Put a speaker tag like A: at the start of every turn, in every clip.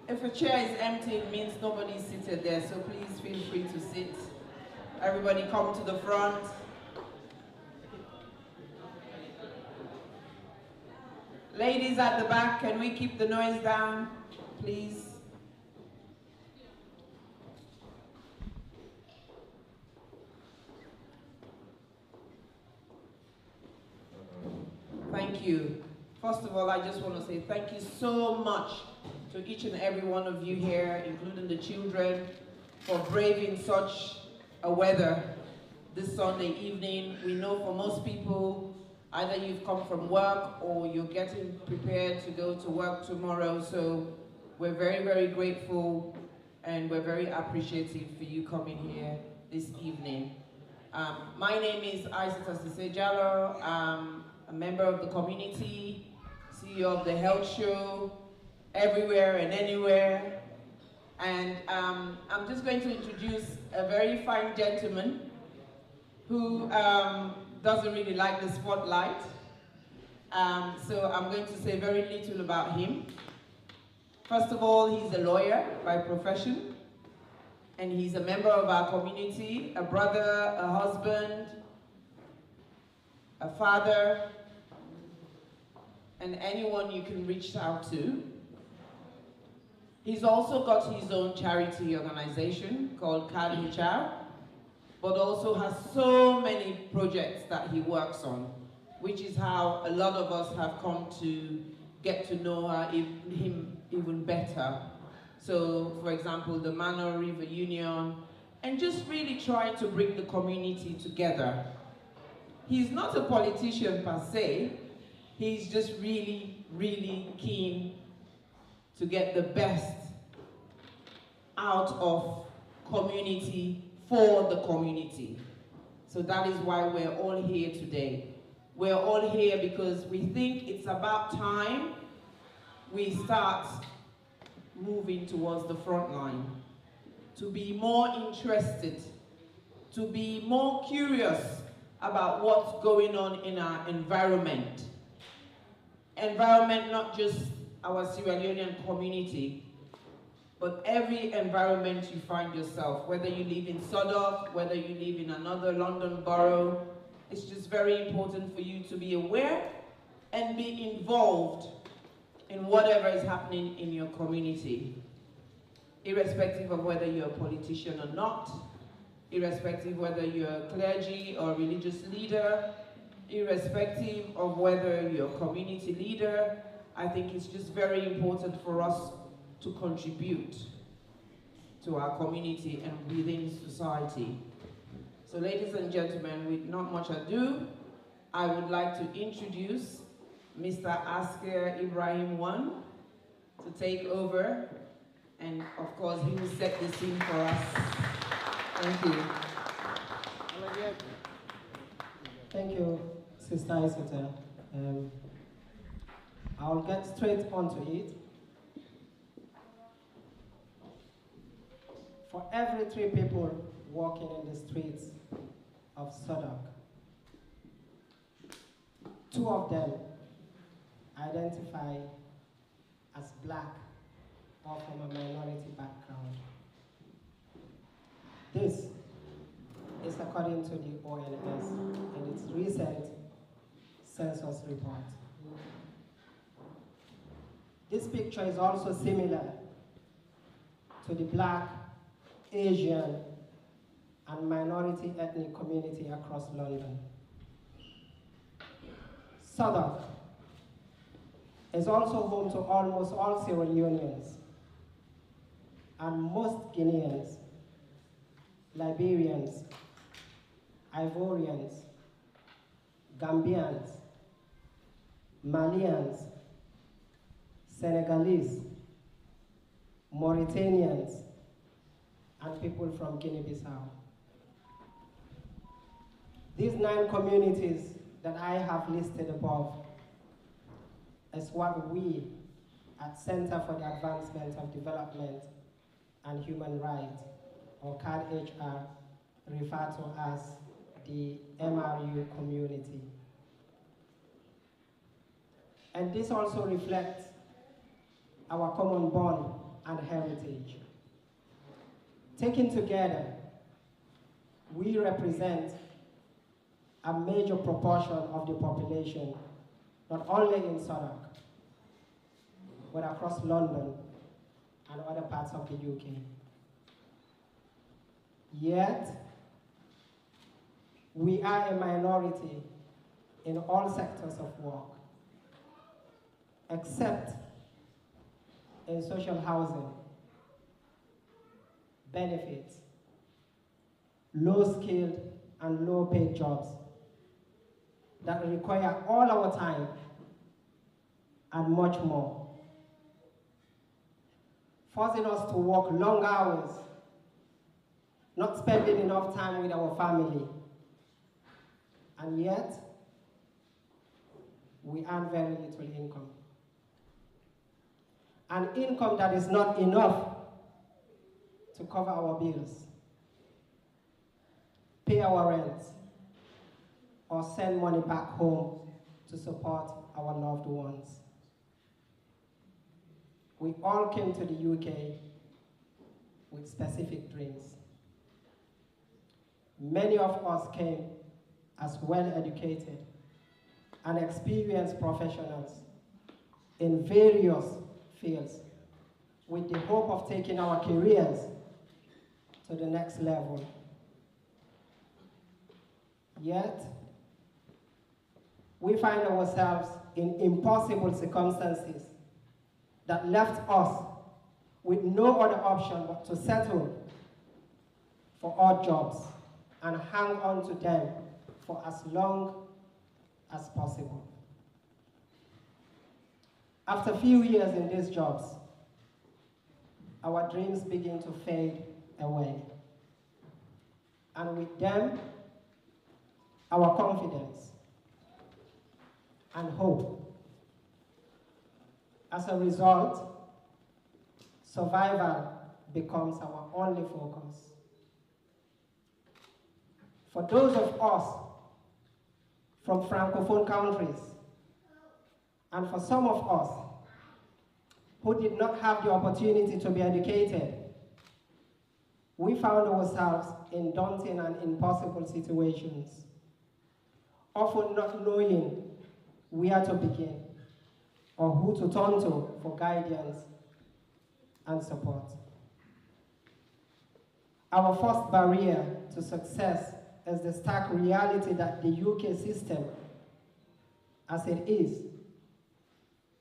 A: If a chair is empty, it means nobody's seated there, so please feel free to sit. Everybody come to the front. Ladies at the back, can we keep the noise down, please? Thank you. First of all, I just want to say thank you so much to each and every one of you here, including the children, for braving such a weather this Sunday evening. We know for most people, either you've come from work or you're getting prepared to go to work tomorrow, so we're very, very grateful and we're very appreciative for you coming here this evening. My name is Isata Sisejalo. I'm a member of the community, CEO of the Health Show, Everywhere and Anywhere. And I'm just going to introduce a very fine gentleman who doesn't really like the spotlight. So I'm going to say very little about him. First of all, he's a lawyer by profession, and he's a member of our community, a brother, a husband, a father, and anyone you can reach out to. He's also got his own charity organization called Peckham Miatta, but also has so many projects that he works on, which is how a lot of us have come to get to know him even better. So, for example, the Manor River Union, and just really trying to bring the community together. He's not a politician per se, he's just really, really keen to get the best out of community for the community. So that is why we're all here today. We're all here because we think it's about time we start moving towards the front line, to be more interested, to be more curious about what's going on in our environment. Environment, not just our Sierra Leonean community, but every environment you find yourself, whether you live in Sodok, whether you live in another London borough, it's just very important for you to be aware and be involved in whatever is happening in your community, irrespective of whether you're a politician or not, irrespective whether you're a clergy or religious leader, irrespective of whether you're a community leader. I think it's just very important for us to contribute to our community and within society. So ladies and gentlemen, with not much ado, I would like to introduce Mr. Asker Ibrahim I to take over, and of course he will set the scene for us. Thank you.
B: Thank you, Sister Isata. I'll get straight onto it. For every 3 people walking in the streets of Sodok, 2 of them identify as black or from a minority background. This is according to the ONS in its recent census report. This picture is also similar to the black, Asian, and minority ethnic community across London. Sodok is also home to almost all Sierra Leoneans and most Guineans, Liberians, Ivorians, Gambians, Malians, Senegalese, Mauritanians, and people from Guinea-Bissau. These 9 communities that I have listed above is what we at Center for the Advancement of Development and Human Rights, or CADHR, refer to as the MRU community. And this also reflects our common bond and heritage. Taken together, we represent a major proportion of the population, not only in Southwark, but across London and other parts of the UK. Yet, we are a minority in all sectors of work, except in social housing, benefits, low-skilled and low-paid jobs that require all our time and much more, forcing us to work long hours, not spending enough time with our family, and yet we earn very little income. An income that is not enough to cover our bills, pay our rent, or send money back home to support our loved ones. We all came to the UK with specific dreams. Many of us came as well-educated and experienced professionals in various fields with the hope of taking our careers to the next level. Yet, we find ourselves in impossible circumstances that left us with no other option but to settle for odd jobs and hang on to them for as long as possible. After a few years in these jobs, our dreams begin to fade away. And with them, our confidence and hope. As a result, survival becomes our only focus. For those of us from Francophone countries, and for some of us who did not have the opportunity to be educated, we found ourselves in daunting and impossible situations, often not knowing where to begin or who to turn to for guidance and support. Our first barrier to success is the stark reality that the UK system, as it is,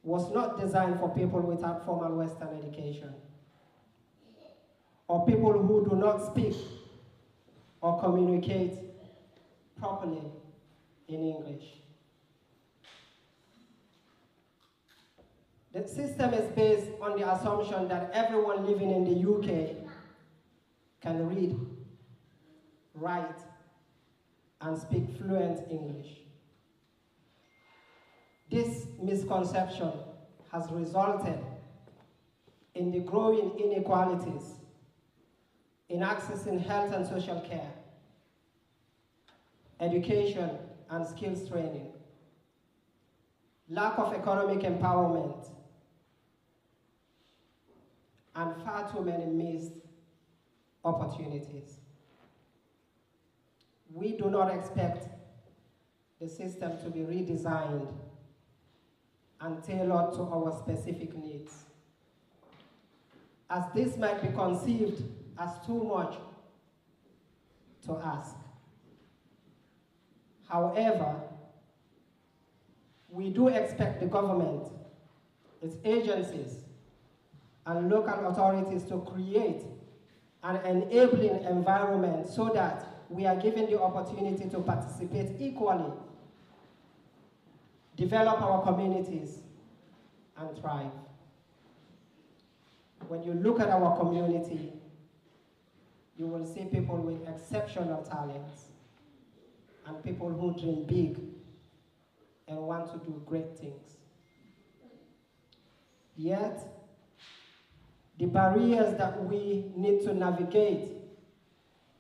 B: was not designed for people without formal Western education, or people who do not speak or communicate properly in English. The system is based on the assumption that everyone living in the UK can read, write, and speak fluent English. This misconception has resulted in the growing inequalities in accessing health and social care, education and skills training, lack of economic empowerment, and far too many missed opportunities. We do not expect the system to be redesigned and tailored to our specific needs, as this might be conceived as too much to ask. However, we do expect the government, its agencies, and local authorities to create an enabling environment so that we are given the opportunity to participate equally, develop our communities, and thrive. When you look at our community, you will see people with exceptional talents and people who dream big and want to do great things. Yet, the barriers that we need to navigate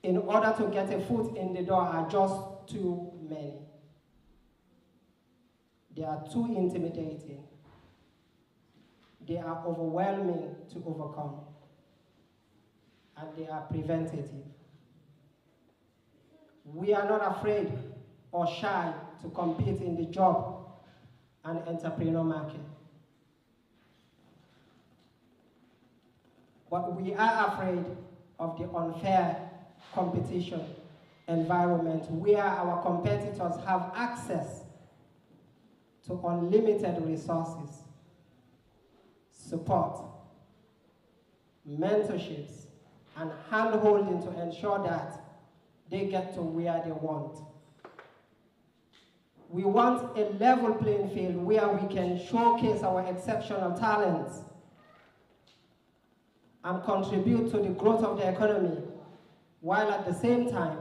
B: in order to get a foot in the door are just too many. They are too intimidating. they are overwhelming to overcome, and they are preventative. We are not afraid or shy to compete in the job and entrepreneur market. But we are afraid of the unfair competition environment where our competitors have access to unlimited resources, support, mentorships, and hand-holding to ensure that they get to where they want. We want a level playing field where we can showcase our exceptional talents and contribute to the growth of the economy, while at the same time,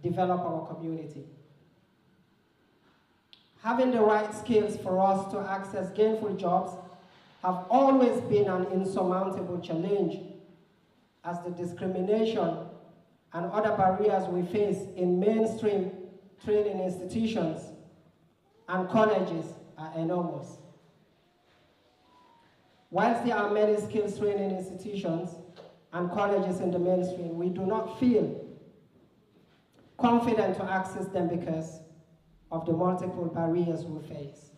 B: develop our community. Having the right skills for us to access gainful jobs have always been an insurmountable challenge, as the discrimination and other barriers we face in mainstream training institutions and colleges are enormous. Whilst there are many skills training institutions and colleges in the mainstream, we do not feel confident to access them because of the multiple barriers we face.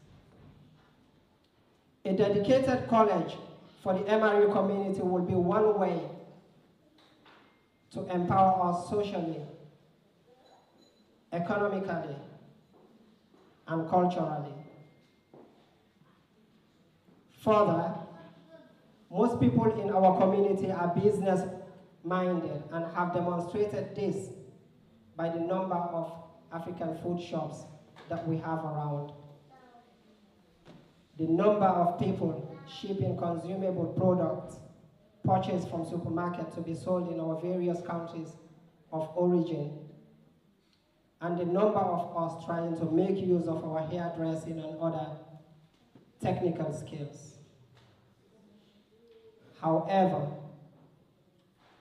B: A dedicated college for the MRU community will be one way to empower us socially, economically, and culturally. Further, most people in our community are business-minded and have demonstrated this by the number of African food shops that we have around. The number of people shipping consumable products purchased from supermarkets to be sold in our various countries of origin, and the number of us trying to make use of our hairdressing and other technical skills. However,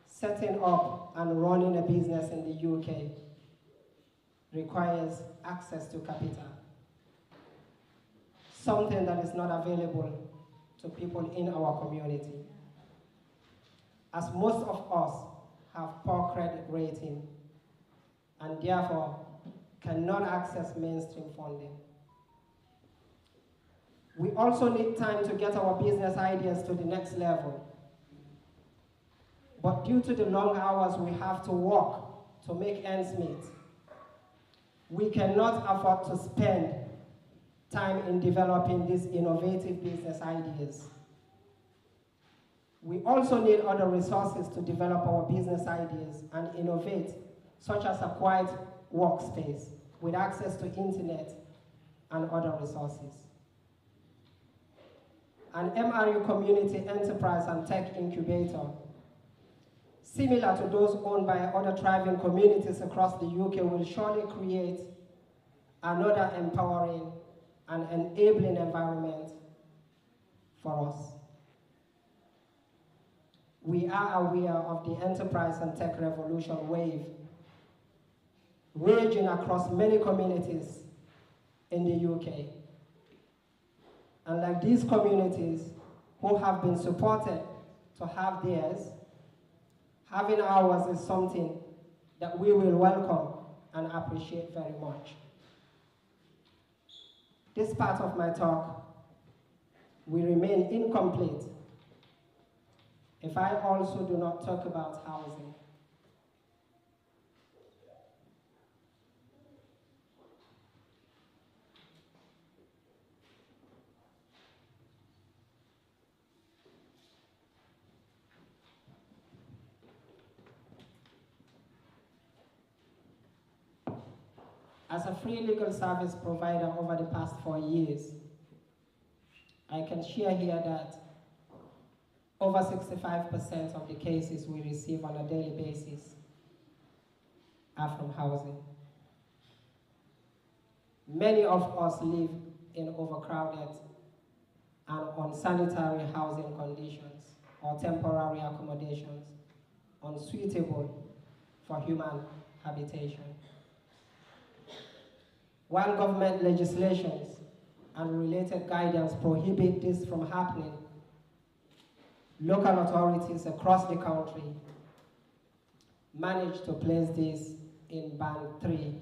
B: setting up and running a business in the UK requires access to capital, something that is not available to people in our community, as most of us have poor credit rating and therefore cannot access mainstream funding. We also need time to get our business ideas to the next level. But due to the long hours we have to work to make ends meet, we cannot afford to spend time in developing these innovative business ideas. We also need other resources to develop our business ideas and innovate, such as a quiet workspace with access to internet and other resources. An MRU community enterprise and tech incubator, similar to those owned by other thriving communities across the UK, will surely create another empowering and enabling environment for us. We are aware of the enterprise and tech revolution wave raging across many communities in the UK. And like these communities who have been supported to have theirs, having ours is something that we will welcome and appreciate very much. This part of my talk will remain incomplete if I also do not talk about housing. As a free legal service provider over the past 4 years, I can share here that over 65% of the cases we receive on a daily basis are from housing. Many of us live in overcrowded and unsanitary housing conditions or temporary accommodations unsuitable for human habitation. While government legislations and related guidance prohibit this from happening, local authorities across the country managed to place this in Band 3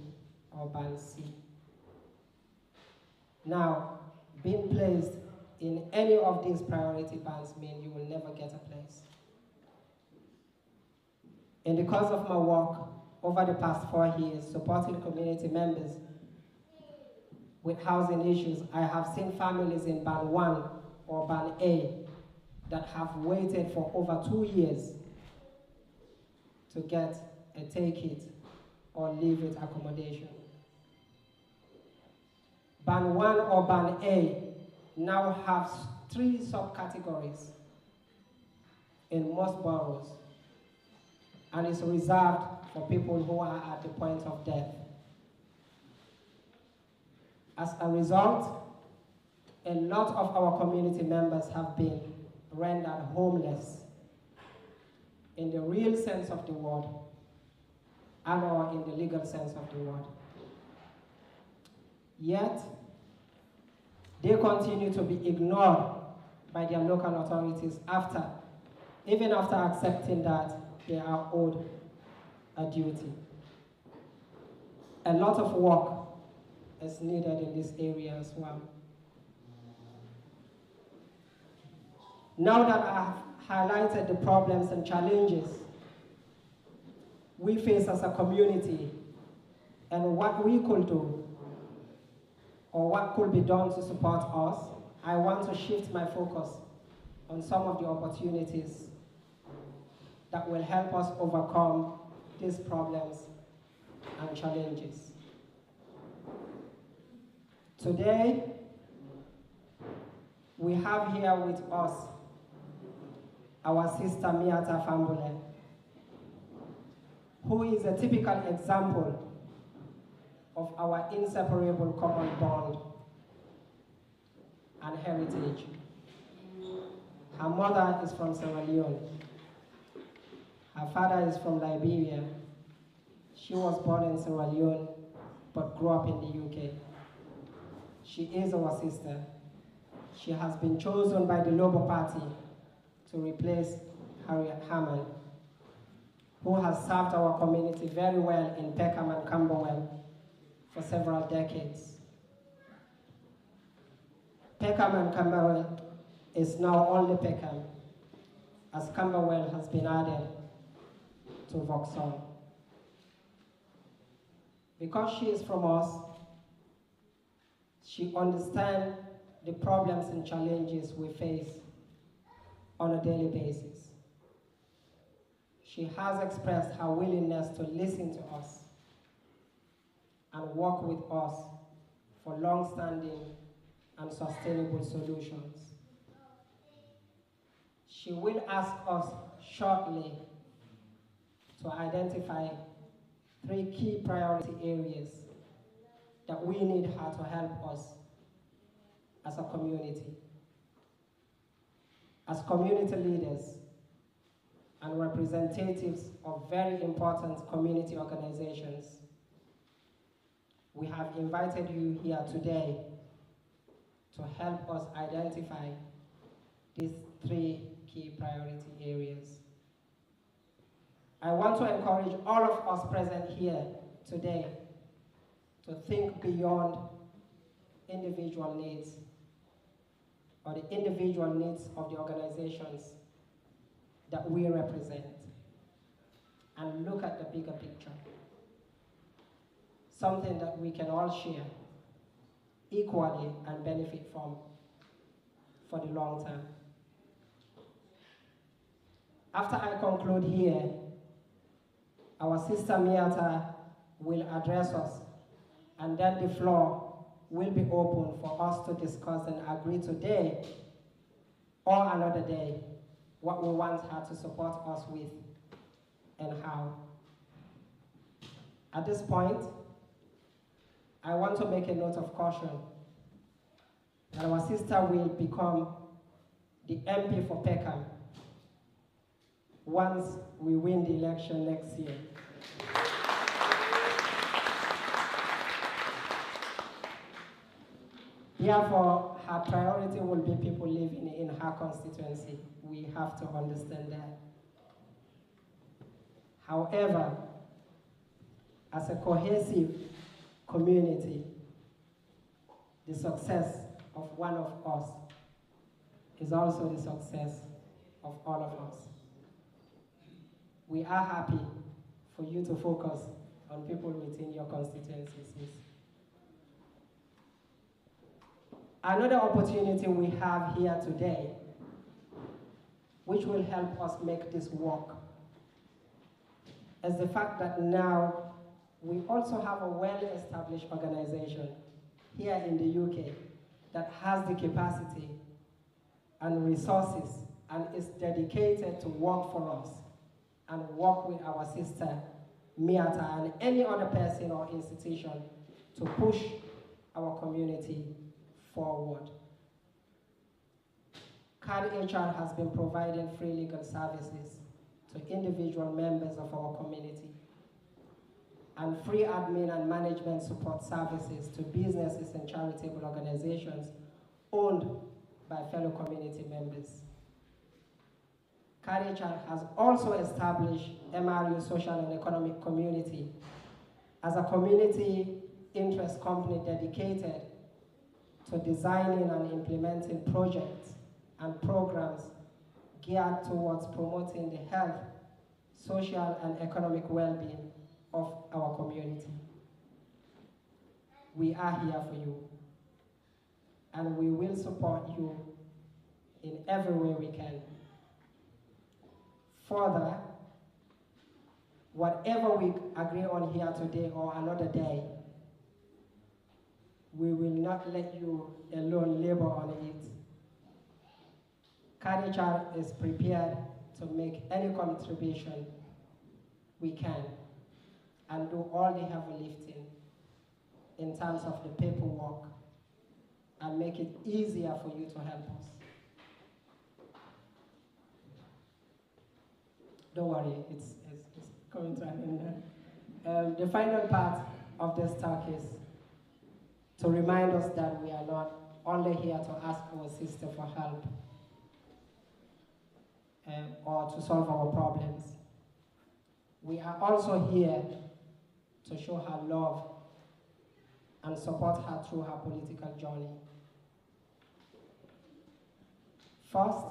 B: or Band C. Now, being placed in any of these priority bands means you will never get a place. In the course of my work over the past 4 years supporting community members with housing issues, I have seen families in Band 1 or Band A that have waited for over 2 years to get a take it or leave it accommodation. Band 1 or Band A now have 3 subcategories in most boroughs, and is reserved for people who are at the point of death. As a result, a lot of our community members have been rendered homeless in the real sense of the word and or in the legal sense of the word. Yet, they continue to be ignored by their local authorities even after accepting that they are owed a duty. A lot of work is needed in this area as well. Now that I have highlighted the problems and challenges we face as a community and what we could do or what could be done to support us, I want to shift my focus on some of the opportunities that will help us overcome these problems and challenges. Today, we have here with us our sister Miatta Fahnbulleh, who is a typical example of our inseparable common bond and heritage. Her mother is from Sierra Leone. Her father is from Liberia. She was born in Sierra Leone, but grew up in the UK. She is our sister. She has been chosen by the Labour Party to replace Harriet Hammond, who has served our community very well in Peckham and Camberwell for several decades. Peckham and Camberwell is now only Peckham, as Camberwell has been added to Vauxhall. Because she is from us, she understands the problems and challenges we face on a daily basis. She has expressed her willingness to listen to us and work with us for long-standing and sustainable solutions. She will ask us shortly to identify 3 key priority areas that we need her to help us as a community. As community leaders and representatives of very important community organizations, we have invited you here today to help us identify these 3 key priority areas. I want to encourage all of us present here today to think beyond individual needs or the individual needs of the organizations that we represent and look at the bigger picture. Something that we can all share equally and benefit from for the long term. After I conclude here, our sister Miatta will address us, and then the floor will be open for us to discuss and agree today or another day what we want her to support us with and how. At this point, I want to make a note of caution that our sister will become the MP for Peckham once we win the election next year. Therefore, her priority will be people living in her constituency. We have to understand that. However, as a cohesive community, the success of one of us is also the success of all of us. We are happy for you to focus on people within your constituencies. Another opportunity we have here today, which will help us make this work, is the fact that now we also have a well-established organization here in the UK that has the capacity and resources and is dedicated to work for us and work with our sister Miatta and any other person or institution to push our community forward. CAD HR has been providing free legal services to individual members of our community and free admin and management support services to businesses and charitable organizations owned by fellow community members. CAD HR has also established MRU Social and Economic Community as a community interest company dedicated to designing and implementing projects and programs geared towards promoting the health, social, and economic well-being of our community. We are here for you, and we will support you in every way we can. Further, whatever we agree on here today or another day, we will not let you alone labor on it. CAD HR is prepared to make any contribution we can and do all the heavy lifting in terms of the paperwork and make it easier for you to help us. Don't worry, it's coming to an end. The final part of this talk is to remind us that we are not only here to ask our sister for help or to solve our problems. We are also here to show her love and support her through her political journey. First,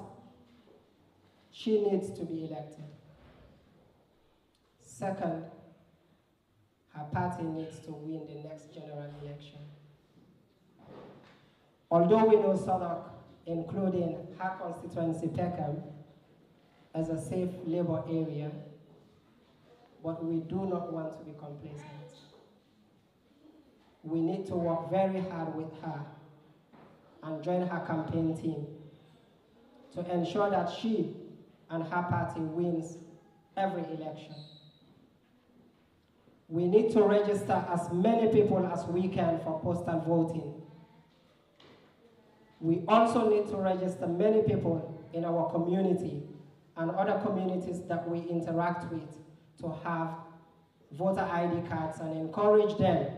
B: she needs to be elected. Second, her party needs to win the next general election. Although we know Southwark, including her constituency Peckham, as a safe labor area, but we do not want to be complacent. We need to work very hard with her and join her campaign team to ensure that she and her party wins every election. We need to register as many people as we can for postal voting. We also need to register many people in our community and other communities that we interact with to have voter ID cards and encourage them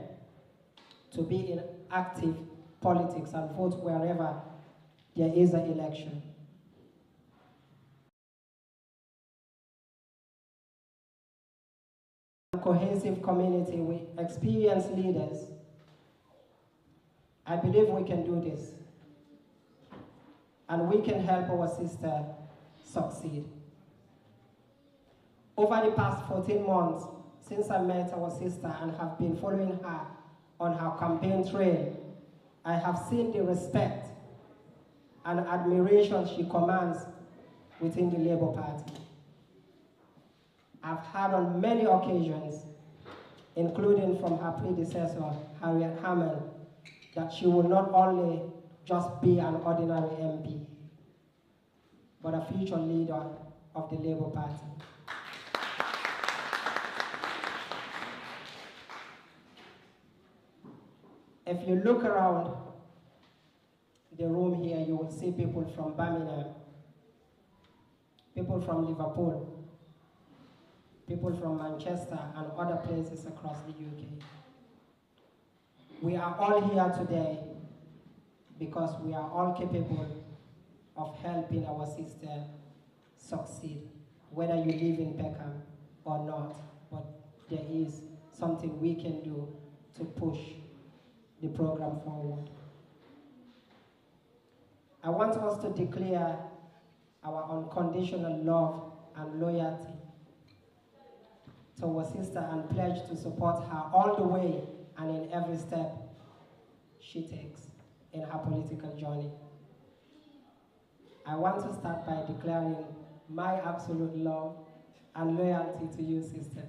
B: to be in active politics and vote wherever there is an election. Cohesive community with experienced leaders, I believe we can do this. And we can help our sister succeed. Over the past 14 months, since I met our sister and have been following her on her campaign trail, I have seen the respect and admiration she commands within the Labour Party. I've heard on many occasions, including from her predecessor, Harriet Hammond, that she will not only just be an ordinary MP, but a future leader of the Labour Party. If you look around the room here, you will see people from Birmingham, people from Liverpool, people from Manchester and other places across the UK. We are all here today because we are all capable of helping our sister succeed, whether you live in Peckham or not, but there is something we can do to push the program forward. I want us to declare our unconditional love and loyalty to our sister and pledge to support her all the way and in every step she takes in her political journey. I want to start by declaring my absolute love and loyalty to you, sister,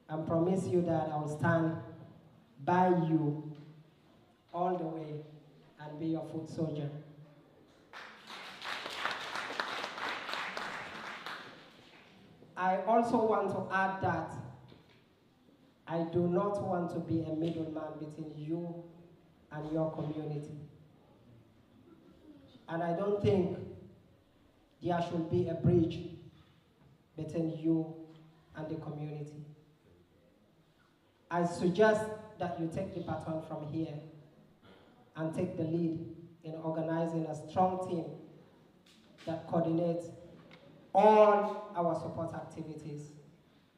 B: and promise you that I will stand by you all the way and be your foot soldier. I also want to add that I do not want to be a middleman between you and your community. And I don't think there should be a bridge between you and the community. I suggest that you take the baton from here and take the lead in organizing a strong team that coordinates all our support activities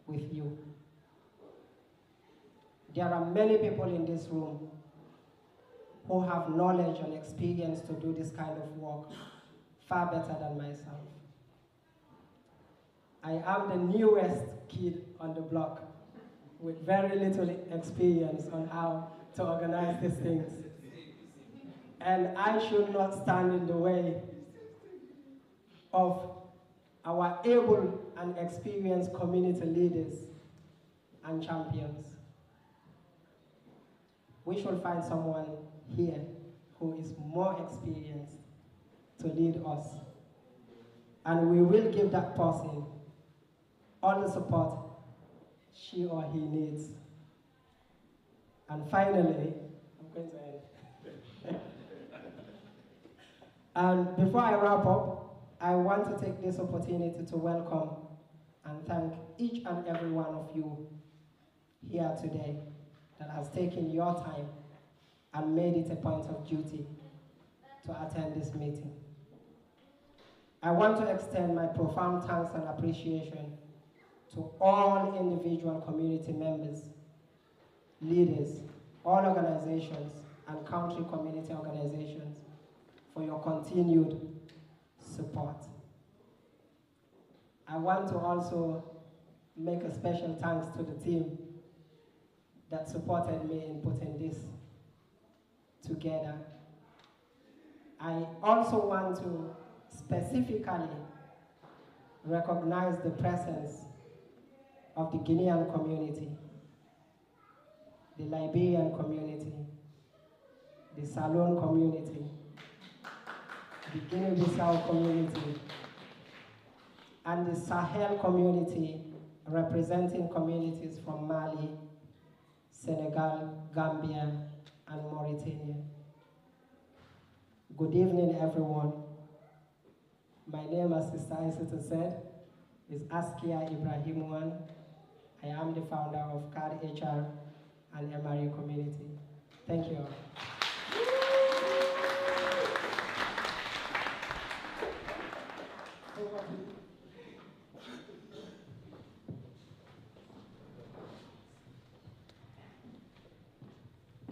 B: with you. There are many people in this room who have knowledge and experience to do this kind of work far better than myself. I am the newest kid on the block with very little experience on how to organize these things. And I should not stand in the way of our able and experienced community leaders and champions. We should find someone here who is more experienced to lead us. And we will give that person all the support she or he needs. And finally, I'm going to end. And before I wrap up, I want to take this opportunity to welcome and thank each and every one of you here today that has taken your time and made it a point of duty to attend this meeting. I want to extend my profound thanks and appreciation to all individual community members, leaders, all organizations, and country community organizations for your continued support. I want to also make a special thanks to the team that supported me in putting this together. I also want to specifically recognize the presence of the Guinean community, the Liberian community, the Salon community, the Guinea-Bissau community, and the Sahel community, representing communities from Mali, Senegal, Gambia, and Mauritania. Good evening, everyone. My name, as Sister Isata said, is Askia Ibrahimwan. I am the founder of CAD HR and MRE community. Thank you all.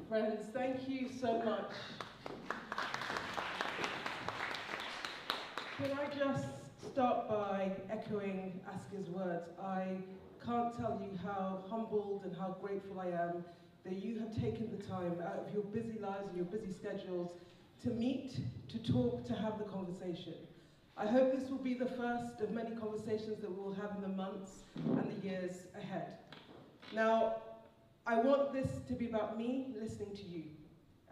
A: Friends, thank you so much. Can I just start by echoing Aska's words? I can't tell you how humbled and how grateful I am that you have taken the time out of your busy lives and your busy schedules to meet, to talk, to have the conversation. I hope this will be the first of many conversations that we'll have in the months and the years ahead. Now, I want this to be about me listening to you,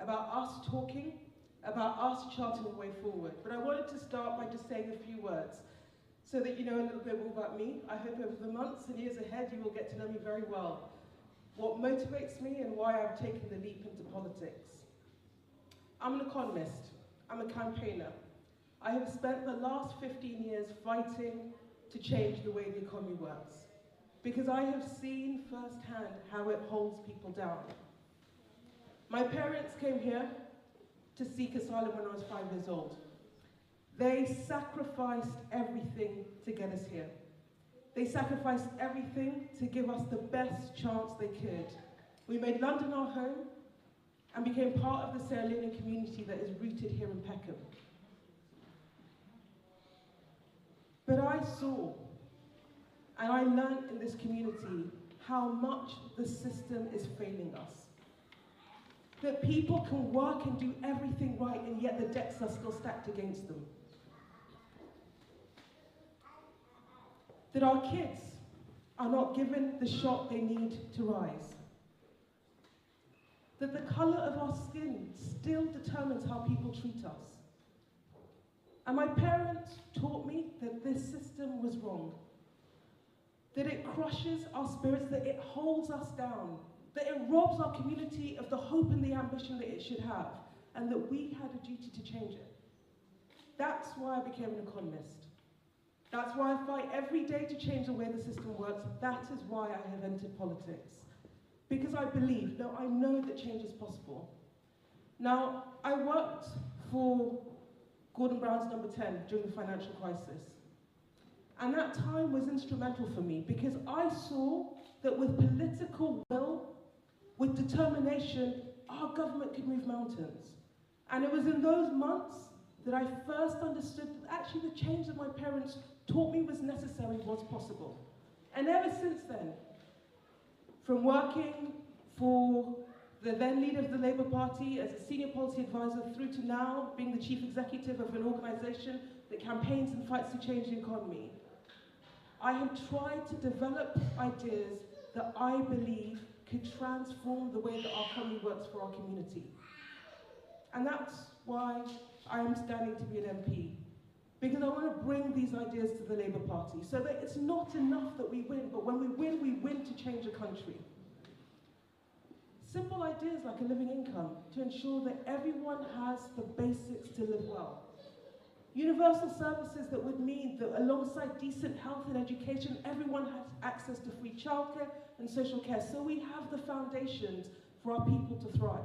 A: about us talking, about us charting a way forward. But I wanted to start by just saying a few words so that you know a little bit more about me. I hope over the months and years ahead you will get to know me very well, what motivates me and why I've taken the leap into politics. I'm an economist, I'm a campaigner. I have spent the last 15 years fighting to change the way the economy works, because I have seen firsthand how it holds people down. My parents came here
C: to seek asylum when I was 5 years old. They sacrificed everything to get us here. They sacrificed everything to give us the best chance they could. We made London our home and became part of the Sierra Leonean community that is rooted here in Peckham. But I saw, and I learned in this community, how much the system is failing us. That people can work and do everything right, and yet the decks are still stacked against them. That our kids are not given the shot they need to rise. That the colour of our skin still determines how people treat us. And my parents taught me that this system was wrong. That it crushes our spirits, that it holds us down, that it robs our community of the hope and the ambition that it should have, and that we had a duty to change it. That's why I became an economist. That's why I fight every day to change the way the system works. That is why I have entered politics. Because I believe, no, I know that change is possible. Now, I worked for Gordon Brown's Number 10 during the financial crisis. And that time was instrumental for me because I saw that with political will, with determination, our government could move mountains. And it was in those months that I first understood that actually the change that my parents taught me was necessary was possible. And ever since then, from working for the then leader of the Labour Party as a senior policy advisor through to now being the chief executive of an organisation that campaigns and fights to change the economy, I have tried to develop ideas that I believe could transform the way that our economy works for our community. And that's why I am standing to be an MP. Because I want to bring these ideas to the Labour Party so that it's not enough that we win, but when we win to change the country. Simple ideas like a living income to ensure that everyone has the basics to live well. Universal services that would mean that alongside decent health and education, everyone has access to free childcare and social care, so we have the foundations for our people to thrive.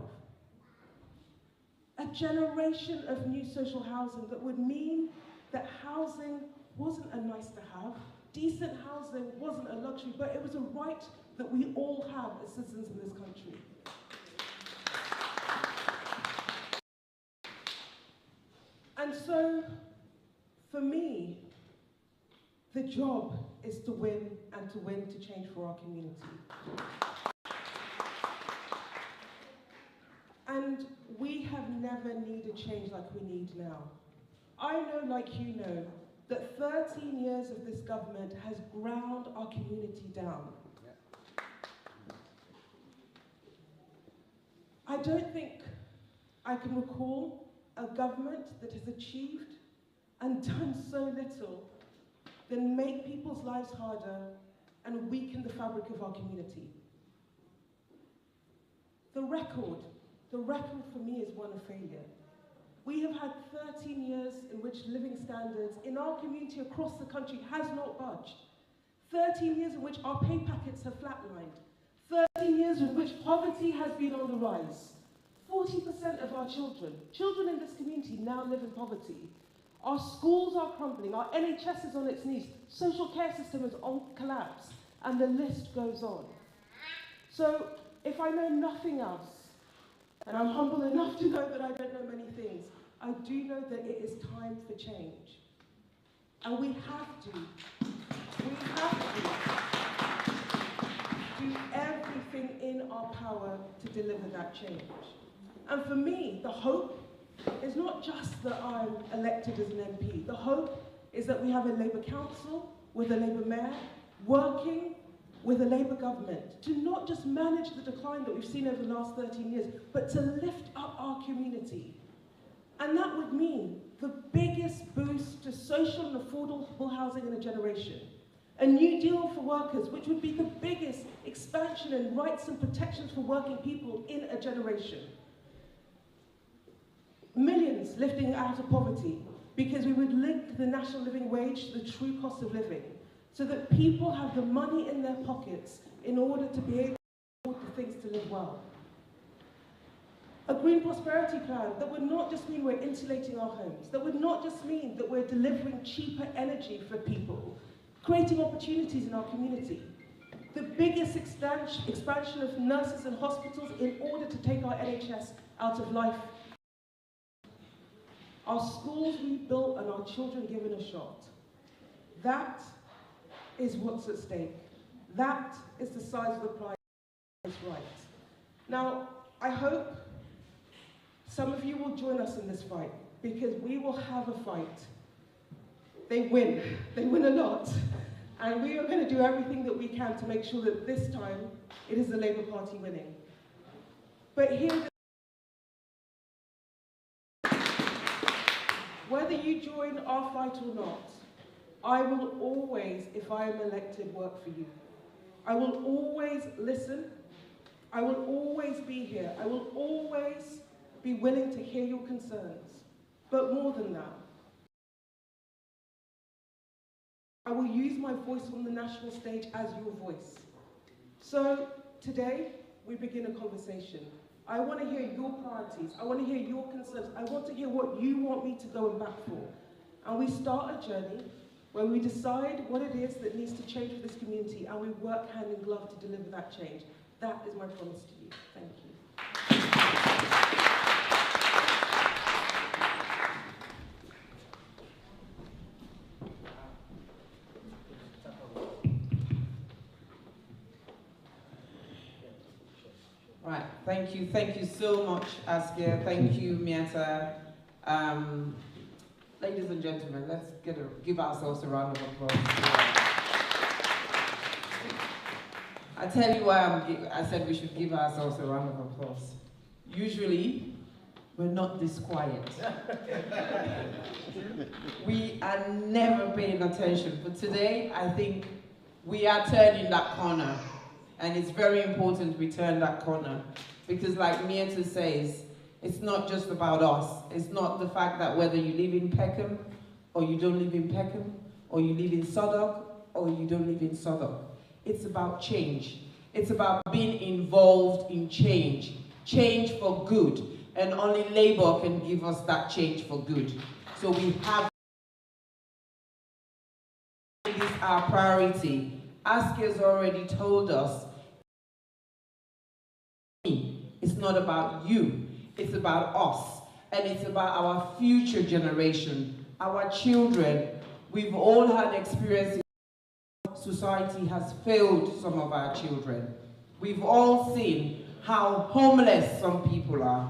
C: A generation of new social housing that would mean that housing wasn't a nice to have, decent housing wasn't a luxury, but it was a right that we all have as citizens in this country. And so, for me, the job is to win and to win to change for our community. And we have never needed change like we need now. I know, like you know, that 13 years of this government has ground our community down. I don't think I can recall a government that has achieved and done so little than make people's lives harder and weaken the fabric of our community. The record for me is one of failure. We have had 13 years in which living standards in our community across the country has not budged. 13 years in which our pay packets have flatlined. 13 years in which poverty has been on the rise. 40% of our children in this community now live in poverty. Our schools are crumbling, our NHS is on its knees, social care system is on collapse, and the list goes on. So, if I know nothing else, and I'm humble enough to know that I don't know many things, I do know that it is time for change. And we have to do everything in our power to deliver that change. And for me, the hope is not just that I'm elected as an MP. The hope is that we have a Labour council with a Labour mayor working with a Labour government to not just manage the decline that we've seen over the last 13 years, but to lift up our community. And that would mean the biggest boost to social and affordable housing in a generation. A new deal for workers, which would be the biggest expansion in rights and protections for working people in a generation. Millions lifting out of poverty because we would link the national living wage to the true cost of living so that people have the money in their pockets in order to be able to afford the things to live well. A green prosperity plan that would not just mean we're insulating our homes, that would not just mean that we're delivering cheaper energy for people, creating opportunities in our community. The biggest expansion of nurses and hospitals in order to take our NHS out of life. Our schools rebuilt and our children given a shot. That is what's at stake. That is the size of the prize right. Now, I hope some of you will join us in this fight, because we will have a fight. They win a lot. And we are going to do everything that we can to make sure that this time it is the Labour Party winning. But whether you join our fight or not, I will always, if I am elected, work for you. I will always listen. I will always be here. I will always be willing to hear your concerns. But more than that, I will use my voice on the national stage as your voice. So today, we begin a conversation. I want to hear your priorities. I want to hear your concerns. I want to hear what you want me to go and back for. And we start a journey where we decide what it is that needs to change for this community, and we work hand in glove to deliver that change. That is my promise to you. Thank you.
A: Right, thank you so much, Askia. Thank you, Miatta. Ladies and gentlemen, let's give ourselves a round of applause. I tell you why I said we should give ourselves a round of applause. Usually, we're not this quiet. We are never paying attention, but today, I think we are turning that corner. And it's very important we turn that corner. Because like Miatta says, it's not just about us. It's not the fact that whether you live in Peckham, or you don't live in Peckham, or you live in Southwark, or you don't live in Southwark. It's about change. It's about being involved in change. Change for good. And only Labour can give us that change for good. So we have this our priority. Askia's already told us, it's not about you, it's about us, and it's about our future generation, our children. We've all had experiences. Society has failed some of our children. We've all seen how homeless some people are.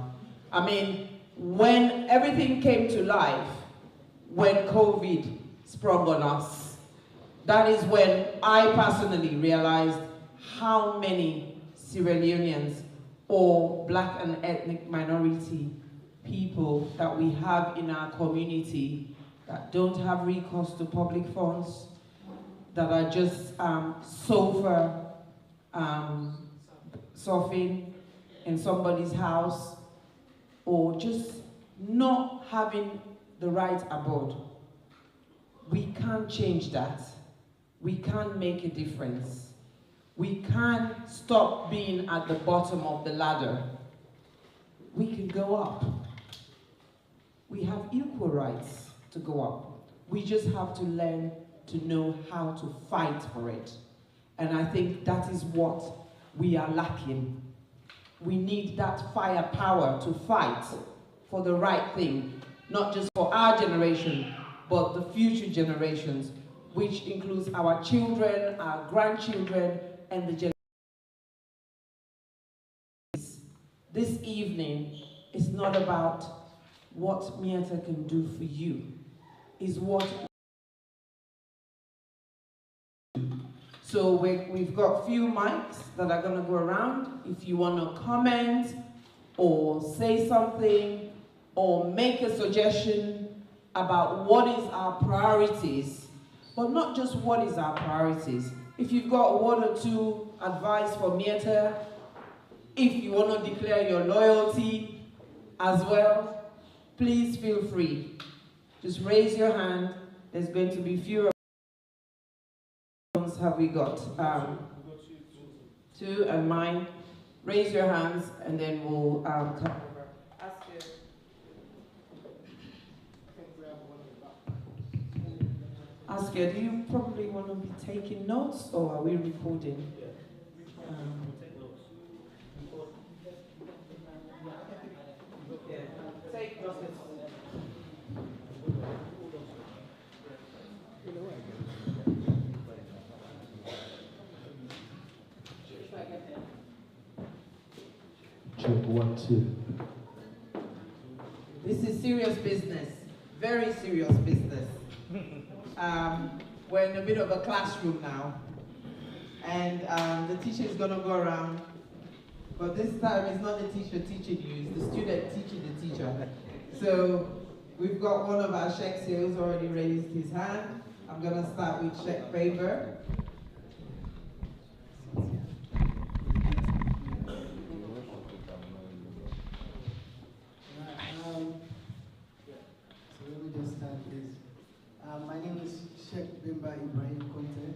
A: I mean, when everything came to life, when COVID sprung on us, that is when I personally realized how many Sierra Leoneans or black and ethnic minority people that we have in our community that don't have recourse to public funds, that are just surfing in somebody's house, or just not having the right abode. We can't change that. We can't make a difference. We can't stop being at the bottom of the ladder. We can go up. We have equal rights to go up. We just have to learn to know how to fight for it. And I think that is what we are lacking. We need that firepower to fight for the right thing, not just for our generation, but the future generations, which includes our children, our grandchildren, and the generations. This evening is not about what Miatta can do for you, is what. So we've got a few mics that are gonna go around. If you wanna comment, or say something, or make a suggestion about what is our priorities, but not just what is our priorities. If you've got one or two advice for Miatta, if you want to declare your loyalty as well, please feel free. Just raise your hand. There's going to be fewer. Have we got? Two and mine. Raise your hands and then we'll come over. Askia, do you probably want to be taking notes, or are we recording? Take notes.
D: Check 1, 2.
A: This is serious business, very serious business. We're in a bit of a classroom now, and the teacher is going to go around, but this time it's not the teacher teaching you, it's the student teaching the teacher. So we've got one of our Sheikh here who's already raised his hand. I'm going to start with Sheikh Faber.
E: So let me just start this. My name is Sheikh Bimba Ibrahim Conte,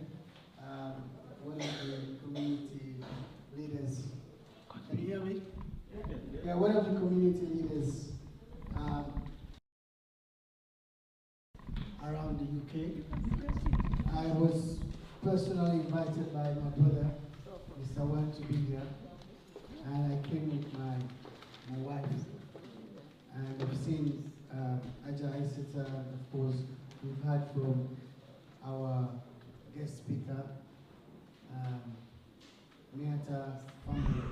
E: one of the community leaders. Can you hear me? Yeah, one of the community leaders around the UK. I was personally invited by my brother, Mr. Wan, to be here, and I came with my wife. And I've seen Aja Isata, of course, we've heard from our guest speaker, Miatta Fahnbulleh.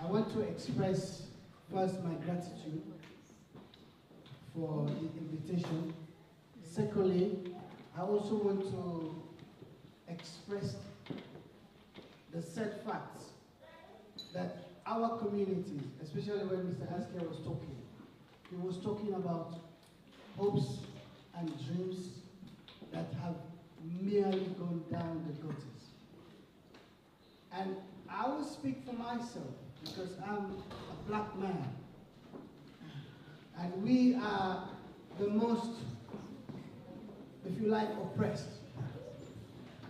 E: I want to express first my gratitude for the invitation. Secondly, I also want to express the sad facts that our communities, especially when Mr. Askia was talking, he was talking about hopes and dreams that have merely gone down the gutters. And I will speak for myself because I'm a black man. And we are the most, if you like, oppressed.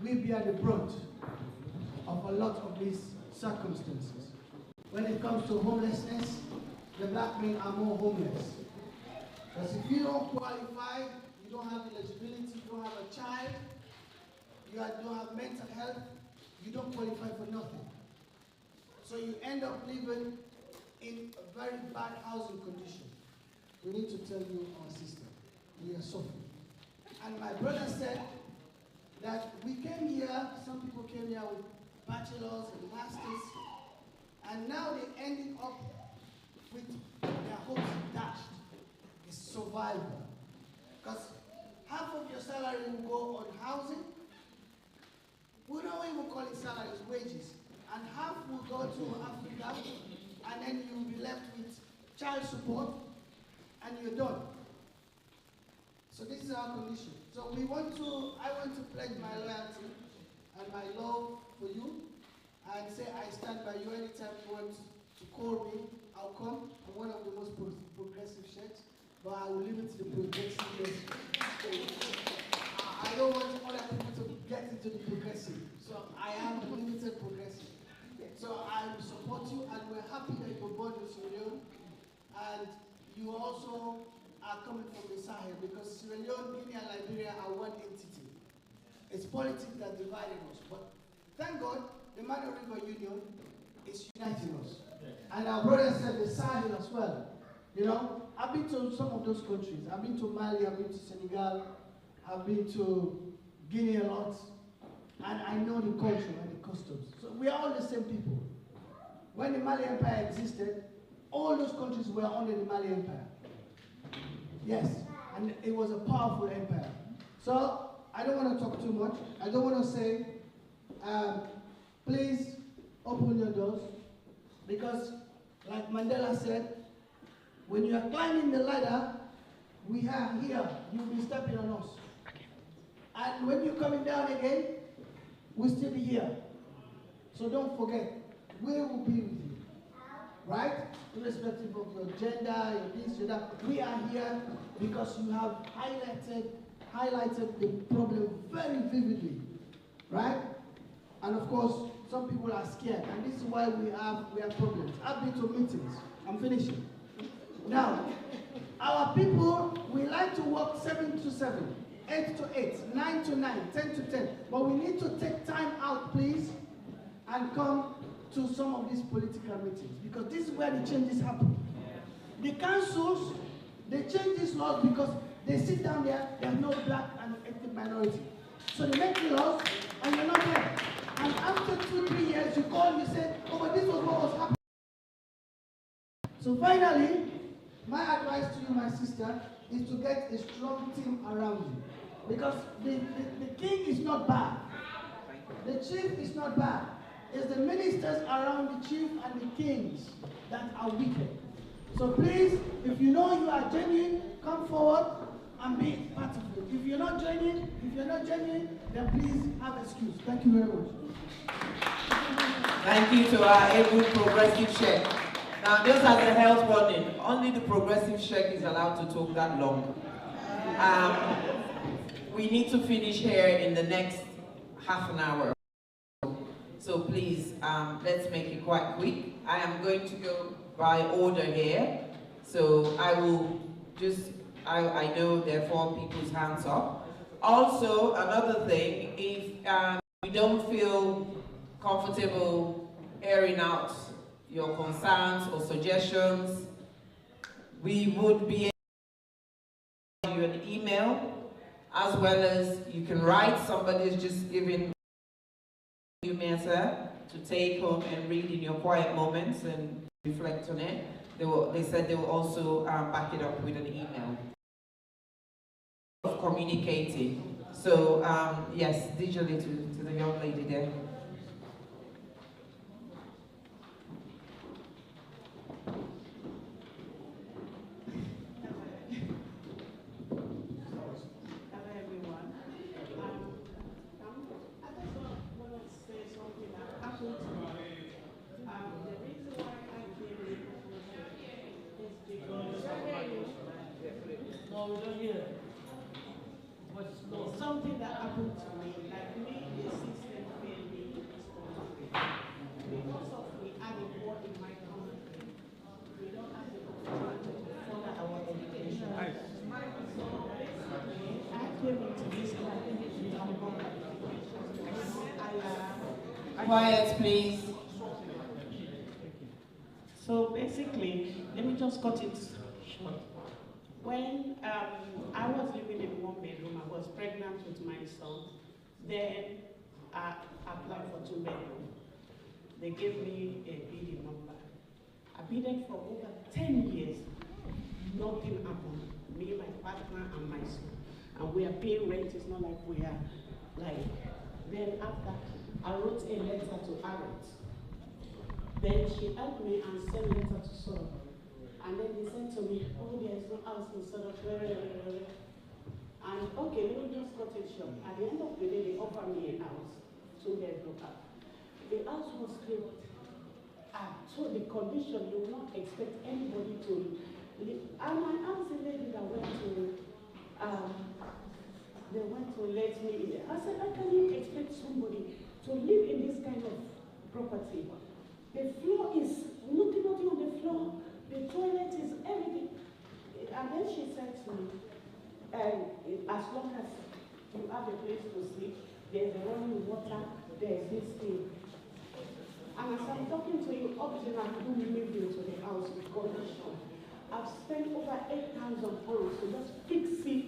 E: We bear the brunt of a lot of these circumstances. When it comes to homelessness, the black men are more homeless. Because if you don't qualify, you don't have eligibility, you don't have a child, you don't have mental health, you don't qualify for nothing. So you end up living in a very bad housing condition. We need to tell you our sister, we are suffering. And my brother said that we came here, some people came here with bachelors and masters, and now they're ending up with their hopes dashed. It's survival. Because half of your salary will go on housing. We don't even call it salaries, wages. And half will go to Africa, and then you'll be left with child support, and you're done. So this is our condition. So I want to pledge my loyalty and my love for you, and say I stand by you anytime you want to call me. I'll come. I'm one of the most progressive sheikhs, but I will leave it to the progressive. I don't want other people to get into the progressive. So I am a limited progressive. So I support you, and we're happy that you're born in Sierra Leone, and you also are coming from the Sahel, because Sierra Leone, Guinea, and Liberia are one entity. It's politics that divided us, but thank God the Mano River Union is uniting us. And our brother said the Sahel as well. You know, I've been to some of those countries. I've been to Mali, I've been to Senegal, I've been to Guinea a lot, and I know the culture and the customs. So we are all the same people. When the Mali Empire existed, all those countries were under the Mali Empire. Yes, and it was a powerful empire. So I don't want to talk too much. I don't want to say, please open your doors, because like Mandela said, when you are climbing the ladder, we are here, you'll be stepping on us. And when you're coming down again, we'll still be here. So don't forget, we will be with you, right? Irrespective of your gender, your this, your that, we are here because you have highlighted the problem very vividly, right? And of course, some people are scared, and this is why we have problems. I've been to meetings. I'm finishing. Now, our people, we like to work 7 to 7. 8 to 8, 9 to 9, 10 to 10. But we need to take time out, please, and come to some of these political meetings, because this is where the changes happen. The councils, they change these laws because they sit down there, there's no black and ethnic minority. So they make the laws, and you're not there. And after 2-3 years, you call, you say, oh, but this was what was happening. So finally, my advice to you, my sister, is to get a strong team around you. Because the king is not bad. The chief is not bad. It's the ministers around the chief and the kings that are wicked. So please, if you know you are genuine, come forward and be part of it. If you're not genuine, then please have excuse. Thank you very much.
A: Thank you to our able progressive sheikh. Now, just as a health warning, only the progressive sheikh is allowed to talk that long. We need to finish here in the next half an hour. So please, let's make it quite quick. I am going to go by order here. So I will just, I know there are 4 people's hands up. Also, another thing, if we don't feel comfortable airing out your concerns or suggestions, we would be able to send you an email, as well as you can write. Somebody's just giving you matter to take home and read in your quiet moments and reflect on it. They said they will also back it up with an email of communicating. So yes, digitally to the young lady there.
F: Something that happened to me, like me, the system failed me because of we had a war in my country. We don't have the opportunity to further our education. So basically, I came into this country
A: Quiet, please.
F: So basically, let me just cut it short. When I was living in 1 bedroom, I was pregnant with my son. Then I applied for 2 bedroom. They gave me a bidding number. I bidded for over 10 years. Nothing happened. Me, my partner, and my son. And we are paying rent. It's not like we are like. Then after, I wrote a letter to Harriet. Then she helped me and sent letter to Sodom. And then they said to me, oh, there is no house in Sodom. And okay, let me just cut it short. At the end of the day, they offered me a house, 2 bedroom house. The house was built. So the condition, you will not expect anybody to live. And I asked the lady that went to, they went to let me in there. I said, how can you expect somebody to live in this kind of property? The floor is nothing on the floor. The toilet is everything. And then she said to me, as long as you have a place to sleep, there's a running water, there's this thing. And as I'm talking to you, obviously I couldn't move into the house with condition. I've spent over 8,000 pounds to just fix it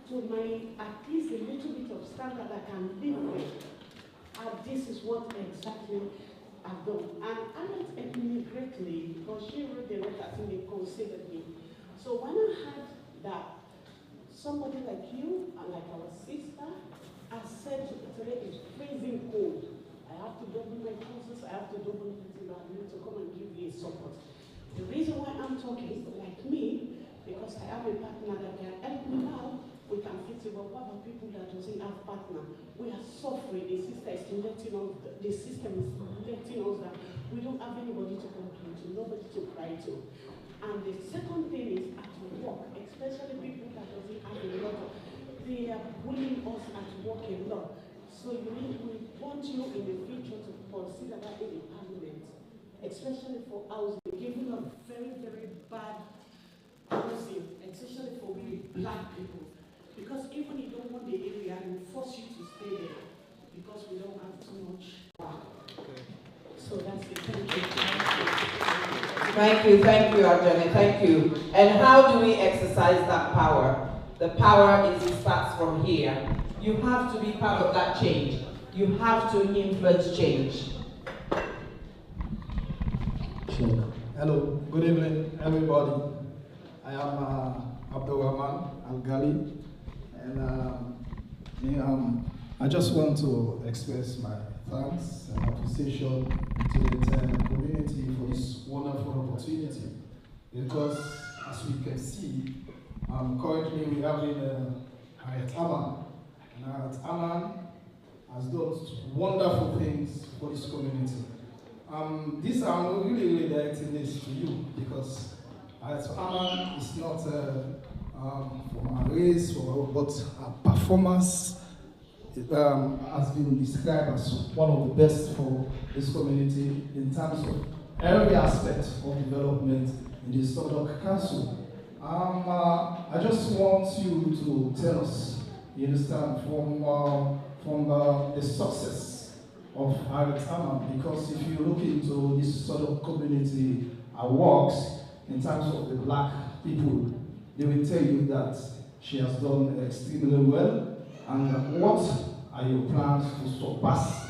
F: to my, at least a little bit of standard I can live with. And this is what exactly I've done. And Annette helped me greatly because she wrote the letter and they considered me. So when I heard that somebody like you and like our sister has said today is freezing cold, I have to double my courses, I have to double everything, but I need to come and give you a support. The reason why I'm talking like me, because I have a partner that can help me now, we can fix it, but what about people that doesn't have partner? We are suffering, the system is letting us that we don't have anybody to complain to, nobody to cry to. And the second thing is at work, especially people that doesn't have a lot of, they are bullying us at work a lot. So we want you in the future to consider that in the parliament, especially for housing, giving us very, very bad housing, especially for we black people. Because even if you don't want the area, it will force you to stay there because we don't have too much. So that's it.
A: Thank you, Arjani, thank you. And how do we exercise that power? The power starts from here. You have to be part of that change. You have to influence change.
D: Sure.
G: Hello, good evening, everybody. I am Abdul Rahman Al-Ghali, and I just want to express my thanks and appreciation to the entire community for this wonderful opportunity. Because, as we can see, currently we have Hayat Aman, and Hayat Aman has done wonderful things for this community. These are really directing this to you because Aman is not from our race, but our performance has been described as one of the best for this community in terms of every aspect of development in the Stockholm Council. I just want you to tell us, you understand, from the success of Aman, because if you look into this sort of community works in terms of the black people, they will tell you that she has done extremely well. And what are your plans to surpass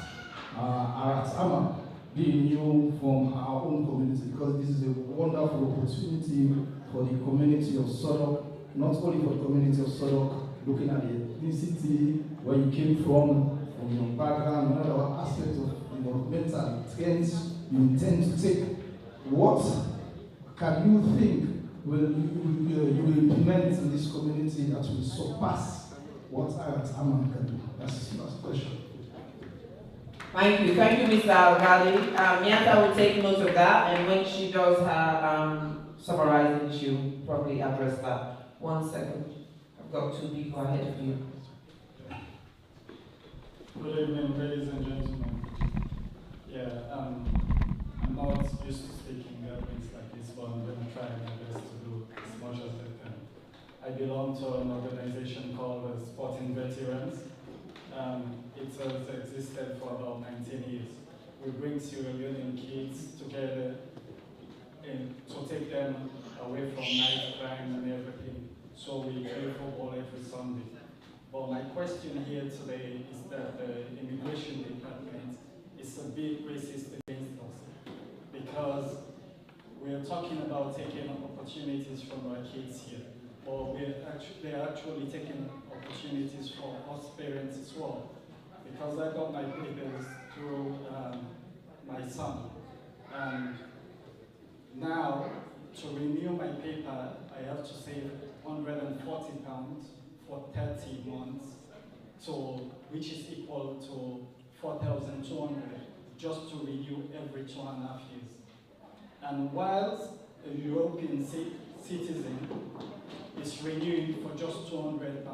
G: Aman, being you from our own community? Because this is a wonderful opportunity for the community of Sodok, not only for the community of Sodok, looking at the ethnicity, where you came from your background, and other aspects of developmental trends you intend to take. What can you think you will implement in this community that will surpass what Aman can do? That's the first question.
A: Thank you, Mr. Al-Ghali. Miatta will take note of that, and when she does her summarizing, she'll probably address that. 1 second. I've got 2 people ahead of you.
H: Good evening, ladies and gentlemen. I'm not used to speaking gatherings like this, but I'm going to try my best to do as much as I can. I belong to an organization called Sporting Veterans. It has existed for about 19 years. We bring Sierra Leonean kids together to take them away from night crime and everything. So we play football every Sunday. But my question here today is that the immigration department is a bit racist against us, because we are talking about taking opportunities from our kids here, but they're actually taking opportunities from us parents as well. Because I got my papers through my son, and now to renew my paper, I have to save £140 for 30 months, which is equal to 4,200 just to renew every 2.5 years. And whilst a European citizen is renewing for just £200,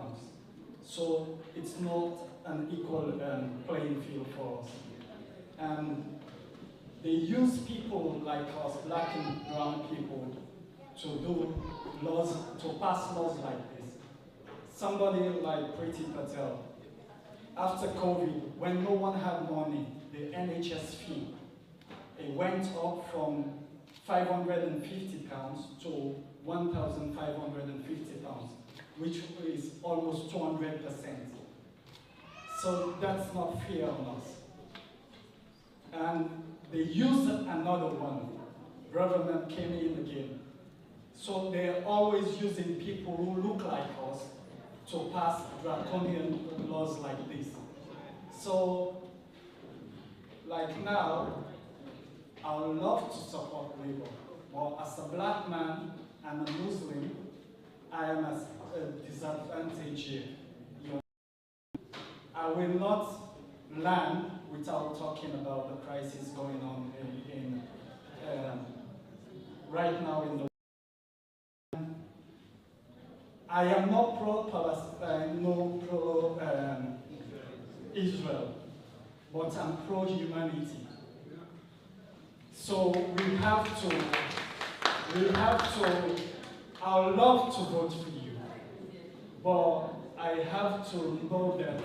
H: so it's not an equal playing field for us. And they use people like us, black and brown people, to do laws, to pass laws like this. Somebody like Priti Patel, after COVID, when no one had money, the NHS fee, it went up from £550 to £1,550, which is almost 200%. So that's not fair on us. And they used another one. Government came in again. So they're always using people who look like us to pass draconian laws like this. So, like now, I would love to support Labour, but as a black man and a Muslim, I am at a disadvantage here. I will not land without talking about the crisis going on right now in the world. I am not pro-Palestine, no pro-Israel, but I'm pro-humanity. So we have to, I would love to vote for you, but I have to know that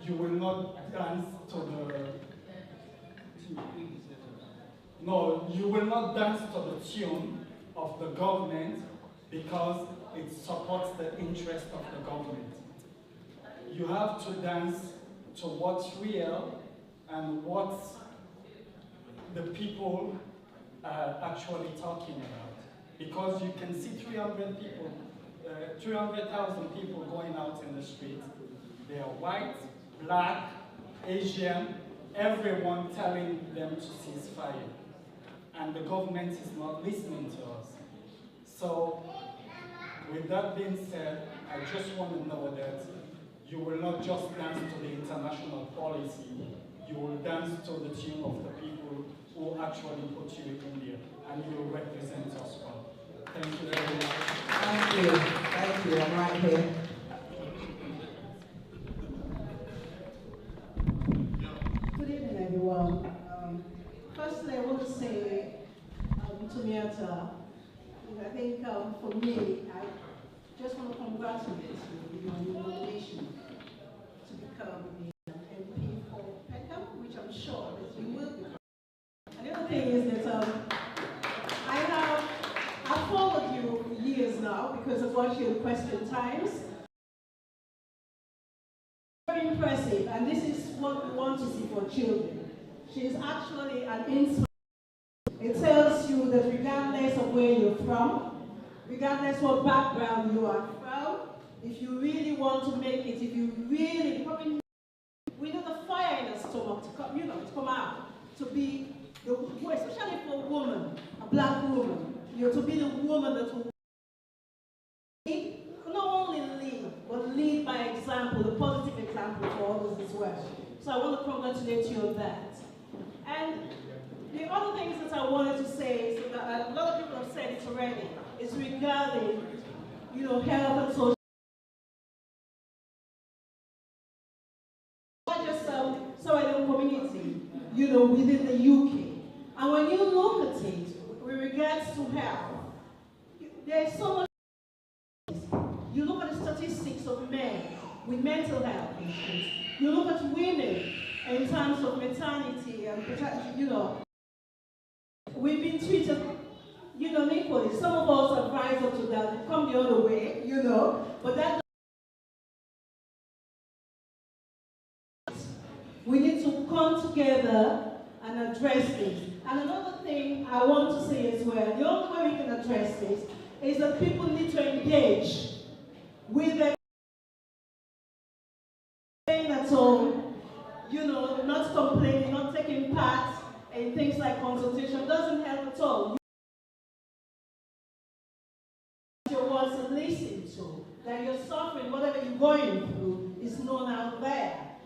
H: you will not dance to you will not dance to the tune of the government because it supports the interest of the government. You have to dance to what's real and what the people are actually talking about. Because you can see 300,000 people going out in the street. They are white, black, Asian, everyone telling them to cease fire. And the government is not listening to us. So, with that being said, I just want to know that you will not just dance to the international policy, you will dance to the tune of the people who actually put you in there, and you will represent us well. Thank you very much.
A: Thank you. Thank you. I'm right here.
F: Good evening, everyone. Firstly, I want to say to Miatta, I think for me, I just want to congratulate you on your nomination to become an MP for Peckham, which I'm sure that you will become. And the other thing is that I've followed you for years now because I've watched you in Question Times. Very impressive, and this is what we want to see for children. She is actually an inspiration. It tells you that regardless of where you're from, regardless what background you are from, if you really want to make it, if you really, we know the fire in the stomach to come, to come out, to be the, especially for a woman, a black woman, to be the woman that will lead, not only lead, but lead by example, the positive example for others as well. So I want to congratulate you on that. And the other things that I wanted to say is that a lot of people have said it already, is regarding, health and social. Not just Soweto community, within the UK. And when you look at it, with regards to health, there's so much. You look at the statistics of men with mental health issues. You look at women in terms of maternity and, we've been treated, equally. Some of us have rise up to that, they come the other way, but that we need to come together and address this. And another thing I want to say as well, the only way we can address this is that people need to engage with their staying at home, not complaining, not taking part in things like consultation doesn't help at all. Your words to listen to, that you're suffering, whatever you're going through is known out there.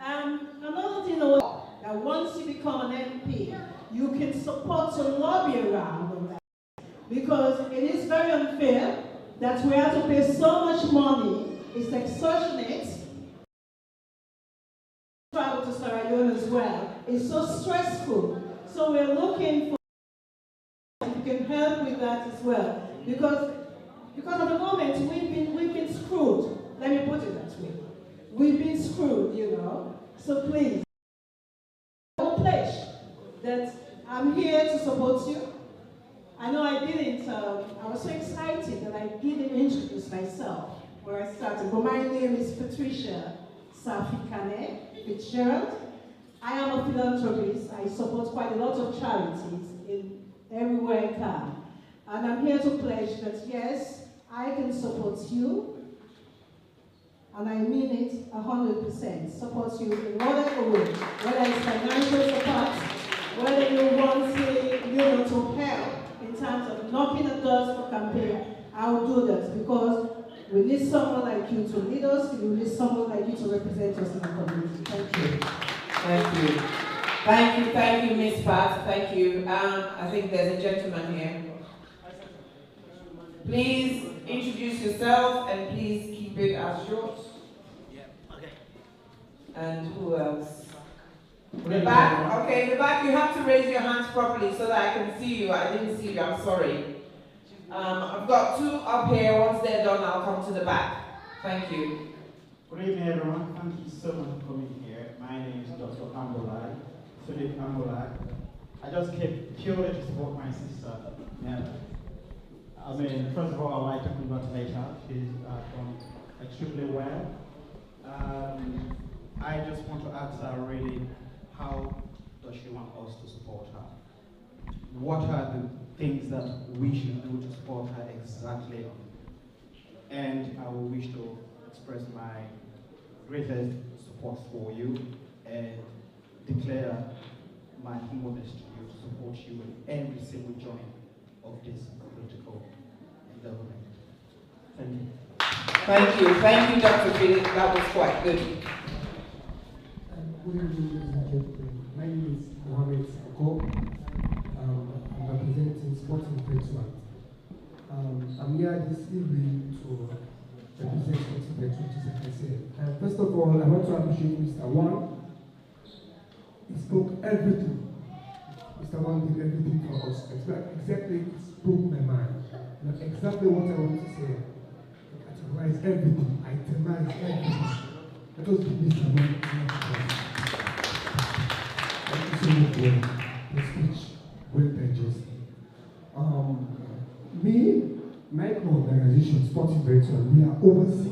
F: Another thing that once you become an MP, you can support to lobby around on that. Because it is very unfair that we have to pay so much money, it's extortionate. Travel to Sierra Leone as well. It's so stressful. So we're looking for if you can help with that as well. Because at the moment we've been screwed. Let me put it that way. We've been screwed, So please, I will pledge that I'm here to support you. I know I didn't, I was so excited that I didn't introduce myself where I started. But my name is Patricia Safikane Fitzgerald. I am a philanthropist. I support quite a lot of charities in everywhere I can. And I'm here to pledge that yes, I can support you. And I mean it 100%. Support you in whatever way, whether it's financial support, whether you want to help in terms of knocking the doors for campaign, I'll do that because we need someone like you to lead us, we need someone like you to represent us in the community. Thank you.
A: Thank you. Thank you, Ms. Pat. Thank you. I think there's a gentleman here. Please introduce yourself and please keep it as short.
I: Yeah, okay.
A: And who else? The back, okay, the back, you have to raise your hands properly so that I can see you. I didn't see you, I'm sorry. I've got two up here. Once they're done, I'll come to the back. Thank you.
I: Good evening, everyone. Thank you so much for coming here. My name is Dr. Fahnbulleh, Philip Fahnbulleh. I just came purely to support my sister. Yeah. I mean, first of all, I'd like to congratulate her. She's done extremely well. I just want to ask her really, how does she want us to support her? What are the things that we should do to support her exactly? And I will wish to express my greatest support for you and declare my humbleness to you to support you in every single joint of this political endeavor. Thank you.
A: Thank you, Dr. Philip. That was quite good.
J: Good evening, ladies and gentlemen. My name is Mohammed Sako. I'm representing Sporting Veterans. I'm here this evening to represent Sporting Veterans, as I said. First of all, I want to appreciate Mr. Wan. He spoke everything. Mr. Wan did everything for us. Exactly, it spoke my mind. Exactly what I want to say. Categorize everything, itemize everything. Let us do this among Thank you so much for the speech. Well digested. My organization, Sporting Veterans, we are over 60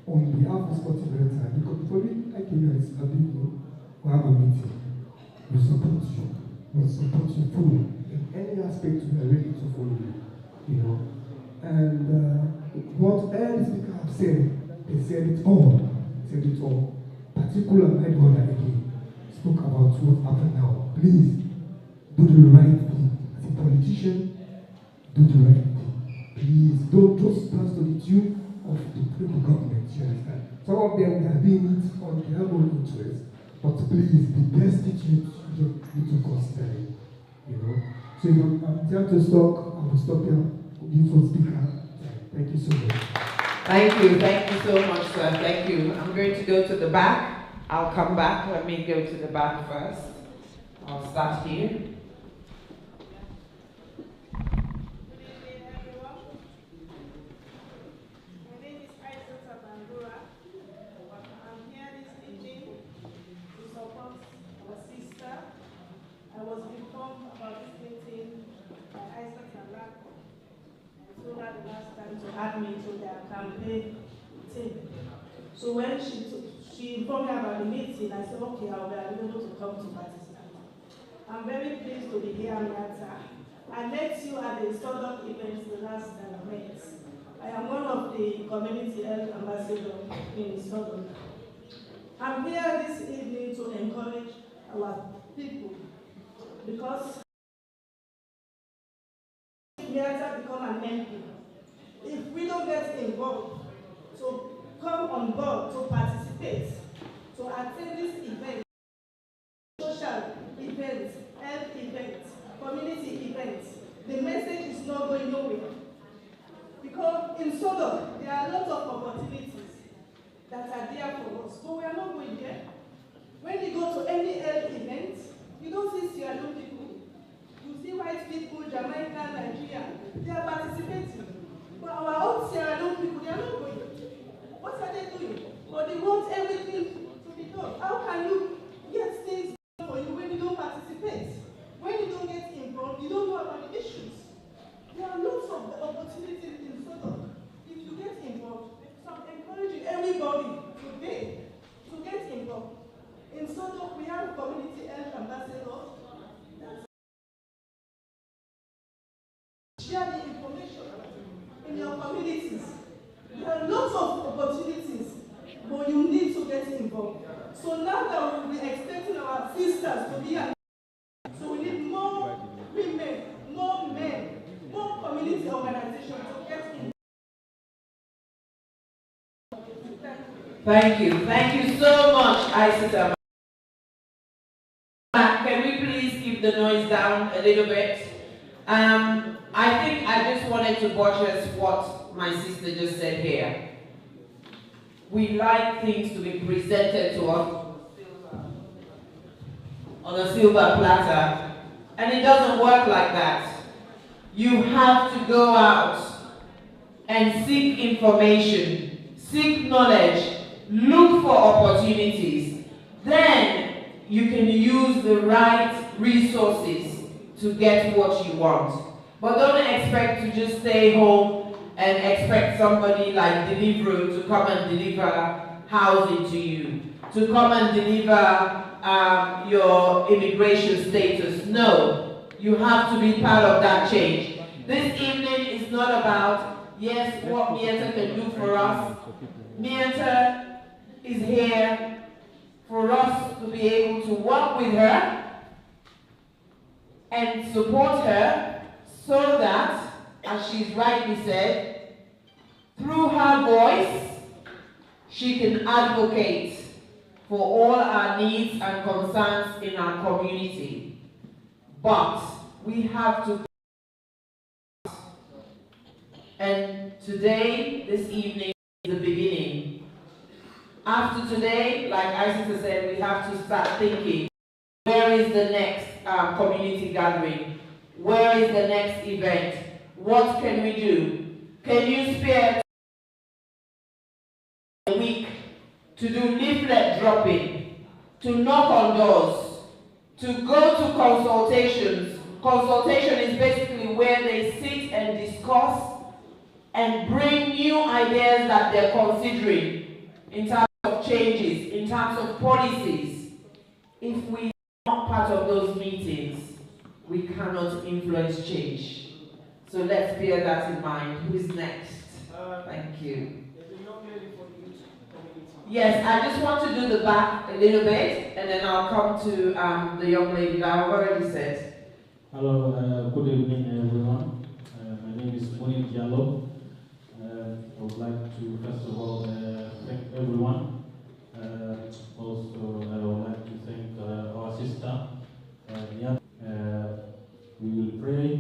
J: on behalf of Sporting Veterans. Because before I came here this evening, we have a meeting. We support you. We support you fully. In any aspect, we are ready to follow you. You know. And what every speaker have said, they said it all. Said it all. Particularly my brother again spoke about what happened now. Please do the right thing. As a politician, do the right thing. Please don't just pass to the tune of the local government. You understand? Some of them are doing it on their own interest, but please, the best that you need to consider it. You know. So if I'm time to stop, I will stop here. Beautiful speaker. Thank you so much.
A: Thank you so much, sir. Thank you. I'm going to go to the back. I'll come back. Let me go to the back first. I'll start here.
F: I was informed about this meeting by Isaac and Lack, and told her the last time to add me to their campaign team. So when she informed me about the meeting, I said, okay, I'll be available to come to participate. I'm very pleased to be here, Miatta. I met you at the Stoddard event the last time I met. I am one of the community health ambassadors in Stoddard. I'm here this evening to encourage our people, because Miatta become an MP. If we don't get involved, to come on board, to participate, to attend this event, social events, health events, community events, the message is not going nowhere. Because in Sodom, there are a lot of opportunities that are there for us, but we are not going there. When you go to any health event, you don't see Sierra Leone people. You see white people, Jamaica, Nigeria, they are participating. But our own Sierra Leone people, they are not going. What are they doing? But they want everything to be done. How can you get things done for you when you don't participate? When you don't get involved, you don't know about the issues. There are lots of opportunities in Sodom. If you get involved, so I'm encouraging everybody today to get involved. In Sodom, we have community health ambassadors. Share the information in your communities. There are lots of opportunities, but you need to get involved. So now that we'll be expecting our sisters to be here, so we need more women, more men, more community organizations to get involved.
A: Thank you so much, Isaac. Can we please keep the noise down a little bit? I think I just wanted to buttress what my sister just said here. We like things to be presented to us on a silver platter, and it doesn't work like that. You have to go out and seek information, seek knowledge, look for opportunities. Then you can use the right resources to get what you want. But don't expect to just stay home and expect somebody like Deliveroo to come and deliver housing to you, to come and deliver your immigration status. No, you have to be part of that change. This evening is not about, yes, what Miatta can do for us. Miatta is here for us to be able to work with her and support her so that, as she's rightly said, through her voice, she can advocate for all our needs and concerns in our community. But we have to, and today, this evening, is the beginning. After today, like Isis said, we have to start thinking, where is the next community gathering? Where is the next event? What can we do? Can you spare a week to do leaflet dropping, to knock on doors, to go to consultations? Consultation is basically where they sit and discuss and bring new ideas that they're considering in terms of changes, in terms of policies. If we are not part of those meetings, we cannot influence change. So let's bear that in mind. Who's next? Thank you.
E: There's a young lady for the youth community.
A: Yes, I just want to do the back a little bit, and then I'll come to the young lady that I've already said.
D: Hello, good evening, everyone. My name is Moni Diallo. I would like to first of all thank everyone. Also, I would like to thank our sister, Miatta. We will pray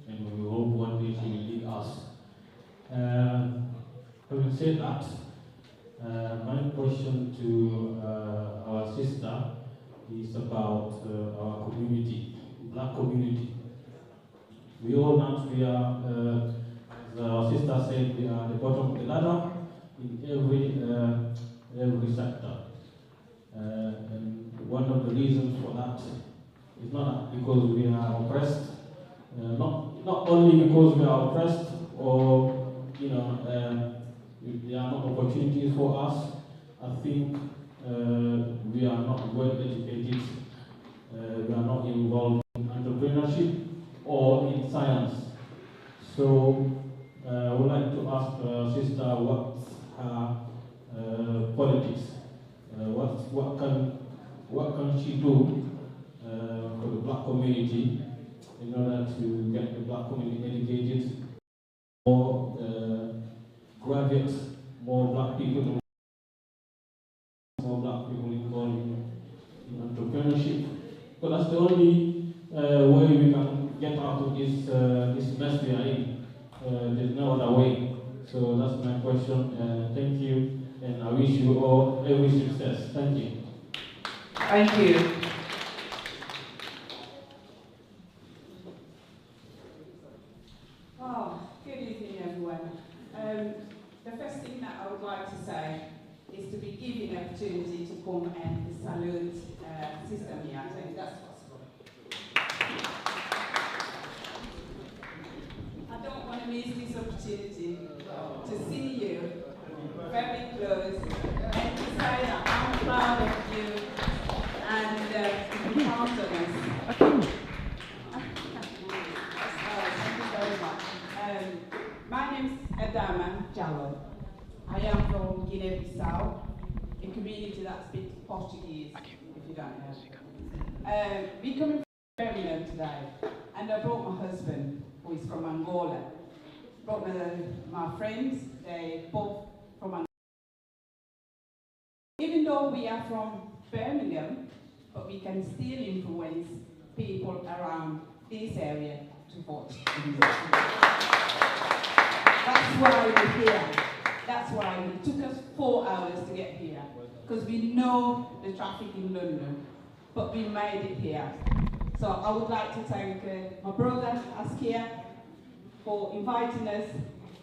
D: and we will hope one day she will lead us. Having said that, my question to our sister is about our community, Black community. We all know we are, as our sister said, we are the bottom of the ladder in every sector. And one of the reasons for that is not because we are oppressed, not only because we are oppressed or there are no opportunities for us. I think we are not well educated, we are not involved in entrepreneurship or in science. So I would like to ask Sister what's her politics, what can she do for the Black community in order to get the Black community educated, more graduates, more Black people involved in entrepreneurship. So that's the only way we can get out of this mess we are in. There's no other way. So that's my question. Thank you, and I wish you all every success. Thank you.
A: Thank you.
K: Good evening, everyone. The first thing that I would like to say is to be given an opportunity to come and salute Sister Miatta, if that's possible. I don't want to miss this opportunity to see you very close and to say that I'm proud of you and to be part of us. Thank you very much. My name is Adama Jallo. I am from Guinea-Bissau, a community that speaks Portuguese, if you don't know. We come from Birmingham today, and I brought my husband, who is from Angola. Brought my friends, they both from Angola. Even though we are from Birmingham, but we can still influence people around this area to vote. That's why we're here. That's why it took us 4 hours to get here, because we know the traffic in London, but we made it here. So I would like to thank my brother Askia for inviting us,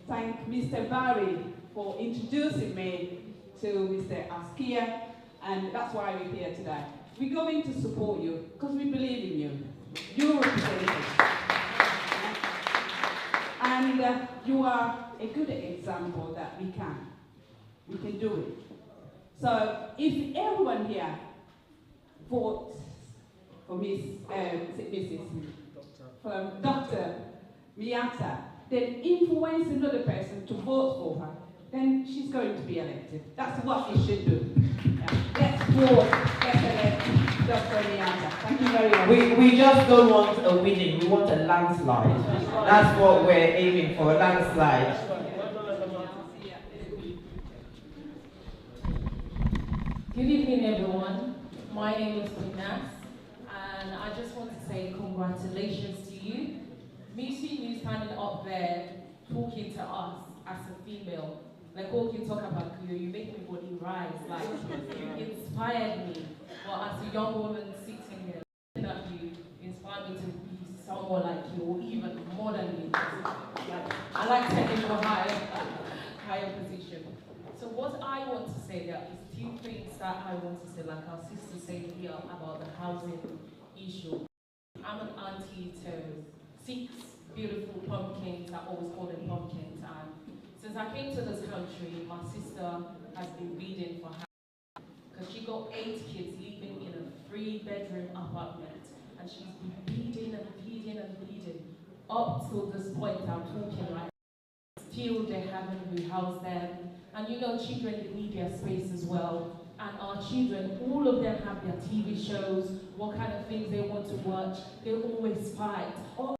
K: thank Mr. Barry for introducing me to Mr. Askia, and that's why we're here today. We're going to support you because we believe in you. You're represented. And you are a good example that we can do it. So if everyone here votes for Mrs. from Dr. Miatta, then influence another person to vote for her, then she's going to be elected. That's what we should do. Let's vote, let's elect Dr. Miatta. Thank you very much.
A: We just don't want a winning, we want a landslide. That's what we're aiming for, a landslide.
L: Good evening, everyone. My name is Pinas, and I just want to say congratulations to you. Me seeing you standing up there talking to us as a female, like all you talk about you make my body rise, like you inspired me. But as a young woman sitting here looking at you, inspired me to be someone like you, or even more than you. Like, I like taking you a higher position. So what I want to say, there is two things that I want to say, like our sister said here about the housing issue. I'm an auntie to 6 beautiful pumpkins. I always call them pumpkins. And since I came to this country, my sister has been bidding for her because she got 8 kids living in a 3-bedroom apartment, and she's been bidding and bidding and bidding up to this point I'm talking right now. Still, they haven't rehoused them. And you know, children need their space as well. And our children, all of them have their TV shows, what kind of things they want to watch. They always fight. Oh,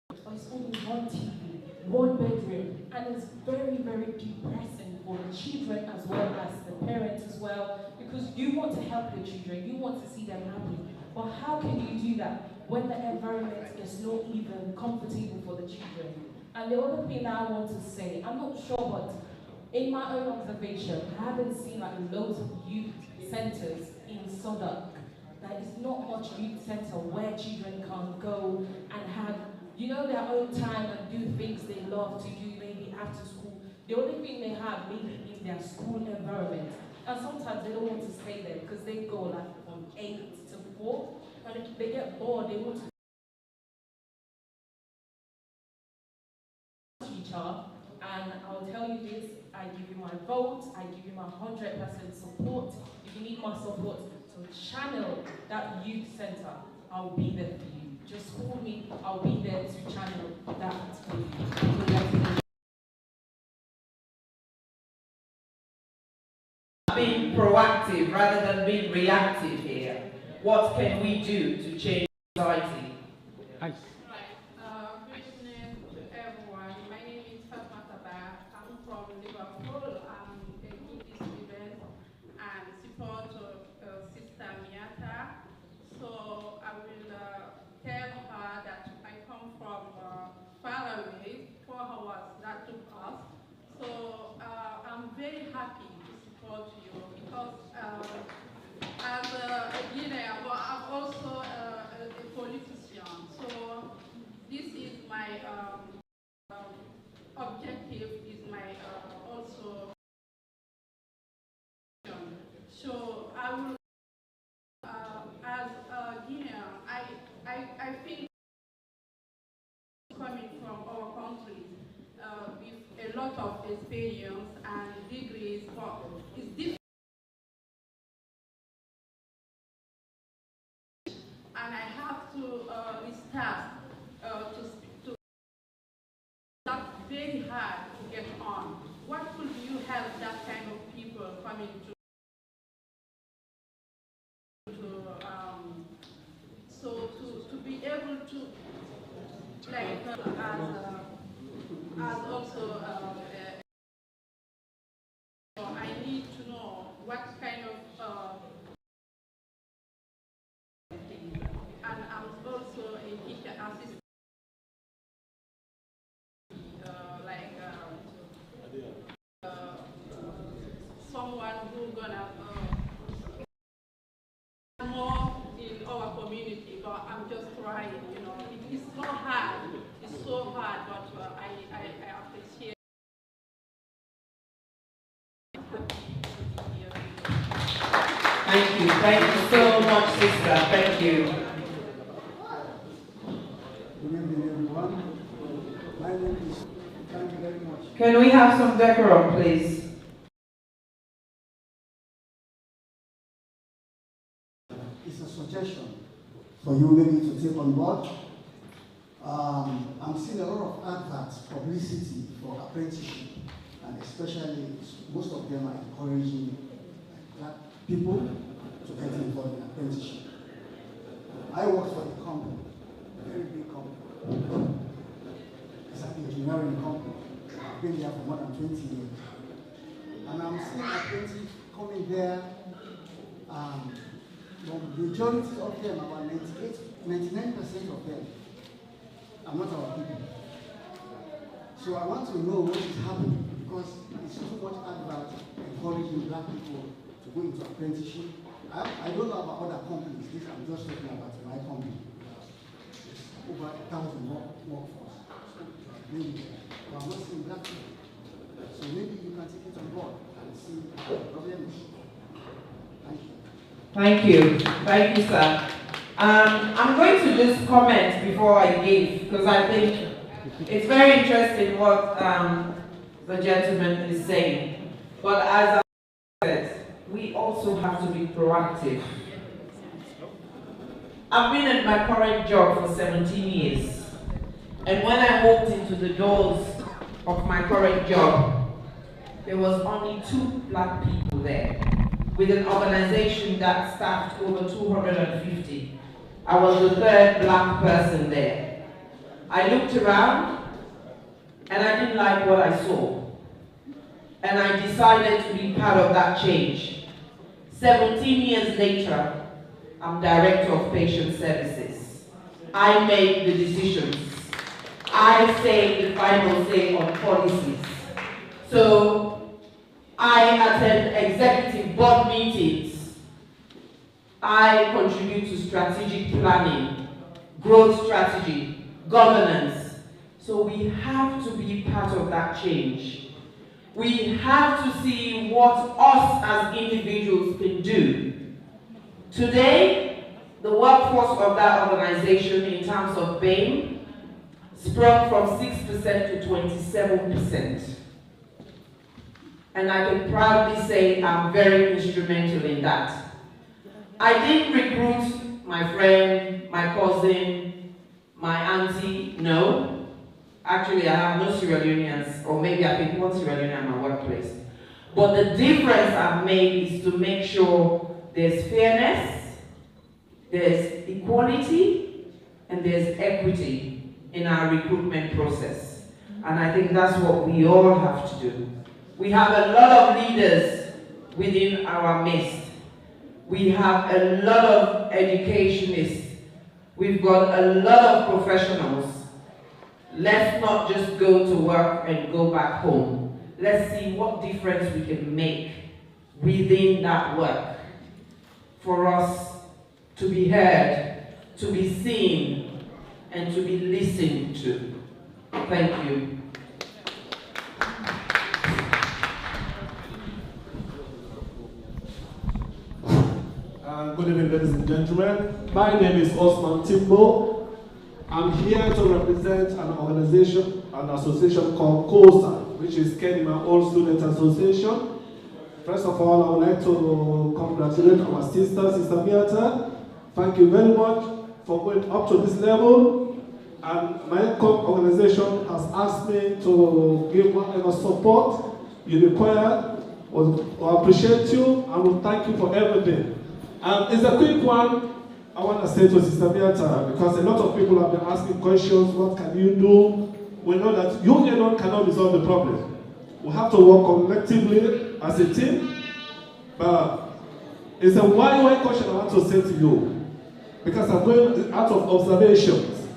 L: it's only one TV, 1 bedroom. And it's very, very depressing for the children as well as the parents as well. Because you want to help your children, you want to see them happy. But how can you do that when the environment is not even comfortable for the children? And the other thing that I want to say, I'm not sure, but in my own observation, I haven't seen like loads of youth centers in Southwark. There is not much youth center where children can go and have, you know, their own time and do things they love to do, maybe after school. The only thing they have maybe in their school environment. And sometimes they don't want to stay there because they go like from 8 to 4, and they get bored, they want to teacher. And I'll tell you this, I give you my vote, I give you my 100% support. If you need my support to channel that youth center, I'll be there for you. Just call me, I'll be there to channel that for you.
A: Being proactive rather than being reactive here. What can we do to change society?
K: Objective is my also. So I will, as a Guinean, I feel coming from our country with a lot of experience and degrees, but it's different. And I have to restart to start very hard to get on. What could you help that kind of people coming to to be able to like as also I need to know what kind of and I'm also a teacher assistant. Someone who's gonna more in our community, but I'm just trying, you know. It's so hard, but I appreciate
A: Thank you. Thank you so much, sister. Thank you.
E: Good evening, everyone. My name is, thank you very much.
A: Can we have some decorum, please?
E: It's a suggestion for you maybe to take on board. I'm seeing a lot of adverts, publicity for apprenticeship, and especially most of them are encouraging black people to get involved in apprenticeship. I work for a company, a very big company. It's an engineering company. I've been there for more than 20 years. And I'm seeing apprentices coming there. The majority of them, about 99% of them, are not our people. So I want to know what is happening, because it's too much advert encouraging black people to go into apprenticeship. I don't know about other companies. This I'm just talking about my company. It's over 1,000 workforce. Maybe, but I'm not seeing black people. So maybe you can take it on board and see what the problem is. Thank you.
A: Thank you. Thank you, sir. I'm going to just comment before I give, because I think it's very interesting what the gentleman is saying. But as I said, we also have to be proactive. I've been at my current job for 17 years. And when I walked into the doors of my current job, there was only 2 black people there, with an organization that staffed over 250. I was the 3rd black person there. I looked around and I didn't like what I saw. And I decided to be part of that change. 17 years later, I'm Director of Patient Services. I make the decisions. I say the final say on policies. So I attend executive board meetings. I contribute to strategic planning, growth strategy, governance. So we have to be part of that change. We have to see what us as individuals can do. Today, the workforce of that organization in terms of BAME sprung from 6% to 27%. And I can proudly say I'm very instrumental in that. I didn't recruit my friend, my cousin, my auntie, no. Actually, I have no Sierra Leoneans, or maybe I think one Sierra Leone at my workplace. But the difference I've made is to make sure there's fairness, there's equality, and there's equity in our recruitment process. And I think that's what we all have to do. We have a lot of leaders within our midst. We have a lot of educationists. We've got a lot of professionals. Let's not just go to work and go back home. Let's see what difference we can make within that work for us to be heard, to be seen, and to be listened to. Thank you.
M: Good evening, ladies and gentlemen. My name is Osman Timbo. I'm here to represent an organization, an association called COSA, which is Kenima All Student Association. First of all, I would like to congratulate our sister Miatta. Thank you very much for going up to this level. And my organization has asked me to give whatever support you require. We appreciate you and we thank you for everything. It's a quick one. I want to say to Sister Miatta, because a lot of people have been asking questions, what can you do? We know that you alone cannot resolve the problem. We have to work collectively as a team. But it's a why question I want to say to you, because I'm going out of observations.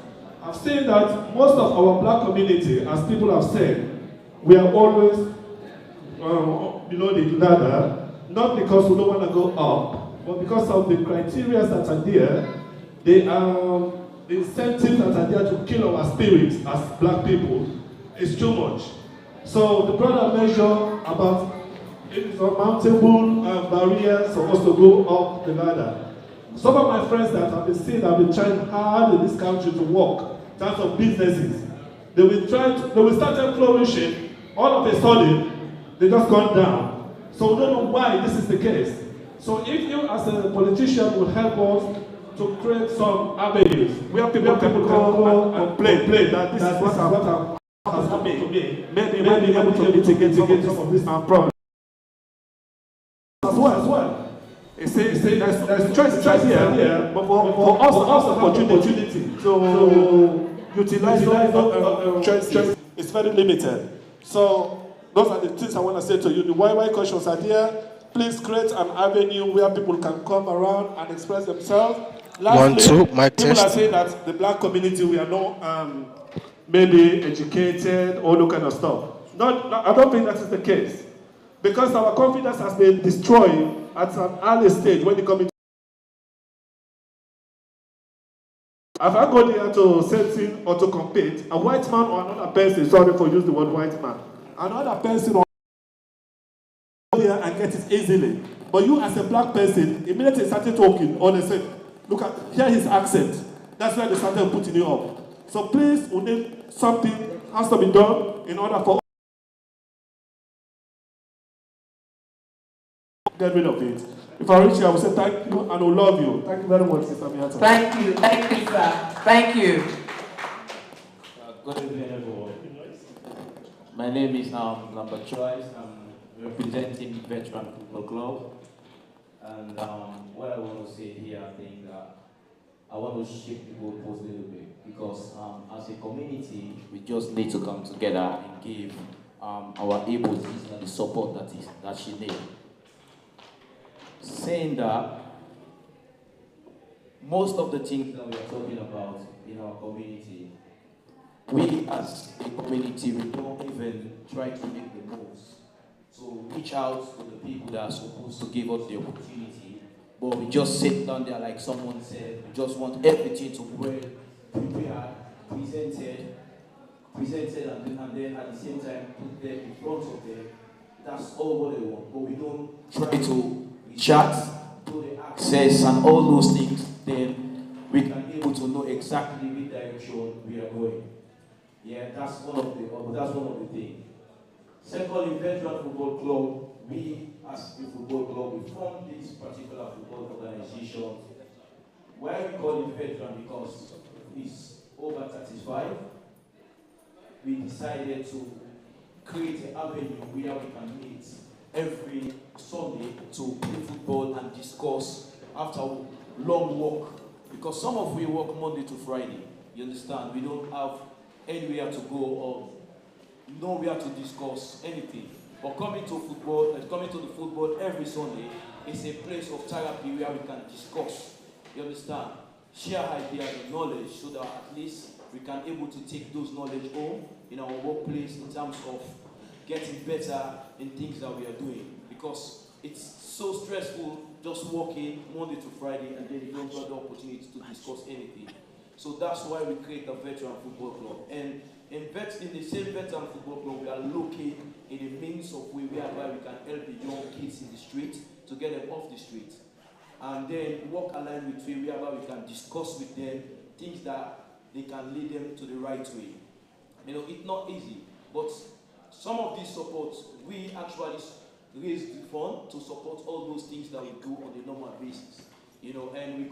M: I've seen that most of our black community, as people have said, we are always below the ladder, not because we don't want to go up, but because of the criteria that are there, the incentives that are there to kill our spirits as black people is too much. So the brother mentioned about it is unmountable barriers for us to go up the ladder. Some of my friends that have been seen have been trying hard in this country to work in terms of businesses. They will start flourishing, all of a sudden, they just gone down. So we don't know why this is the case. So if you as a politician will help us to create some avenues where people can go and play that this is what has happened to me, maybe able to mitigate some of these problems. As well. There's choice here, but for us to have the opportunity to utilize choices, it's very limited. So those are the things I want to say to you. The why questions are there. Please create an avenue where people can come around and express themselves. Lastly, people are saying that the black community, we are not maybe educated, all that kind of stuff. I don't think that is the case. Because our confidence has been destroyed at an early stage when it comes to. If I go there to setting or to compete, a white man or another person, sorry for using the word white man, another person or there and get it easily. But you as a black person, immediately started talking, or they said, look at, hear his accent. That's why they started putting you up. So please, we need something has to be done in order for get rid of it. If I reach you, I will say thank you and I will love you. Thank you very much, Sister Miatta.
A: Thank you, sir. Thank you.
N: Good evening, everyone. My name is Number Choice. I'm representing Veteran Football Club. And what I want to say here, I think that I want to shift the goalpost a little bit because as a community, we just need to come together and give our able listener the support that she needs. Saying that, most of the things that we are talking about in our community, we as a community, we don't even try to make the moves. So reach out to the people that are supposed to give us the opportunity, but we just sit down there like someone said, we just want everything to be prepared, presented and then at the same time put them in front of them. That's all what they want, but we don't try to chat, do the access and all those things, then we can be able to know exactly which direction we are going. Yeah, that's one of the things. Secondly, Veteran Football Club, we as a football club, we formed this particular football organization. Why we call it Veteran? Because it's over 35. We decided to create an avenue where we can meet every Sunday to play football and discuss after a long walk. Because some of we work Monday to Friday, you understand? We don't have anywhere to go or nowhere to discuss anything. But coming to the football every Sunday is a place of therapy where we can discuss, you understand? Share ideas and knowledge so that at least we can able to take those knowledge home in our workplace in terms of getting better in things that we are doing, because it's so stressful just working Monday to Friday and then you don't get the opportunity to discuss anything. So that's why we create a Veteran Football Club. And in the same Veteran Football Club, we are looking in a means of way whereby we can help the young kids in the street to get them off the street. And then work aligned with way whereby we can discuss with them things that they can lead them to the right way. You know, it's not easy, but some of these supports, we actually raise the fund to support all those things that we do on a normal basis. You know, and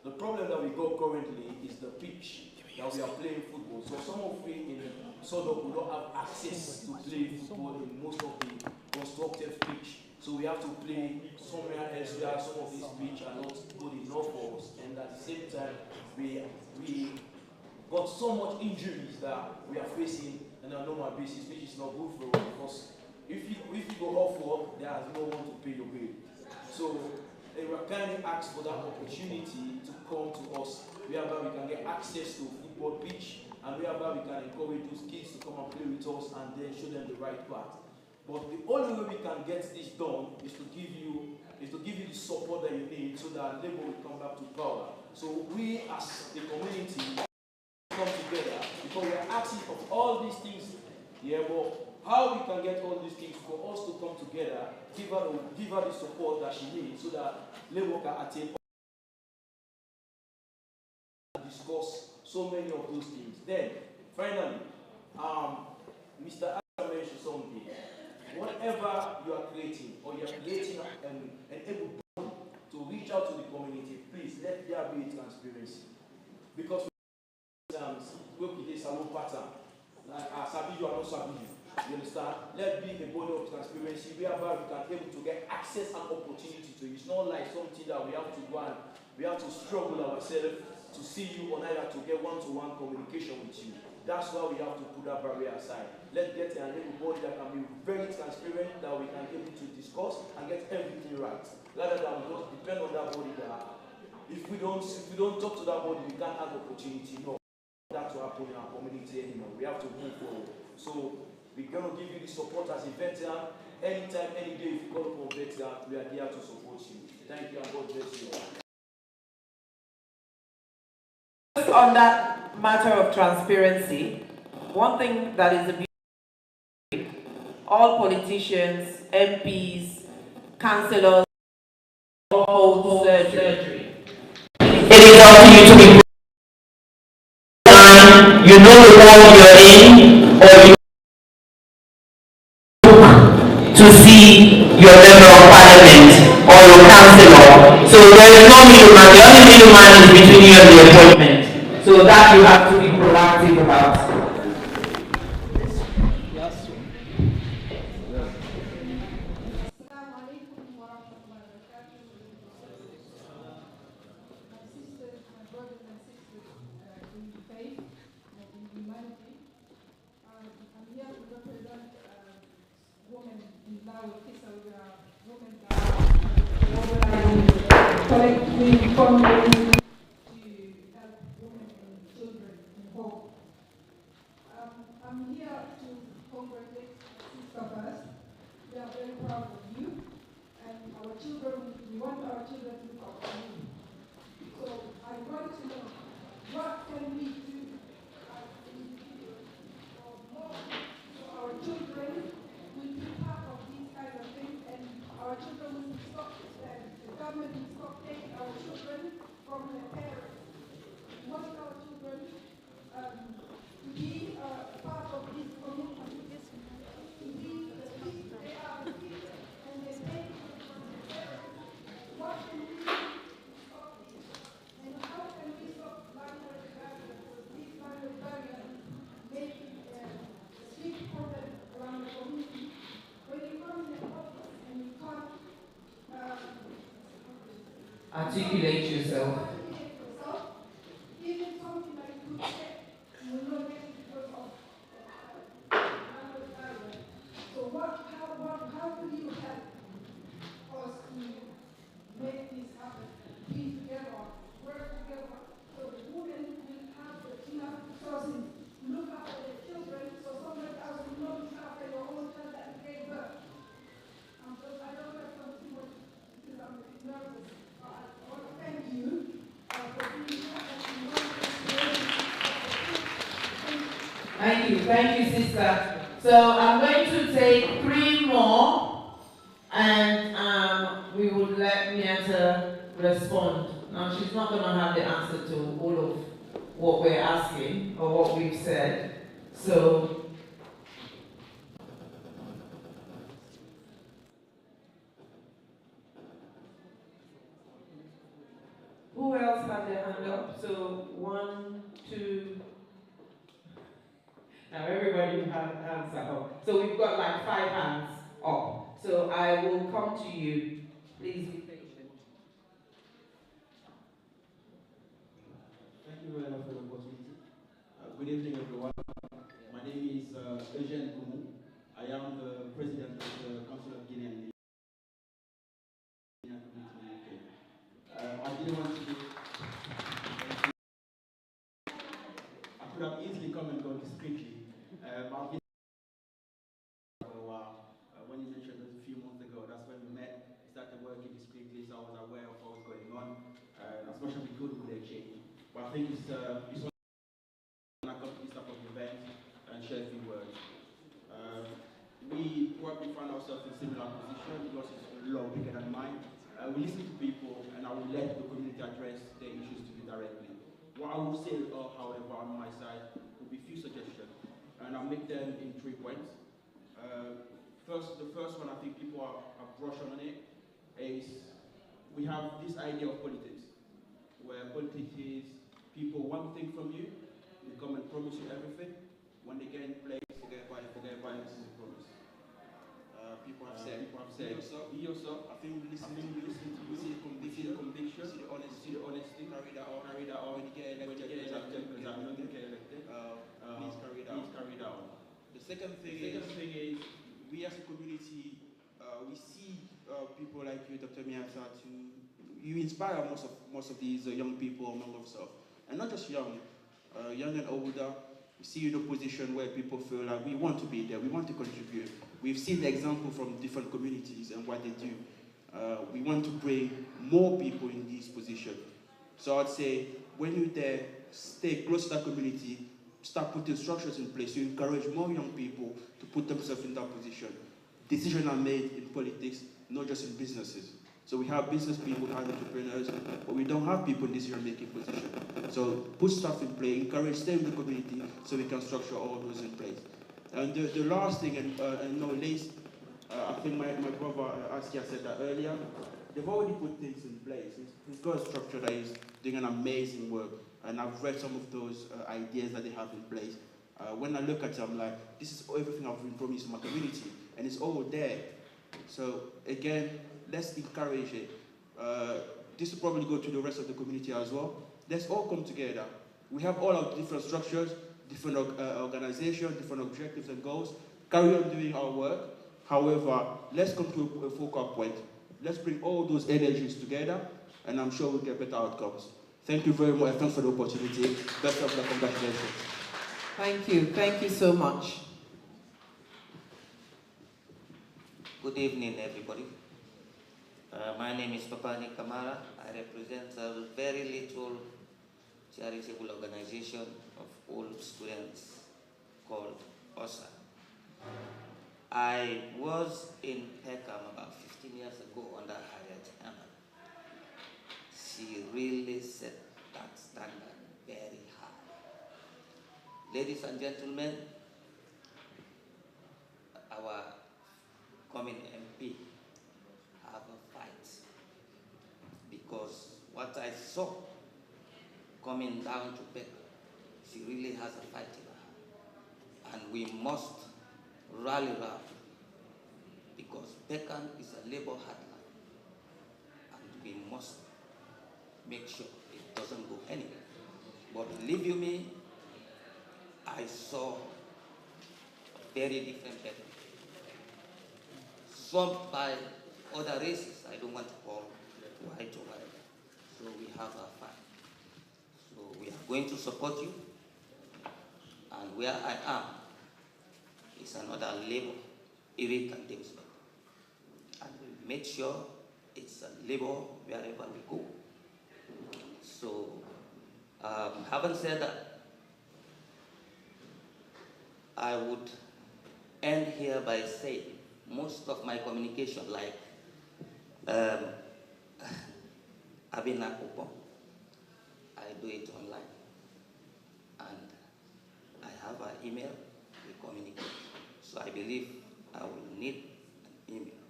N: the problem that we got currently is the pitch that we are playing football. So some of we in Sodok, we don't have access to play football in most of the constructive pitch. So we have to play somewhere else where some of these pitch are not good enough for us. And at the same time, we got so much injuries that we are facing on a normal basis, which is not good for us, because if you go off work, there is no one to pay your bill. So they were kindly asked for that opportunity to come to us, whereby we can get access to a football pitch, and whereby we can encourage those kids to come and play with us and then show them the right path. But the only way we can get this done is to give you the support that you need so that Labour will come back to power. So we as a community come together because we are asking of all these things. Yeah, but how we can get all these things for us to come together, give her the support that she needs so that Labour can attain and discuss so many of those things. Then, finally, Mr. Asa mentioned something. Whatever you are creating, or you are creating an able body to reach out to the community, please let there be transparency. Because we create a low pattern. Like Sabi, you are not Sabi. You understand? Let be a body of transparency whereby we can be able to get access and opportunity to it. It's not like something that we have to go and we have to struggle ourselves to see you or either to get one-to-one communication with you. That's why we have to put that barrier aside. Let's get an able body that can be very transparent, that we can be able to discuss and get everything right. Rather than just depend on that body that if we don't talk to that body, we can't have opportunity. No, that to happen in our community anymore. We have to move forward. So we're going to give you the support as a veteran. Anytime, any day, if you call upon veteran, we are here to support you. Thank you and God bless you.
A: On that matter of transparency, one thing that is a big, all politicians, MPs, councillors, all hold surgery. It is up to you to be you know the world you're in, or you to see your member of parliament or your councillor. So there is no middleman. The only middleman is between you and the appointment. So that you have to be proactive about.
O: Collectively funding to help women and children involved. I'm here to congratulate Sister first. We are very proud of you, and our children, we want our children to look up to you. So I want to know, what can we do as individuals or more so our children will be part of these kind of things, and our children will stop, the government will stop taking our children from their parents. We want our children to be part of this community, to be the kids, they are the kids, and they take from their parents. What can we do to stop this? And how can we stop language barriers? These language barriers make it a big problem around the community. When you come in the office and you can't
A: Articulate yourself.
O: even something like good check, you will not get it because of language barrier. So how could you help us to make this happen? Be together, work together, so the women will have the enough resources to look after their children, so somebody else will not look after your own child that you gave birth. I don't like something much because I'm a bit nervous. I want to thank you for being here and
A: Thank you, sister. So I'm going to take 3 more, and we would let Miatta respond. Now she's not going to have the answer to all of what we're asking or what we've said. So who else had their hand up? So 1, 2. Now everybody hands are up. So we've got like 5 hands up. So I will come to you. Please be patient.
P: Thank you very much for the opportunity. Good evening, everyone. My name is Eugene Boumou. I am the president of the Council of Guinea and I didn't want to be. I could have easily come and gone discreetly. I've been for a while. When you mentioned this a few months ago, that's when we met. We started working discreetly, so I was aware of what was going on. As much as we could with the exchange. But I think it's one I come to this type of event and share a few words. will listen to people, and I will let the community address their issues to me directly. What I will say, however, on my side, will be few suggestions, and I'll make them in 3 points. The first one, I think people have brushed on it, is we have this idea of politics, where politics is people want thing from you, they come and promise you everything. When they get in place, forget about it, this is a promise. People have said, be yourself. I think we listen to you, see the conviction, see the honesty, carry that on. When you get elected, please carry that on. The second thing is, we as a community, we see people like you, Dr. Miatta, you inspire most of these young people among ourselves, and not just young and older. We see you in a position where people feel like we want to be there, we want to contribute. We've seen the example from different communities and what they do. We want to bring more people in this position. So I'd say, when you're there, stay close to that community, start putting structures in place to encourage more young people to put themselves in that position. Decisions are made in politics, not just in businesses. So we have business people, we have entrepreneurs, but we don't have people in decision-making position. So put stuff in place, encourage, stay in the community, so we can structure all those in place. And the last thing, and not least, I think my brother Askia said that earlier, they've already put things in place. He's got a structure that is doing an amazing work, and I've read some of those ideas that they have in place. When I look at it, I'm like, this is everything I've been promised in my community, and it's all there. So again, let's encourage it. This will probably go to the rest of the community as well. Let's all come together. We have all our different structures, different organizations, different objectives and goals. Carry on doing our work. However, let's come to a focal point. Let's bring all those energies together, and I'm sure we'll get better outcomes. Thank you very much. Thanks for the opportunity. Best of luck. Congratulations.
A: Thank you. Thank you so much.
Q: Good evening, everybody. My name is Papani Kamara. I represent a very little charitable organization of all students called OSA. I was in Peckham about 15 years ago under Harriet Hammond. She really set that standard very high. Ladies and gentlemen, our coming MP have a fight, because what I saw coming down to Peckham, she really has a fight in her, and we must rally round, because Peckham is a labor heartland, and we must make sure it doesn't go anywhere. But believe you me, I saw a very different Peckham, swamped by other races. I don't want to call white or whatever. So we have our fight. So we are going to support you, and where I am is another label, Eric and Davisman. And we'll make sure it's a label wherever we go. So, having said that, I would end here by saying most of my communication, like Abina Kupon, I do it online. And I have an email, we communicate. So I believe I will need an email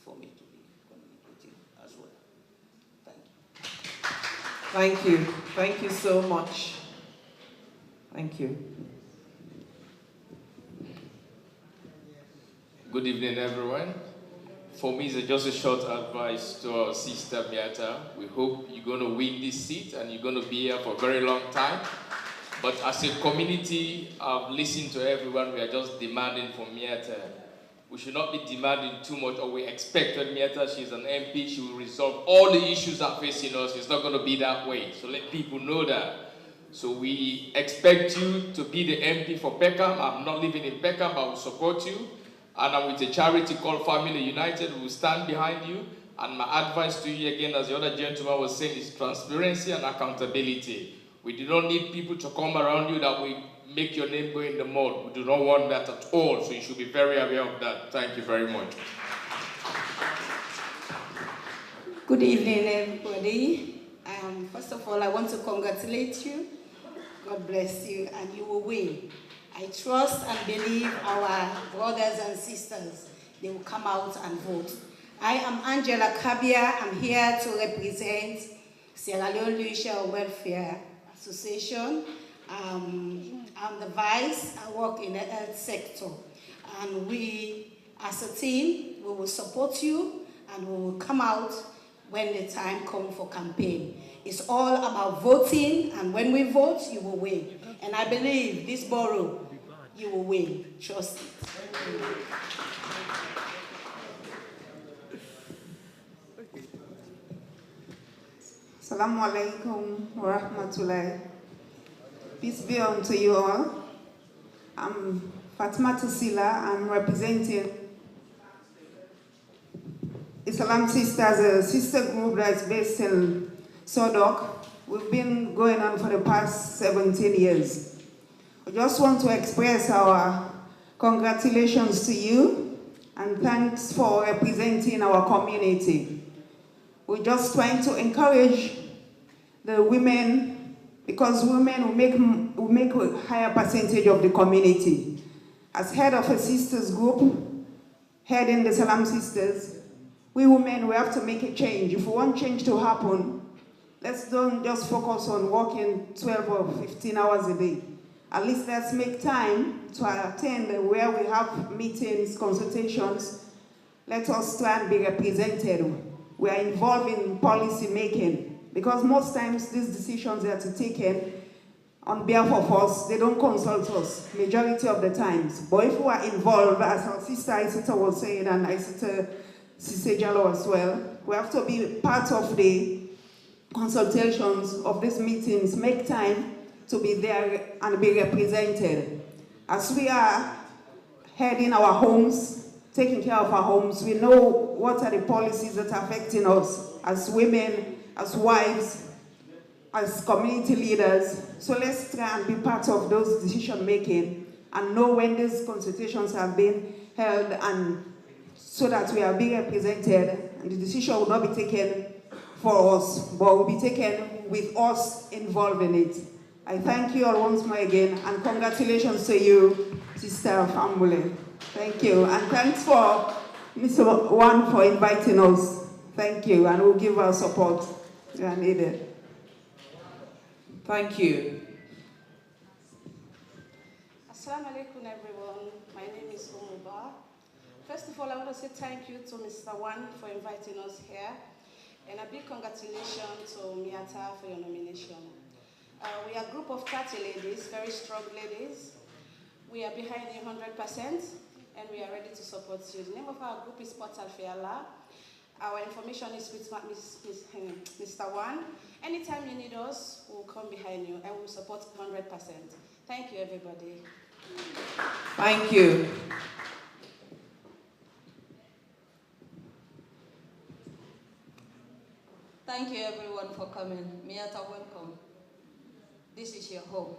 Q: for me to be communicating as well. Thank you.
A: Thank you. Thank you so much. Thank you.
R: Good evening, everyone. For me, it's just a short advice to our sister Miatta. We hope you're going to win this seat and you're going to be here for a very long time. But as a community, I've listened to everyone. We are just demanding from Miatta. We should not be demanding too much, or we expect when Miatta, she's an MP, she will resolve all the issues that are facing us. It's not going to be that way. So let people know that. So we expect you to be the MP for Peckham. I'm not living in Peckham, but I will support you. And I'm with a charity called Family United. We will stand behind you. And my advice to you, again, as the other gentleman was saying, is transparency and accountability. We do not need people to come around you that will make your name go in the mud. We do not want that at all. So you should be very aware of that. Thank you very much.
S: Good evening, everybody. First of all, I want to congratulate you. God bless you, and you will win. I trust and believe our brothers and sisters, they will come out and vote. I am Angela Kabia. I'm here to represent Sierra Leone Leisure Welfare Association. I'm the vice. I work in the health sector. And we, as a team, we will support you and we will come out when the time comes for campaign. It's all about voting, and when we vote, you will win. And I believe this borough, you will win. Trust it.
T: Assalamu alaikum wa rahmatullahi. Peace be unto you all. I'm Fatima Tusila. I'm representing Islam Sisters, a sister group that's based in Sodok. We've been going on for the past 17 years. I just want to express our congratulations to you and thanks for representing our community. We're just trying to encourage the women, because women will make a higher percentage of the community. As head of a sisters group, heading the Salam Sisters, we women, we have to make a change. If we want change to happen, let's don't just focus on working 12 or 15 hours a day. At least let's make time to attend where we have meetings, consultations. Let us try and be represented. We are involved in policy making, because most times these decisions that are taken on behalf of us, they don't consult us, majority of the times. But if we are involved, as our sister Isita was saying, and Isita Sise Jallo as well, we have to be part of the consultations of these meetings, make time to be there and be represented. As we are heading our homes, taking care of our homes, we know what are the policies that are affecting us as women, as wives, as community leaders. So let's try and be part of those decision making and know when these consultations have been held, and so that we are being represented and the decision will not be taken for us, but will be taken with us involved in it. I thank you all once more again, and congratulations to you, Sister Fahnbulleh. Thank you, and thanks for Mr. Wan for inviting us. Thank you, and we'll give our support where needed.
A: Thank you.
F: Assalamu alaikum, everyone. My name is Umuba. First of all, I want to say thank you to Mr. Wan for inviting us here, and a big congratulations to Miatta for your nomination. We are a group of 30 ladies, very strong ladies. We are behind you 100%, and we are ready to support you. The name of our group is Portal Fiala. Our information is with Mr. Wan. Anytime you need us, we'll come behind you and we'll support 100%. Thank you, everybody.
A: Thank you.
U: Thank you, everyone, for coming. Miatta, welcome. This is your home.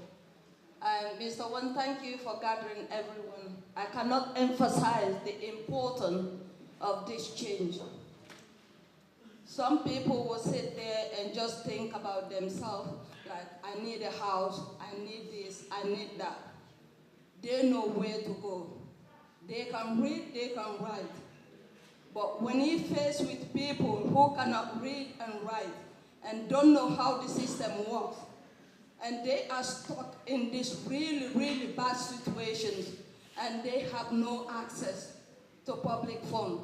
U: Mr. Wan, thank you for gathering everyone. I cannot emphasize the importance of this change. Some people will sit there and just think about themselves, like, I need a house, I need this, I need that. They know where to go. They can read, they can write. But when you're faced with people who cannot read and write and don't know how the system works, and they are stuck in these really, really bad situations, and they have no access to public funds.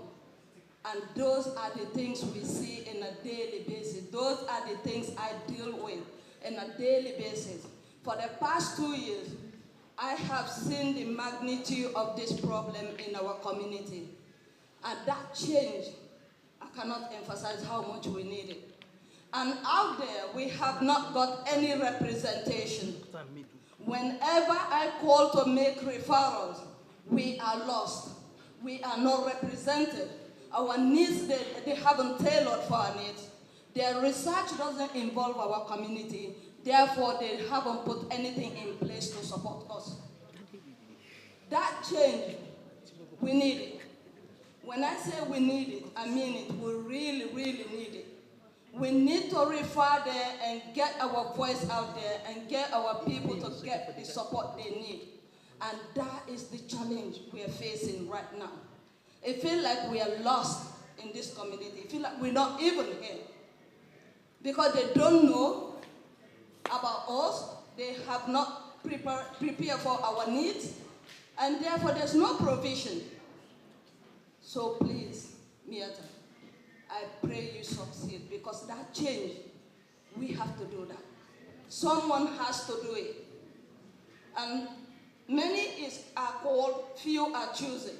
U: And those are the things we see on a daily basis. Those are the things I deal with on a daily basis. For the past 2 years, I have seen the magnitude of this problem in our community. And that change, I cannot emphasize how much we need it. And out there, we have not got any representation. Whenever I call to make referrals, we are lost. We are not represented. Our needs, they haven't tailored for our needs. Their research doesn't involve our community. Therefore, they haven't put anything in place to support us. That change, we need it. When I say we need it, I mean it. We really, really need it. We need to refer there and get our voice out there and get our people to get the support they need. And that is the challenge we are facing right now. I feel like we are lost in this community. I feel like we're not even here. Because they don't know about us. They have not prepared for our needs. And therefore, there's no provision. So please, Miatta, I pray you succeed, because that change, we have to do that. Someone has to do it. And many are called, few are chosen.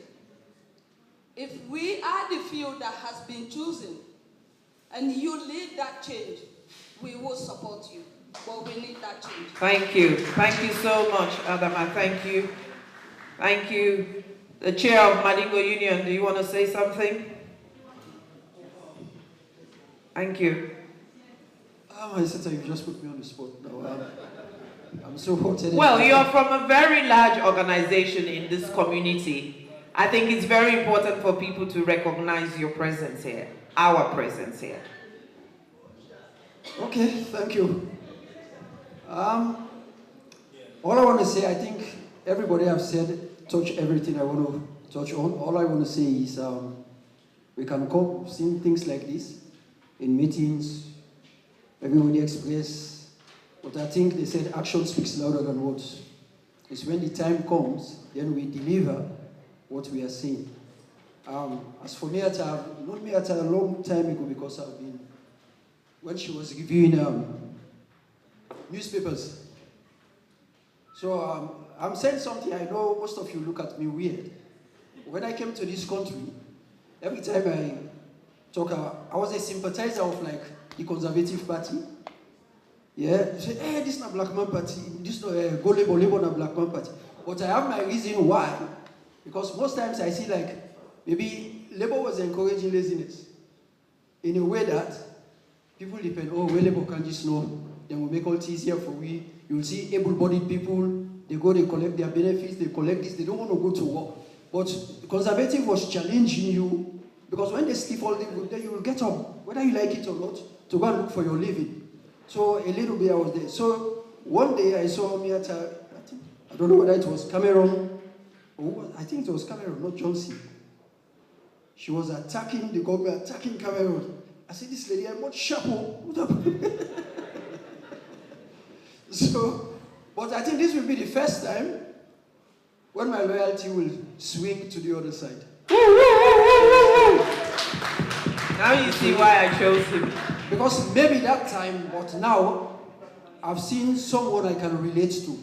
U: If we are the few that has been chosen, and you lead that change, we will support you. But we need that change.
A: Thank you. Thank you so much, Adama. Thank you. Thank you. The chair of Madingo Union, do you want to say something? Thank you.
B: My sister, you just put me on the spot now. I'm so hot.
A: Well, you're from a very large organization in this community. I think it's very important for people to recognize your presence here, our presence here.
B: Okay, thank you. All I want to say, I think everybody have said, touch everything I want to touch on. All I want to say is we can come, see things like this in meetings, everybody express, but I think they said action speaks louder than words. It's when the time comes, then we deliver what we are saying. As for Miatta, I've known Miatta a long time ago, because I've been, when she was reviewing newspapers. So I'm saying something, I know most of you look at me weird. When I came to this country, every time I talk, I was a sympathizer of like the Conservative Party. Yeah, you say, hey, this is not Black Man Party, this is not Go Labour not Black Man Party. But I have my reason why. Because most times I see like, maybe Labour was encouraging laziness in a way that people depend, oh, well, Labour can just know, then we make all easier for we. You'll see able-bodied people, they go, they collect their benefits, they collect this, they don't want to go to work. But Conservative was challenging you, because when they sleep all day, then you will get up, whether you like it or not, to go and look for your living. So a little bit I was there. So one day I saw Miatta, I don't know whether it was Cameron, I think it was Cameron, not Johnson. She was attacking the government, attacking Cameron. I said, this lady, I'm not sharp. So, but I think this will be the first time when my loyalty will swing to the other side.
A: Now you see why I chose him.
B: Because maybe that time, but now, I've seen someone I can relate to.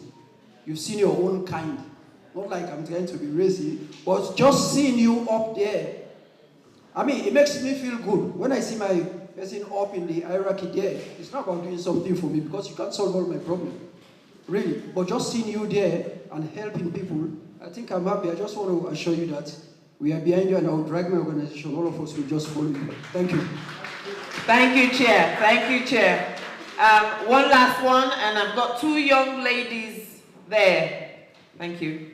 B: You've seen your own kind. Not like I'm trying to be racy, but just seeing you up there. I mean, it makes me feel good. When I see my person up in the hierarchy there, it's not about doing something for me, because you can't solve all my problems. Really. But just seeing you there and helping people, I think I'm happy. I just want to assure you that we are behind you, and I'll drag my organization. All of us will just follow you. Thank you.
A: Thank you, Chair. Thank you, Chair. One last one, and I've got two young ladies there. Thank you.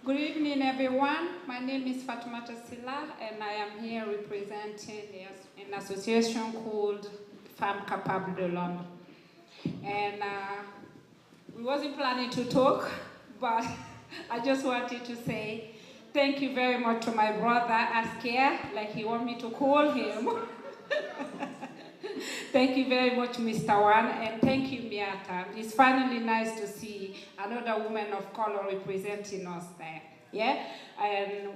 V: Good evening, everyone. My name is Fatoumata Silla, and I am here representing an association called Femme Capable de l'Homme. And we wasn't planning to talk, but I just wanted to say thank you very much to my brother Askia, like he want me to call him. Thank you very much, Mr. Wan, and thank you, Miatta. It's finally nice to see another woman of color representing us there, yeah? And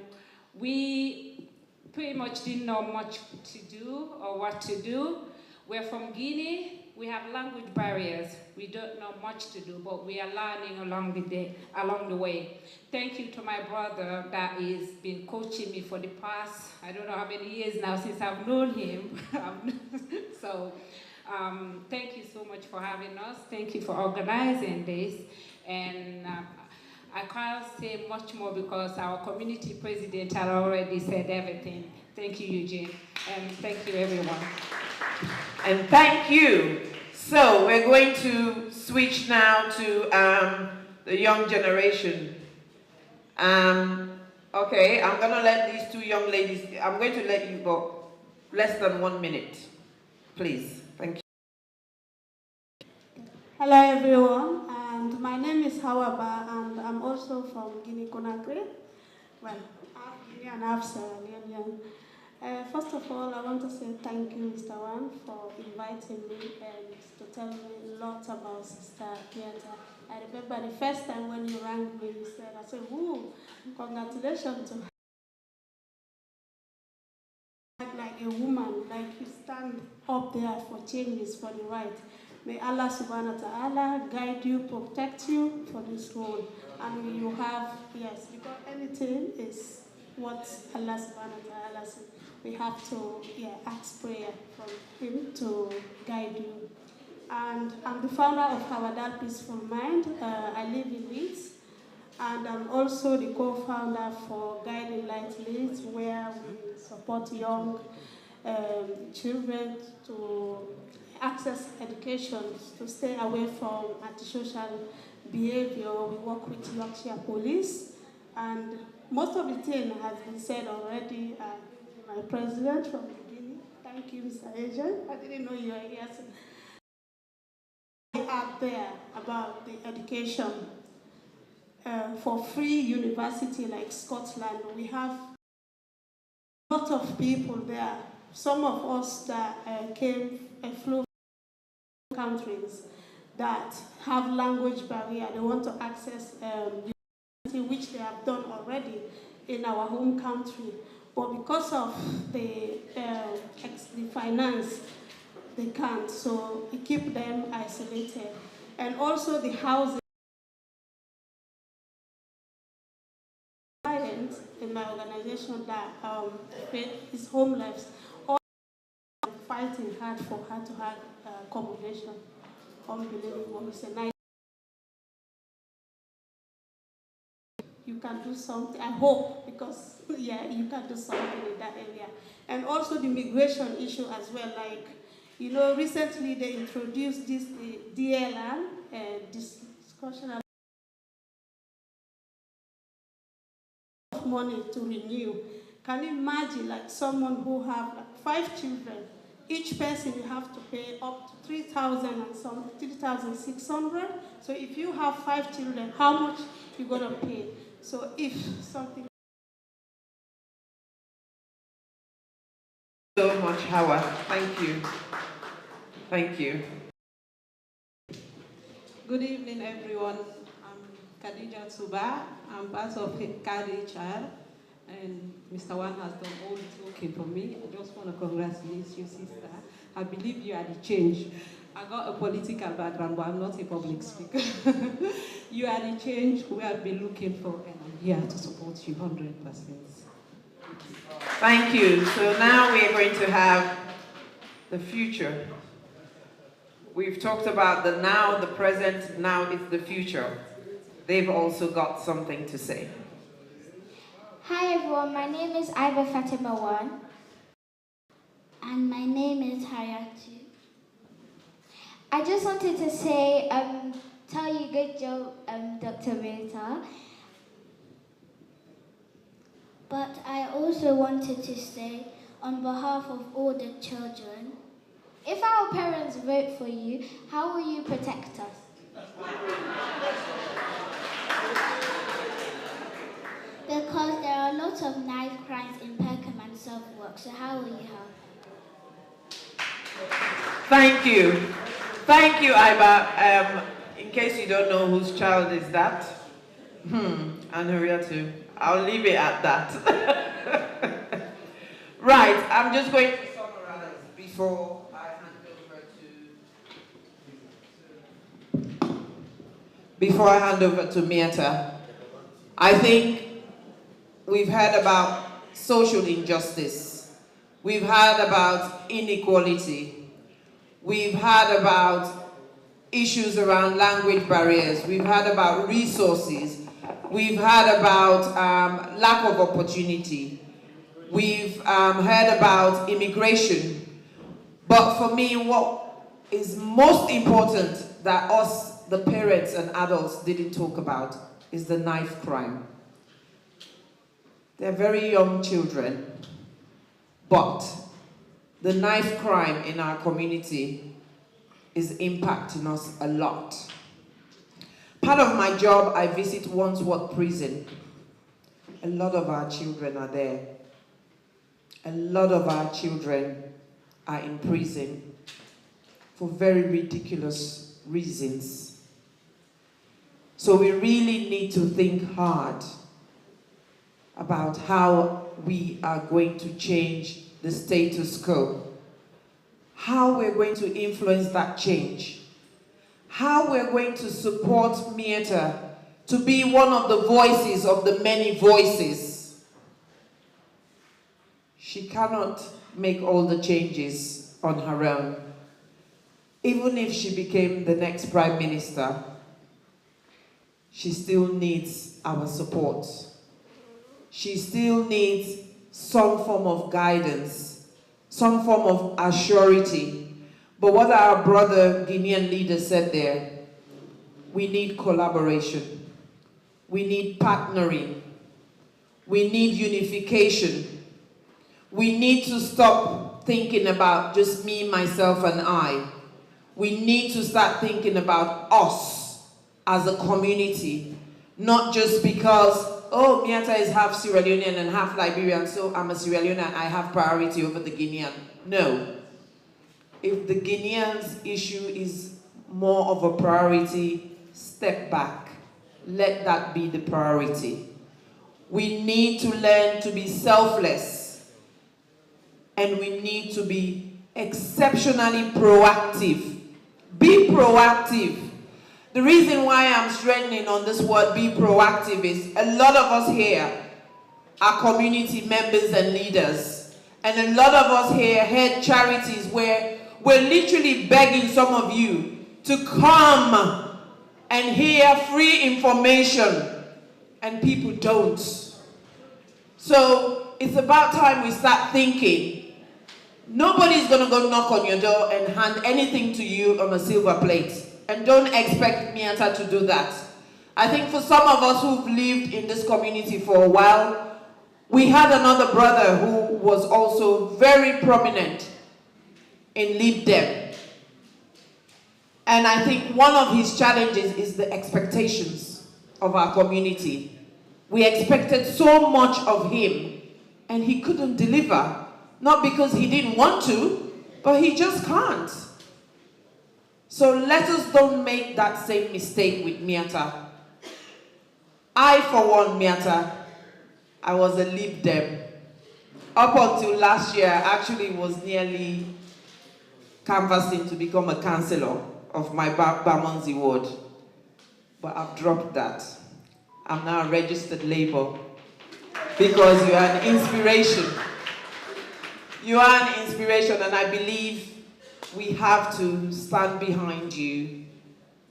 V: we pretty much didn't know much to do or what to do. We're from Guinea. We have language barriers. We don't know much to do, but we are learning along the way. Thank you to my brother that has been coaching me for the past, I don't know how many years now since I've known him. So thank you so much for having us. Thank you for organizing this. And I can't say much more because our community president had already said everything. Thank you, Eugene. And thank you, everyone.
A: And thank you. So we're going to switch now to the young generation. Okay, I'm going to let these two young ladies, I'm going to let you go less than 1 minute. Please, thank you.
C: Hello everyone, and my name is Hawaba, and I'm also from Guinea-Conakry. Well, half Guinea and half Sierra Leone. First of all, I want to say thank you, Mr. Wan, for inviting me and to tell me a lot about Sister Miatta. I remember the first time when you rang me, you said, I said, "Ooh, congratulations to her." Like a woman, like you stand up there for changes, for the right. May Allah subhanahu wa ta'ala guide you, protect you for this role. And you have, yes, because anything is what Allah subhanahu wa ta'ala says. We have to ask prayer from Him to guide you. And I'm the founder of Hawadal Peaceful Mind. I live in Leeds. And I'm also the co-founder for Guiding Light Leeds, where we support young children to access education, to stay away from antisocial behavior. We work with Yorkshire Police, and most of the thing has been said already. My president from the beginning, thank you, Mr. Agent. I didn't know you were here. Out there about the education. For free university like Scotland, we have a lot of people there. Some of us that flew from countries that have language barrier. They want to access university, which they have done already in our home country. But because of the finance, they can't. So we keep them isolated. And also the housing. In my organization that is homeless, all fighting hard for her to have accommodation. Unbelievable. It's a nice. You can do something. I hope, because you can do something in that area. And also the migration issue as well. Like, you know, recently they introduced this DLR, discussion money to renew. Can you imagine, like, someone who have like 5 children, each person you have to pay up to 3,000 and some 3,600. So if you have 5 children, how much you gonna pay? So if something.
A: So much, Howard. Thank you. Thank you.
G: Good evening, everyone. I'm Khadija Tsuba. I'm part of KDHR, and Mr. Wan has done all the talking for me. I just want to congratulate you, sister. I believe you are the change. I got a political background, but I'm not a public speaker. You are the change we have been looking for, and I'm here to support you 100%.
A: Thank you. So now we're going to have the future. We've talked about the now, the present, now it's the future. They've also got something to say.
W: Hi everyone, my name is Iba Fatima Wan. And my name is Hayatu. I just wanted to say, tell you good job, Dr. Miatta. But I also wanted to say, on behalf of all the children, if our parents vote for you, how will you protect us? Because there are a lot of knife crimes in Peckham and Southwark, so how will you help?
A: Thank you. Thank you, Iba. In case you don't know whose child is that, and Hurriatu, I'll leave it at that. Right, I'm just going to summarize before I hand over to Miatta. I think we've heard about social injustice. We've heard about inequality. We've heard about issues around language barriers. We've heard about resources. We've heard about lack of opportunity. We've heard about immigration. But for me, what is most important that us, the parents and adults, didn't talk about is the knife crime. They're very young children, but the knife crime in our community is impacting us a lot. Part of my job, I visit Wandsworth Prison. A lot of our children are there. A lot of our children are in prison for very ridiculous reasons. So we really need to think hard about how we are going to change the status quo, how we're going to influence that change, how we're going to support Miatta to be one of the voices of the many voices. She cannot make all the changes on her own. Even if she became the next Prime Minister, she still needs our support. She still needs some form of guidance, some form of assurity. But what our brother Guinean leader said there, we need collaboration. We need partnering. We need unification. We need to stop thinking about just me, myself, and I. We need to start thinking about us as a community, not just because, oh, Miatta is half Sierra Leonean and half Liberian, so I'm a Sierra Leonean and I have priority over the Guinean. No. If the Guineans' issue is more of a priority, step back. Let that be the priority. We need to learn to be selfless, and we need to be exceptionally proactive. Be proactive. The reason why I'm strengthening on this word, be proactive, is a lot of us here are community members and leaders. And a lot of us here head charities where we're literally begging some of you to come and hear free information, and people don't. So it's about time we start thinking. Nobody's going to go knock on your door and hand anything to you on a silver plate. And don't expect Miatta to do that. I think for some of us who've lived in this community for a while, we had another brother who was also very prominent in Lib Dem. And I think one of his challenges is the expectations of our community. We expected so much of him, and he couldn't deliver. Not because he didn't want to, but he just can't. So let us don't make that same mistake with Miatta. I, for one, Miatta, I was a Lib Dem. Up until last year, I actually was nearly canvassing to become a councillor of my Bamonzi ward. But I've dropped that. I'm now a registered Labour because you are an inspiration. You are an inspiration, and I believe we have to stand behind you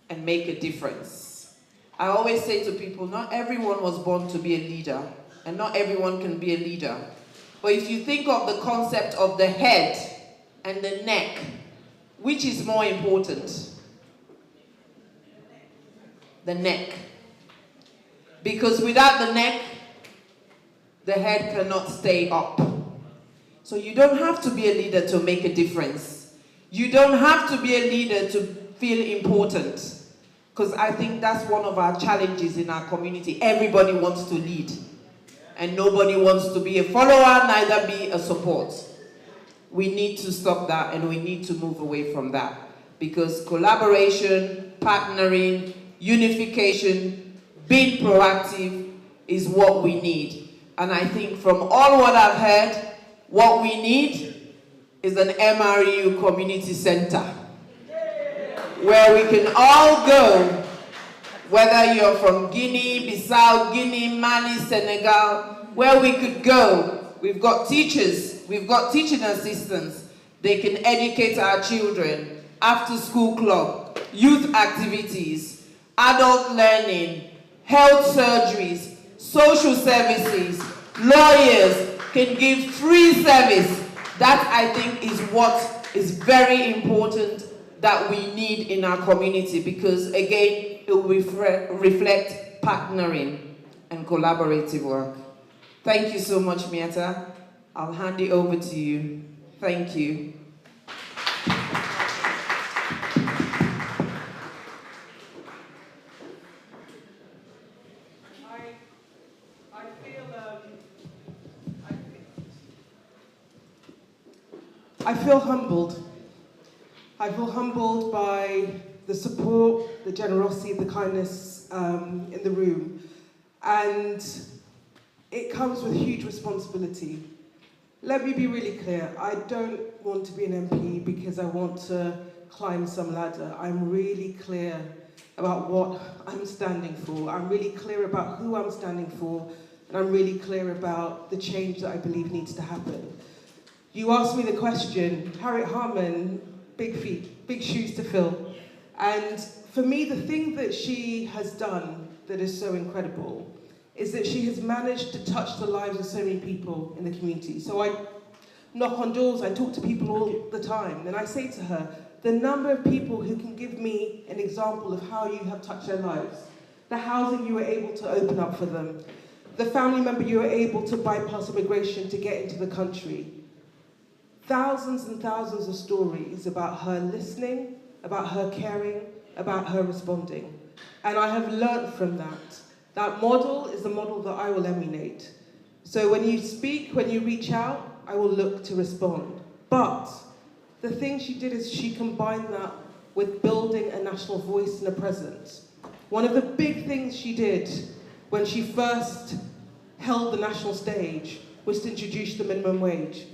A: and make a difference. I always say to people, not everyone was born to be a leader, and not everyone can be a leader. But if you think of the concept of the head and the neck, which is more important? The neck. Because without the neck, the head cannot stay up. So you don't have to be a leader to make a difference. You don't have to be a leader to feel important. Because I think that's one of our challenges in our community. Everybody wants to lead. And nobody wants to be a follower, neither be a support. We need to stop that, and we need to move away from that. Because collaboration, partnering, unification, being proactive is what we need. And I think from all what I've heard, what we need is an MRU community center where we can all go, whether you're from Guinea, Bissau, Guinea, Mali, Senegal, where we could go. We've got teachers, we've got teaching assistants. They can educate our children, after school club, youth activities, adult learning, health surgeries, social services, lawyers can give free service. That, I think, is what is very important that we need in our community, because, again, it will reflect partnering and collaborative work. Thank you so much, Miatta. I'll hand it over to you. Thank you.
H: I feel humbled. I feel humbled by the support, the generosity, the kindness in the room. And it comes with huge responsibility. Let me be really clear. I don't want to be an MP because I want to climb some ladder. I'm really clear about what I'm standing for. I'm really clear about who I'm standing for. And I'm really clear about the change that I believe needs to happen. You asked me the question, Harriet Harman, big feet, big shoes to fill. And for me, the thing that she has done that is so incredible is that she has managed to touch the lives of so many people in the community. So I knock on doors, I talk to people all the time, and I say to her, the number of people who can give me an example of how you have touched their lives, the housing you were able to open up for them, the family member you were able to bypass immigration to get into the country. Thousands and thousands of stories about her listening, about her caring, about her responding. And I have learned from that. That model is the model that I will emulate. So when you speak, when you reach out, I will look to respond. But the thing she did is she combined that with building a national voice and a presence. One of the big things she did when she first held the national stage was to introduce the minimum wage.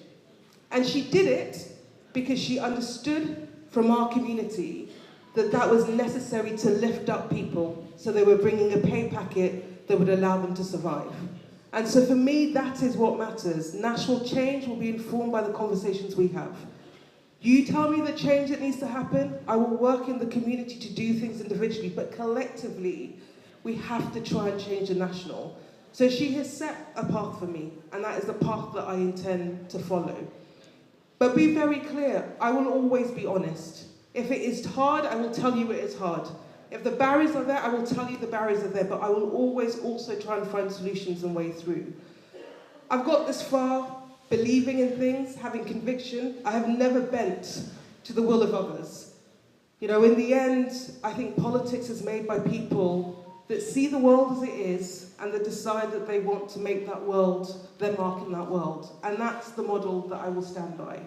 H: And she did it because she understood from our community that that was necessary to lift up people, so they were bringing a pay packet that would allow them to survive. And so for me, that is what matters. National change will be informed by the conversations we have. You tell me the change that needs to happen, I will work in the community to do things individually, but collectively, we have to try and change the national. So she has set a path for me, and that is the path that I intend to follow. But be very clear, I will always be honest. If it is hard, I will tell you it is hard. If the barriers are there, I will tell you the barriers are there, but I will always also try and find solutions and way through. I've got this far, believing in things, having conviction. I have never bent to the will of others. You know, in the end, I think politics is made by people that see the world as it is and that decide that they want to make that world their mark in that world. And that's the model that I will stand by.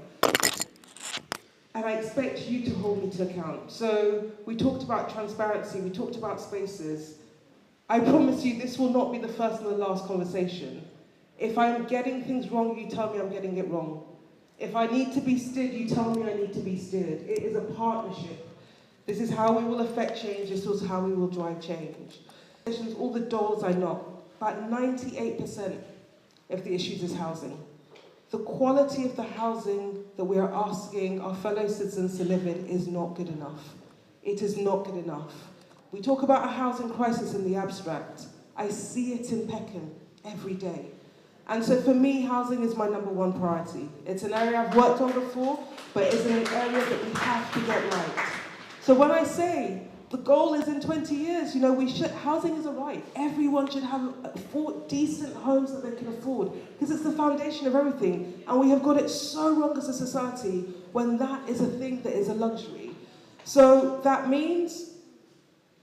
H: And I expect you to hold me to account. So we talked about transparency, we talked about spaces. I promise you this will not be the first and the last conversation. If I'm getting things wrong, you tell me I'm getting it wrong. If I need to be steered, you tell me I need to be steered. It is a partnership. This is how we will affect change, this is how we will drive change. All the doors I knock, about 98% of the issues is housing. The quality of the housing that we are asking our fellow citizens to live in is not good enough. It is not good enough. We talk about a housing crisis in the abstract. I see it in Peckham every day. And so for me, housing is my #1 priority. It's an area I've worked on before, but it's an area that we have to get right. So when I say the goal is in 20 years, you know, housing is a right. Everyone should have decent homes that they can afford, because it's the foundation of everything. And we have got it so wrong as a society when that is a thing that is a luxury. So that means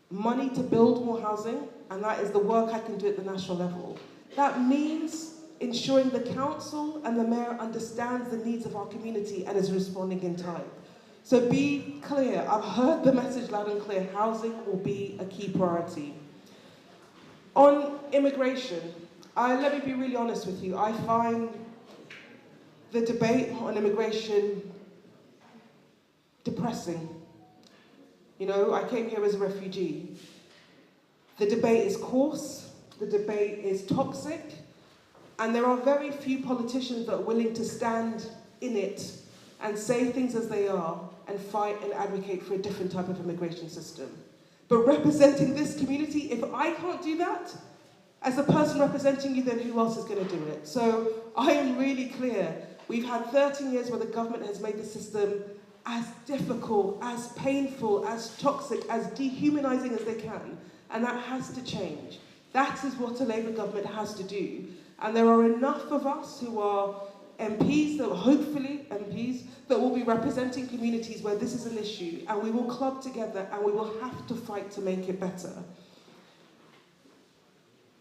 H: money to build more housing, and that is the work I can do at the national level. That means ensuring the council and the mayor understands the needs of our community and is responding in time. So be clear, I've heard the message loud and clear, housing will be a key priority. On immigration, let me be really honest with you, I find the debate on immigration depressing. You know, I came here as a refugee. The debate is coarse, the debate is toxic, and there are very few politicians that are willing to stand in it and say things as they are and fight and advocate for a different type of immigration system. But representing this community, if I can't do that, as a person representing you, then who else is going to do it? So I am really clear. We've had 13 years where the government has made the system as difficult, as painful, as toxic, as dehumanizing as they can. And that has to change. That is what a Labour government has to do. And there are enough of us who are MPs that hopefully MPs that will be representing communities where this is an issue, and we will club together and we will have to fight to make it better.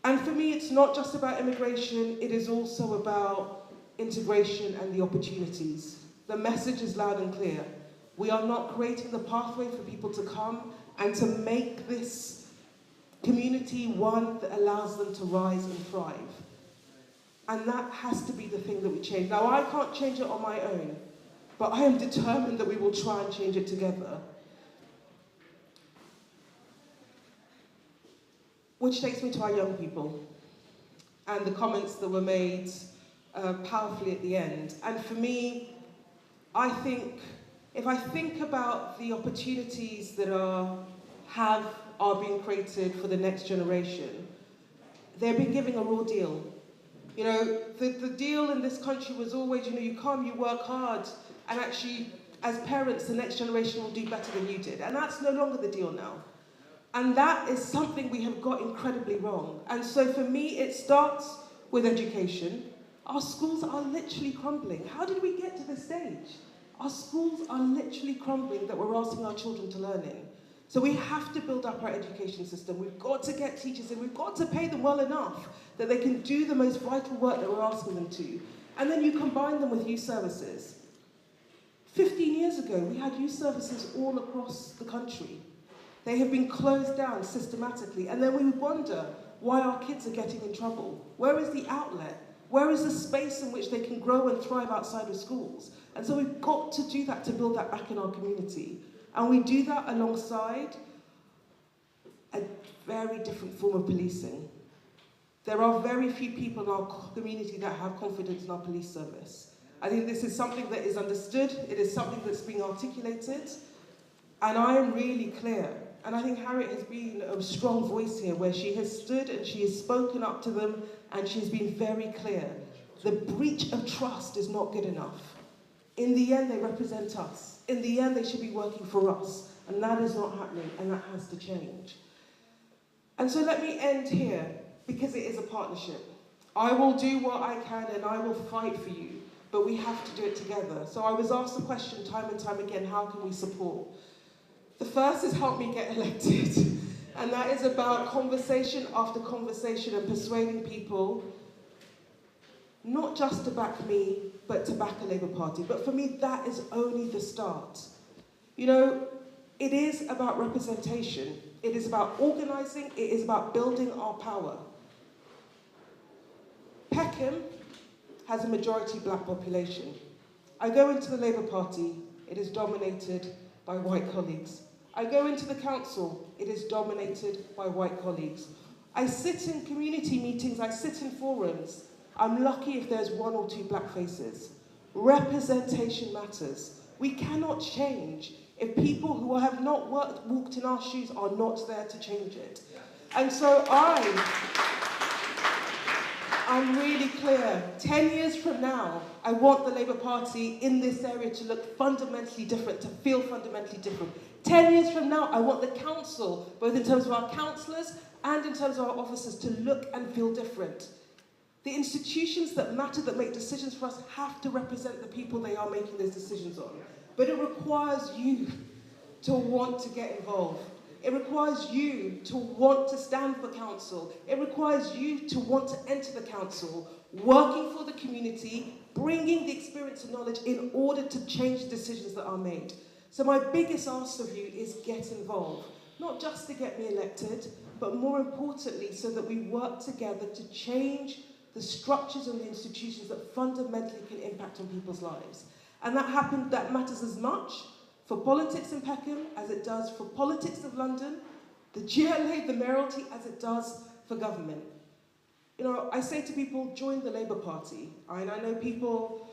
H: And for me, it's not just about immigration, it is also about integration and the opportunities. The message is loud and clear. We are not creating the pathway for people to come and to make this community one that allows them to rise and thrive. And that has to be the thing that we change. Now, I can't change it on my own, but I am determined that we will try and change it together. Which takes me to our young people and the comments that were made powerfully at the end. And for me, I think, if I think about the opportunities that are being created for the next generation, they've been giving a raw deal. You know, the deal in this country was always, you know, you come, you work hard, and actually, as parents, the next generation will do better than you did. And that's no longer the deal now. And that is something we have got incredibly wrong. And so for me, it starts with education. Our schools are literally crumbling. How did we get to this stage? Our schools are literally crumbling that we're asking our children to learn in. So we have to build up our education system. We've got to get teachers in. We've got to pay them well enough that they can do the most vital work that we're asking them to. And then you combine them with youth services. 15 years ago, we had youth services all across the country. They have been closed down systematically. And then we wonder why our kids are getting in trouble. Where is the outlet? Where is the space in which they can grow and thrive outside of schools? And so we've got to do that to build that back in our community. And we do that alongside a very different form of policing. There are very few people in our community that have confidence in our police service. I think this is something that is understood, it is something that's being articulated, and I am really clear. And I think Harriet has been a strong voice here, where she has stood and she has spoken up to them, and she's been very clear. The breach of trust is not good enough. In the end, they represent us. In the end, they should be working for us. And that is not happening, and that has to change. And so let me end here, because it is a partnership. I will do what I can, and I will fight for you, but we have to do it together. So I was asked the question time and time again, how can we support? The first is help me get elected. And that is about conversation after conversation and persuading people not just to back me, but to back a Labour Party. But for me, that is only the start. You know, it is about representation. It is about organising. It is about building our power. Peckham has a majority black population. I go into the Labour Party, it is dominated by white colleagues. I go into the council, it is dominated by white colleagues. I sit in community meetings, I sit in forums. I'm lucky if there's one or two black faces. Representation matters. We cannot change if people who have not walked in our shoes are not there to change it. And so I'm really clear. 10 years from now, I want the Labour Party in this area to look fundamentally different, to feel fundamentally different. 10 years from now, I want the council, both in terms of our councillors and in terms of our officers, to look and feel different. The institutions that matter, that make decisions for us, have to represent the people they are making those decisions on. But it requires you to want to get involved. It requires you to want to stand for council. It requires you to want to enter the council, working for the community, bringing the experience and knowledge in order to change the decisions that are made. So my biggest ask of you is get involved. Not just to get me elected, but more importantly, so that we work together to change the structures and the institutions that fundamentally can impact on people's lives. And that matters as much for politics in Peckham as it does for politics of London, the GLA, the mayoralty, as it does for government. You know, I say to people, join the Labour Party. And I know people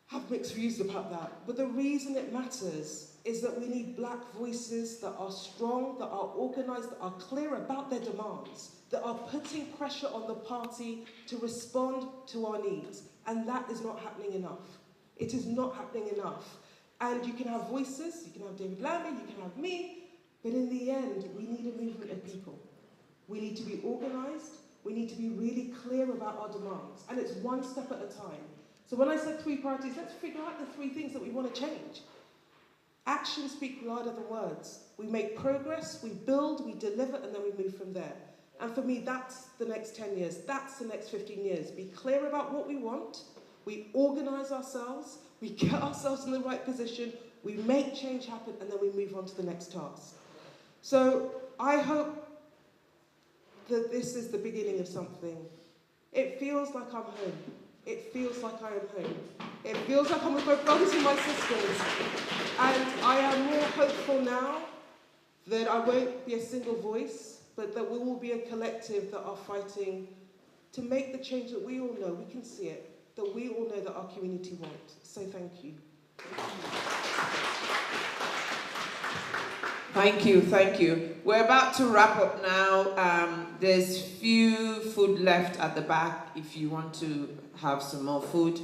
H: have mixed views about that, but the reason it matters is that we need black voices that are strong, that are organised, that are clear about their demands, that are putting pressure on the party to respond to our needs. And that is not happening enough. It is not happening enough. And you can have voices, you can have David Lammy, you can have me, but in the end, we need a movement of people. We need to be organised, we need to be really clear about our demands, and it's one step at a time. So when I said 3 priorities, let's figure out the 3 things that we want to change. Actions speak louder than words. We make progress, we build, we deliver, and then we move from there. And for me, that's the next 10 years. That's the next 15 years. Be clear about what we want. We organize ourselves. We get ourselves in the right position. We make change happen, and then we move on to the next task. So I hope that this is the beginning of something. It feels like I'm home. It feels like I am home. It feels like I'm with my brothers and my sisters. And I am more hopeful now that I won't be a single voice, but that we will be a collective that are fighting to make the change that we all know, we can see it, that we all know that our community wants. So thank you.
A: Thank you, thank you. We're about to wrap up now. There's few food left at the back if you want to have some more food.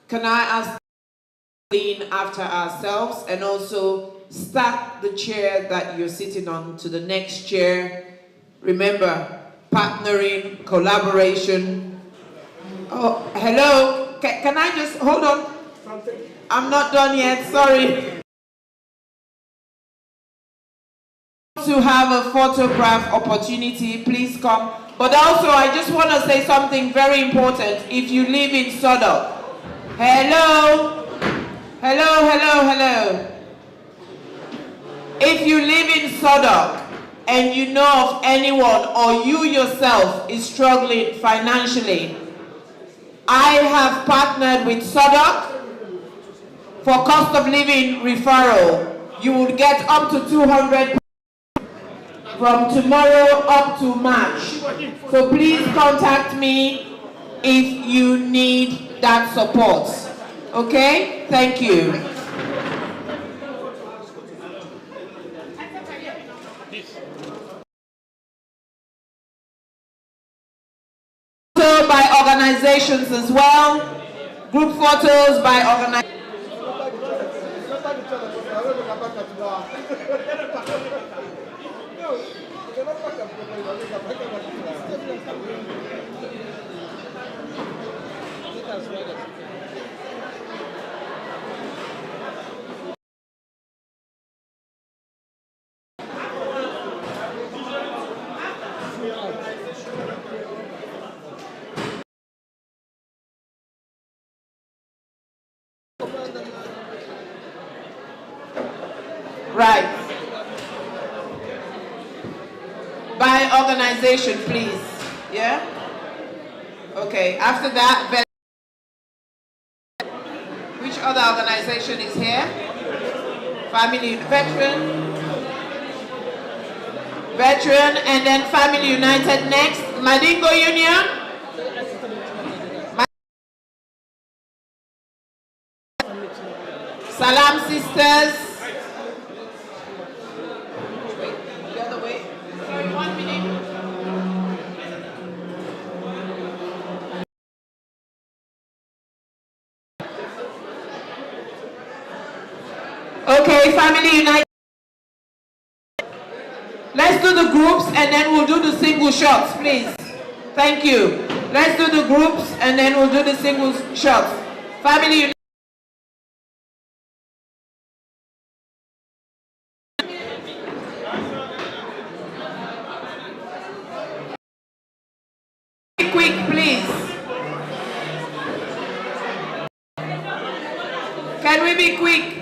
A: Can I ask clean after ourselves and also stack the chair that you're sitting on to the next chair. Remember, partnering, collaboration. Oh, hello, can I just, hold on. I'm not done yet, sorry. To have a photograph opportunity, please come. But also, I just want to say something very important. If you live in Sodok, hello, hello, hello, hello. If you live in Sodok and you know of anyone or you yourself is struggling financially, I have partnered with Sodok for cost of living referral. You will get up to 200 from tomorrow up to March. So please contact me if you need that support. Okay? Thank you. So by organizations as well, group photos by organizations. Right. By organization, please. Yeah? Okay. After that, which other organization is here? Family Veteran, and then Family United next. Madingo Union. Salam Sisters. The other way. Sorry, 1 minute. Okay, Family United. Let's do the groups and then we'll do the single shots, please. Thank you. Let's do the groups and then we'll do the single shots. Family United. Quick, please. Can we be quick?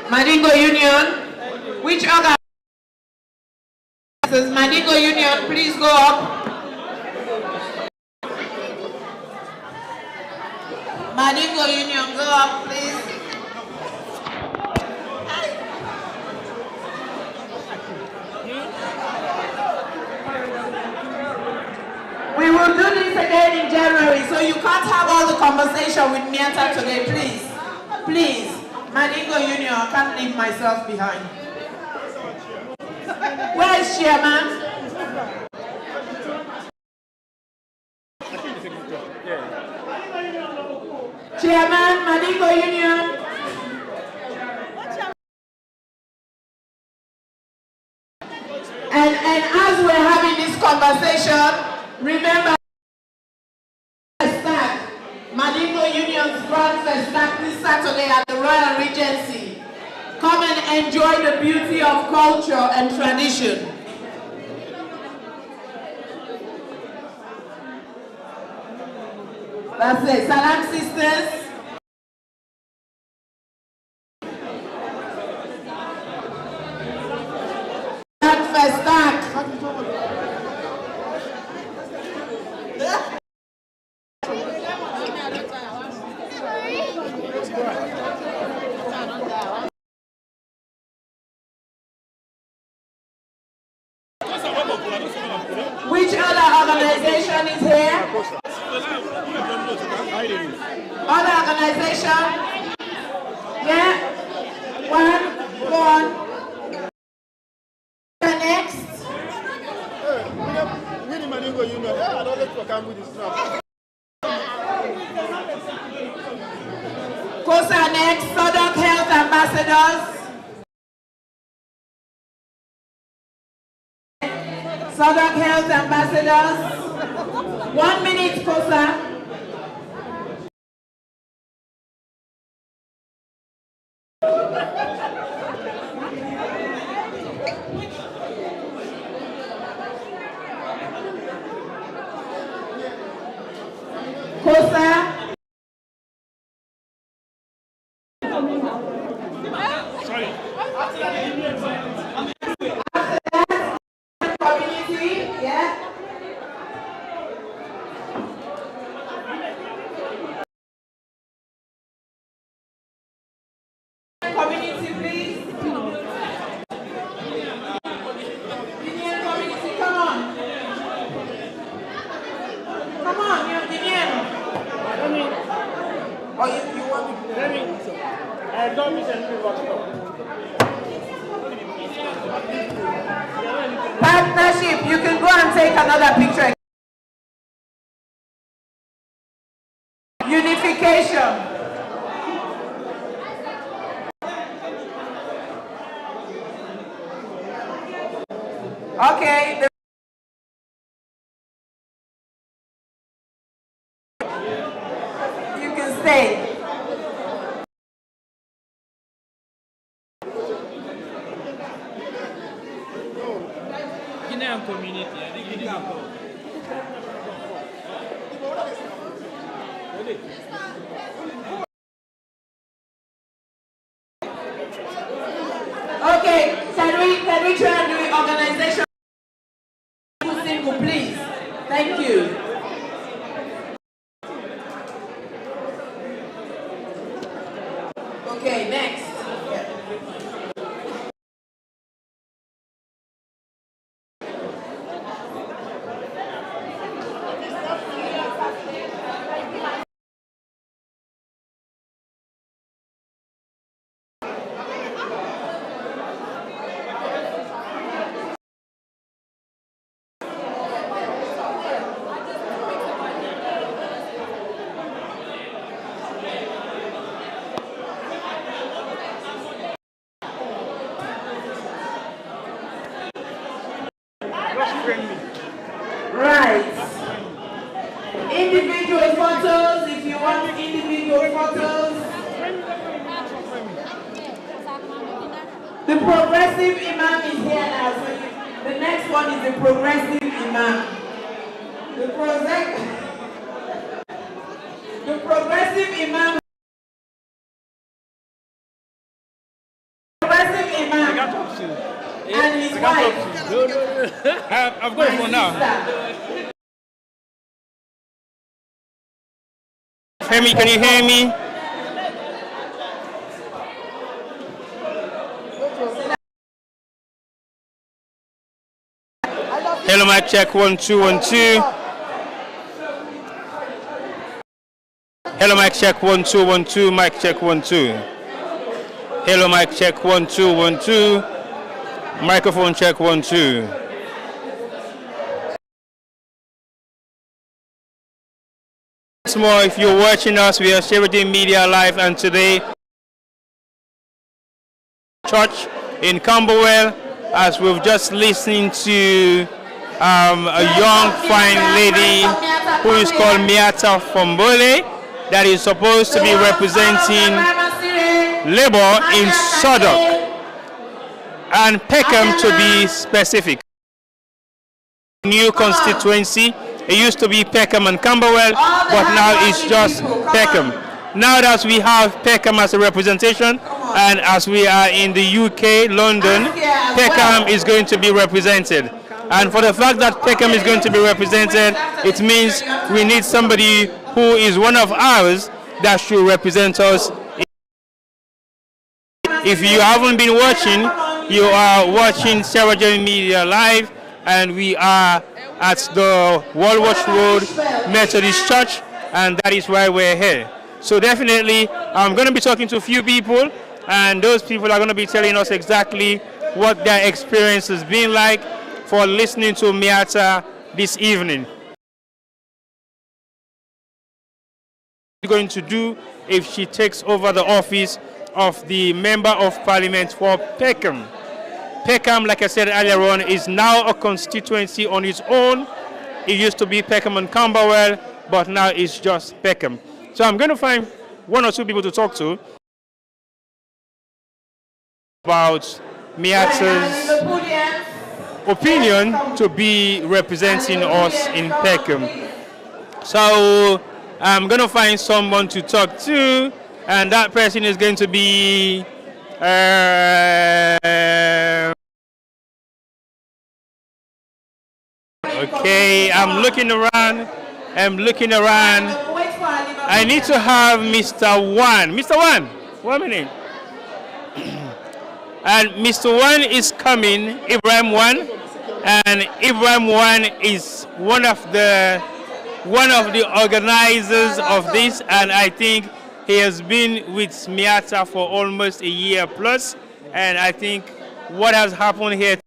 A: Madingo Union, which other? Madingo Union, please go up. Madingo Union, go up, please. We will do this again in January, so you can't have all the conversation with Miatta today, please. Please, Madingo Union, I can't leave myself behind. Where is Chairman? Madingo Union. And as we're having this conversation, remember Madingo Union's Grand Festac this Saturday at the Royal Regency. Come and enjoy the beauty of culture and tradition. That's it. Salam sisters. Which other organization is here? Other organization? Yeah? One, go on. Next. Kosa next, Southern Health Ambassadors. Southern Health Ambassadors. 1 minute, Kosa. Kosa.
D: Sorry.
A: Community, yeah. Community, please. Guinean community, come on. Come on, you're Guinean. Oh, you want me?
D: Let me. Don't miss anything.
A: Partnership, you can go and take another picture. Unification. Okay. You can stay.
D: Guinean community, I think you can go.
A: Okay, can we try and do it organization? Simple, please. Thank you. Okay, next. Right. Individual photos, if you want individual photos. The progressive imam is here now. So the next one is the progressive imam. The progressive imam. Progressive imam. And his wife.
D: I've got it for now. Femi, can you hear me? Hello, mic check 1 2 1 2. Hello, mic check 1 2 1 2. Mic check 1 2. Hello, mic check 1 2 1 2. Microphone check 1 2. once more, if you're watching us, we are Sheridan Media Live, and today, church in Camberwell, as we've just listened to a young, fine lady who is called Miatta Fahnbulleh, that is supposed to be representing Labour in Sodok and Peckham, to be specific. New constituency. It used to be Peckham and Camberwell, but now it's just Peckham. Now that we have Peckham as a representation, and as we are in the UK, London, Peckham is going to be represented. And for the fact that Peckham is going to be represented, it means we need somebody who is one of ours that should represent us. If you haven't been watching, you are watching Sarah Jane Media Live, and we are at the Walwash Road Methodist Church, and that is why we're here. So definitely, I'm going to be talking to a few people, and those people are going to be telling us exactly what their experience has been like for listening to Miatta this evening. What going to do if she takes over the office of the Member of Parliament for Peckham. Peckham, like I said earlier on, is now a constituency on its own. It used to be Peckham and Camberwell, but now it's just Peckham. So I'm going to find one or two people to talk to about Miatta's opinion to be representing us in Peckham. So I'm going to find someone to talk to, and that person is going to be okay, I'm looking around. I need to have Mr. Wan. Mr. Wan, 1 minute. And Mr. Wan is coming, Ibrahim Wan, and Ibrahim Wan is one of the organizers of this, and I think he has been with Miatta for almost a year plus, and I think what has happened here,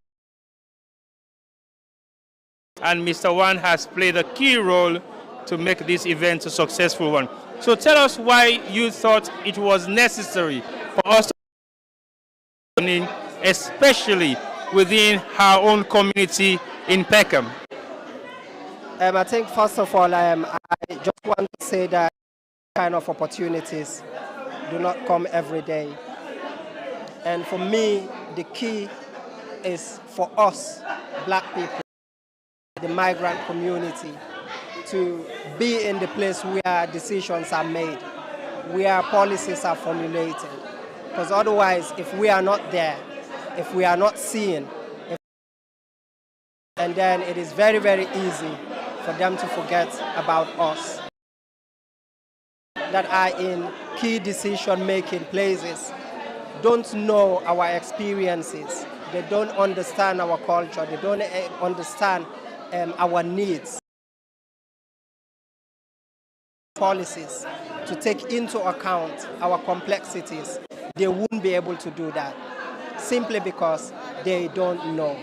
D: and Mr. Wan has played a key role to make this event a successful one. So tell us why you thought it was necessary for us to, especially within our own community in Peckham.
I: I think first of all, I just want to say that kind of opportunities do not come every day. And for me, the key is for us, black people, the migrant community, to be in the place where decisions are made, where policies are formulated. Because otherwise, if we are not there, if we are not seen, and then it is very, very easy for them to forget about us that are in key decision-making places, don't know our experiences, they don't understand our culture, they don't understand our needs. Policies to take into account our complexities, they wouldn't be able to do that simply because they don't know.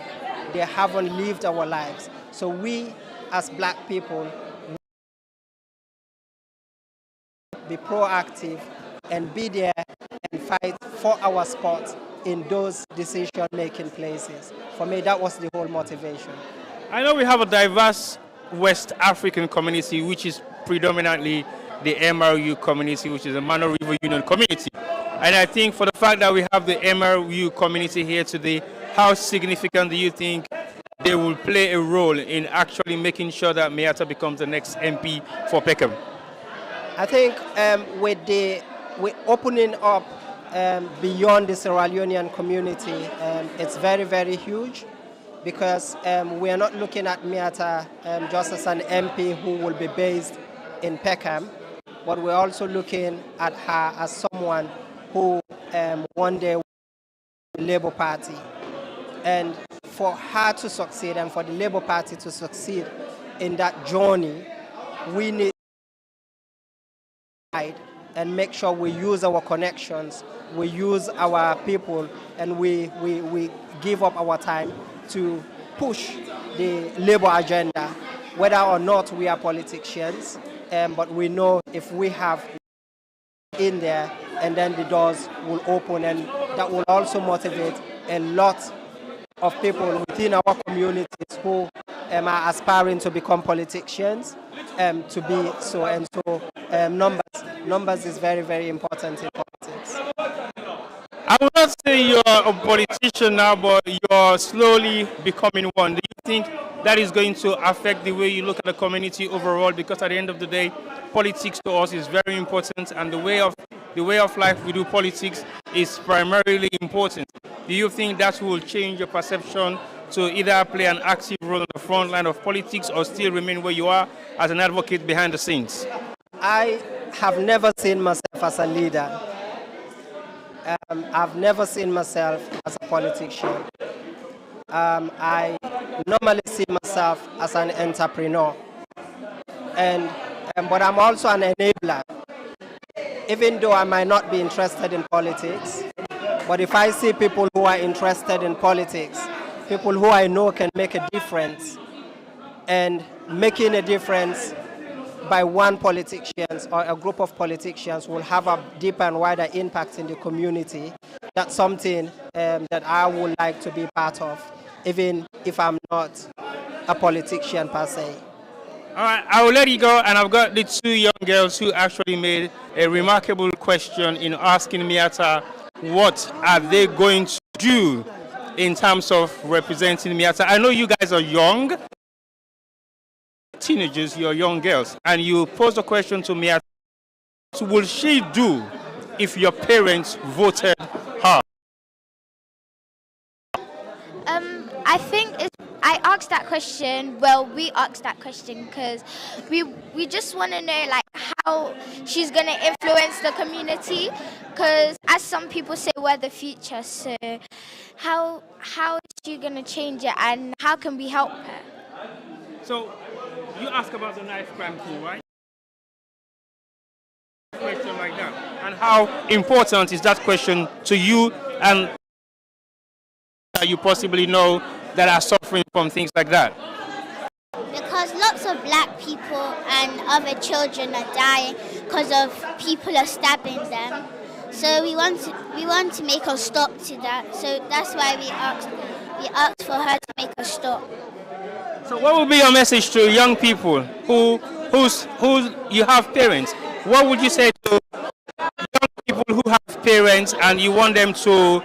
I: They haven't lived our lives. So we, as black people, be proactive and be there and fight for our spot in those decision-making places. For me, that was the whole motivation.
D: I know we have a diverse West African community, which is predominantly the MRU community, which is the Mano River Union community. And I think for the fact that we have the MRU community here today, how significant do you think they will play a role in actually making sure that Miatta becomes the next MP for Peckham?
I: I think with opening up beyond the Sierra Leonean community, it's very, very huge, because we are not looking at Miatta just as an MP who will be based in Peckham, but we're also looking at her as someone who one day will be the Labour Party. And for her to succeed and for the Labour Party to succeed in that journey, we need to guide and make sure we use our connections, we use our people, and we give up our time to push the Labour agenda, whether or not we are politicians, but we know if we have in there, and then the doors will open, and that will also motivate a lot of people within our communities who are aspiring to become politicians, to be so. And so numbers is very, very important in politics.
D: I would not say you're a politician now, but you're slowly becoming one. Do you think that is going to affect the way you look at the community overall? Because at the end of the day, politics to us is very important, and the way of life we do politics is primarily important. Do you think that will change your perception to either play an active role on the front line of politics or still remain where you are as an advocate behind the scenes?
I: I have never seen myself as a leader. I've never seen myself as a politician. I normally see myself as an entrepreneur, but I'm also an enabler. Even though I might not be interested in politics, but if I see people who are interested in politics, people who I know can make a difference, and making a difference by one politician or a group of politicians will have a deeper and wider impact in the community. That's something that I would like to be part of, even if I'm not a politician per se.
D: All right, I will let you go, and I've got the two young girls who actually made a remarkable question in asking Miatta what are they going to do in terms of representing Miatta. I know you guys are young, teenagers, you're young girls, and you posed a question to Miatta. What will she do if your parents voted her?
W: I think I asked that question, well, we asked that question because we just want to know like how she's going to influence the community, because as some people say, we're the future, so how is she going to change it and how can we help her?
D: So you ask about the knife crime thing, right? Question like that. And how important is that question to you and you possibly know that are suffering from things like that?
W: Because lots of black people and other children are dying because of people are stabbing them. So we want to make a stop to that. So that's why we asked for her to make a stop.
D: So what would be your message to young people who you have parents? What would you say to young people who have parents and you want them to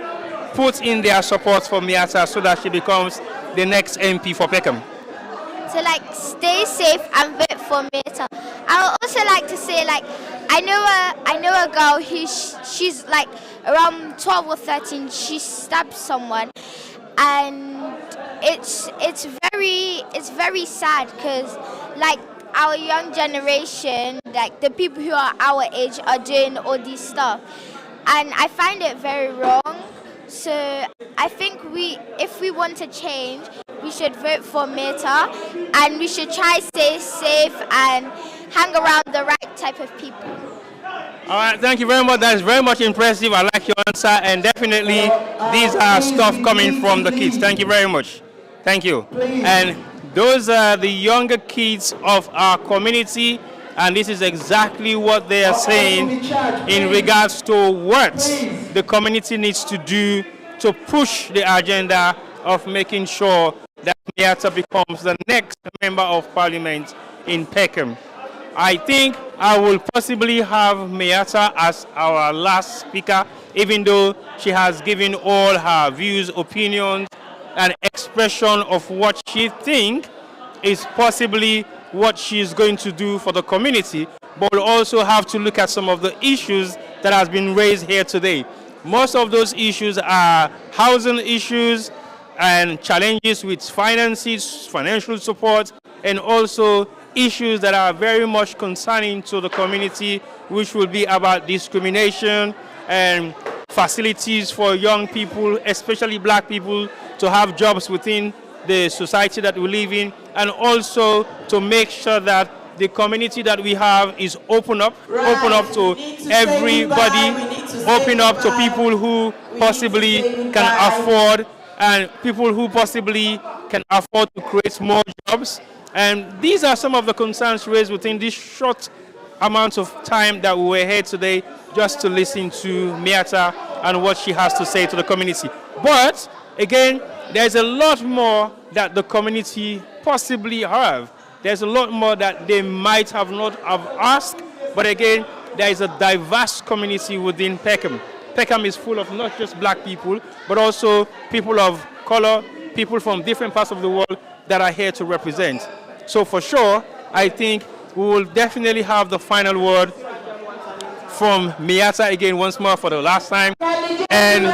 D: put in their support for Miatta so that she becomes the next MP for Peckham?
W: So like stay safe and vote for Miatta. I would also like to say like I know a girl who she's like around 12 or 13. She stabbed someone, and it's very sad because like our young generation, like the people who are our age, are doing all these stuff, and I find it very wrong. So I think if we want to change, we should vote for Miatta, and we should try stay safe and hang around the right type of people.
D: All right, thank you very much. That is very much impressive. I like your answer, and definitely these are stuff coming from the kids. Thank you very much. Thank you. And those are the younger kids of our community, and this is exactly what they are saying in regards to what the community needs to do to push the agenda of making sure that Miatta becomes the next member of parliament in Peckham. I think I will possibly have Miatta as our last speaker, even though she has given all her views, opinions, and expression of what she thinks is possibly what she's going to do for the community, but we'll also have to look at some of the issues that has been raised here today. Most of those issues are housing issues and challenges with finances, financial support, and also issues that are very much concerning to the community, which will be about discrimination and facilities for young people, especially black people, to have jobs within the society that we live in, and also to make sure that the community that we have is open up to everybody, open up to people who possibly can afford, and people who possibly can afford to create more jobs, And these are some of the concerns raised within this short amount of time that we were here today just to listen to Miatta and what she has to say to the community. But again, there's a lot more that the community possibly have. There's a lot more that they might have not have asked. But again, there is a diverse community within Peckham. Peckham is full of not just black people, but also people of color, people from different parts of the world that are here to represent. So for sure, I think we will definitely have the final word from Miatta again once more for the last time. And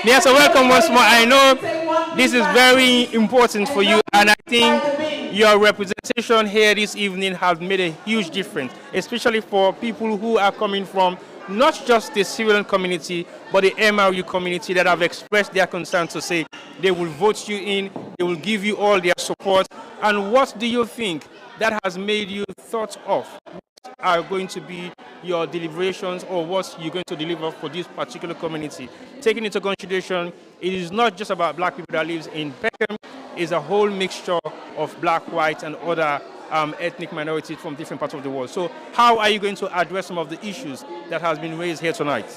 D: Miatta, welcome once more. I know this is very important for you, and I think your representation here this evening has made a huge difference, especially for people who are coming from not just the civilian community, but the MRU community that have expressed their concern to say they will vote you in, they will give you all their support. And what do you think that has made you thought of what are going to be your deliberations or what you're going to deliver for this particular community? Taking into consideration, it is not just about black people that lives in Peckham, it's a whole mixture of black, white, and other ethnic minorities from different parts of the world. So how are you going to address some of the issues that has been raised here tonight?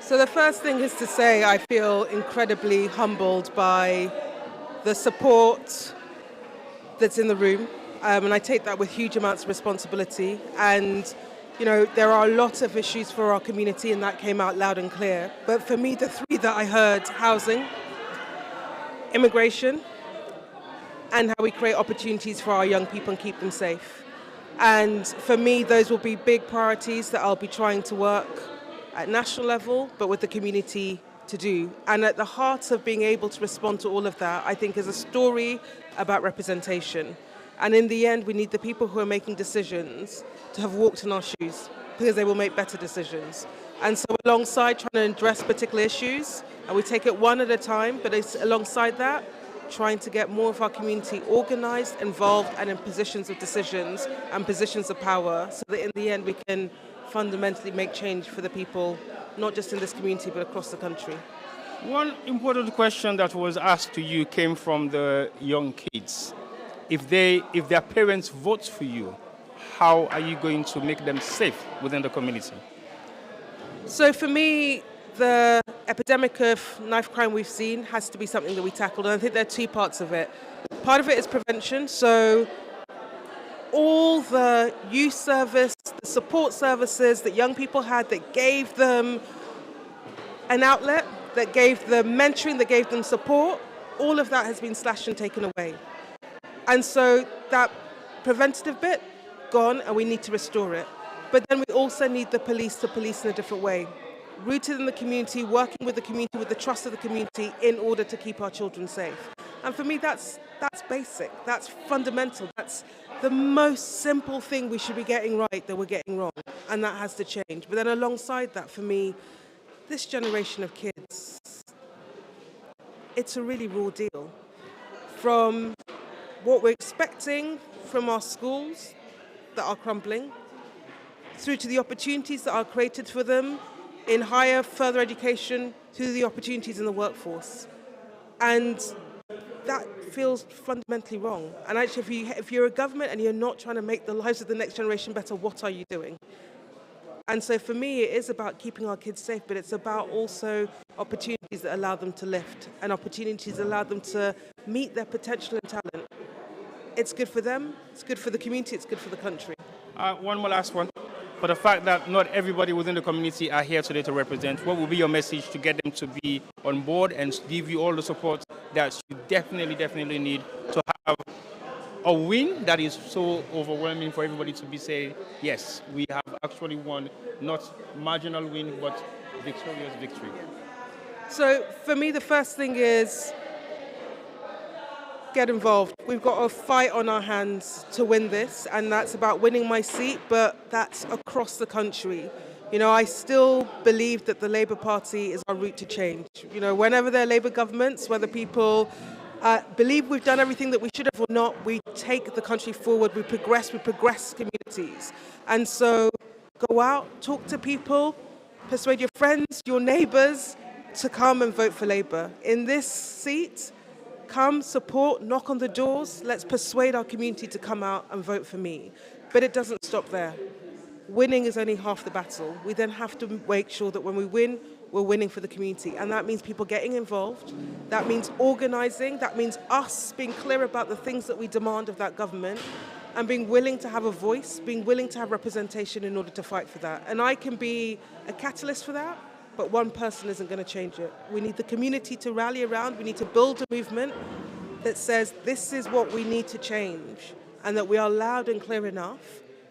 H: So the first thing is to say I feel incredibly humbled by the support that's in the room, and I take that with huge amounts of responsibility. And you know, there are a lot of issues for our community, and that came out loud and clear. But for me, the three that I heard: housing, immigration, and how we create opportunities for our young people and keep them safe. And for me, those will be big priorities that I'll be trying to work at national level, but with the community to do. And at the heart of being able to respond to all of that, I think, is a story about representation. And in the end, we need the people who are making decisions to have walked in our shoes, because they will make better decisions. And so alongside trying to address particular issues, and we take it one at a time, but it's alongside that, trying to get more of our community organized, involved, and in positions of decisions and positions of power, so that in the end we can fundamentally make change for the people, not just in this community, but across the country.
D: One important question that was asked to you came from the young kids. If their parents vote for you, how are you going to make them safe within the community?
H: So for me, the epidemic of knife crime we've seen has to be something that we tackled, and I think there are two parts of it. Part of it is prevention, so all the youth service, the support services that young people had that gave them an outlet, that gave them mentoring, that gave them support, all of that has been slashed and taken away. And so that preventative bit, gone, and we need to restore it. But then we also need the police to police in a different way. Rooted in the community, working with the community, with the trust of the community in order to keep our children safe. And for me, that's basic, that's fundamental, that's the most simple thing we should be getting right that we're getting wrong, and that has to change. But then alongside that, for me, this generation of kids, it's a really raw deal. From what we're expecting from our schools that are crumbling, through to the opportunities that are created for them in higher, further education, to the opportunities in the workforce. And that feels fundamentally wrong. And actually, if you're a government and you're not trying to make the lives of the next generation better, what are you doing? And so for me, it is about keeping our kids safe, but it's about also opportunities that allow them to lift and opportunities that allow them to meet their potential and talent. It's good for them, it's good for the community, it's good for the country.
D: One more last one. For the fact that not everybody within the community are here today to represent, what will be your message to get them to be on board and give you all the support that you definitely need to have a win that is so overwhelming for everybody to be saying, yes, we have actually won, not marginal win, but victorious victory?
H: So for me, the first thing is get involved. We've got a fight on our hands to win this, and that's about winning my seat, but that's across the country. You know, I still believe that the Labour Party is our route to change. You know, whenever there are Labour governments, whether people believe we've done everything that we should have or not, we take the country forward, we progress communities. And so go out, talk to people, persuade your friends, your neighbours to come and vote for Labour. In this seat, come, support, knock on the doors. Let's persuade our community to come out and vote for me. But it doesn't stop there. Winning is only half the battle. We then have to make sure that when we win, we're winning for the community. And that means people getting involved. That means organizing. That means us being clear about the things that we demand of that government and being willing to have a voice, being willing to have representation in order to fight for that. And I can be a catalyst for that, but one person isn't going to change it. We need the community to rally around. We need to build a movement that says this is what we need to change and that we are loud and clear enough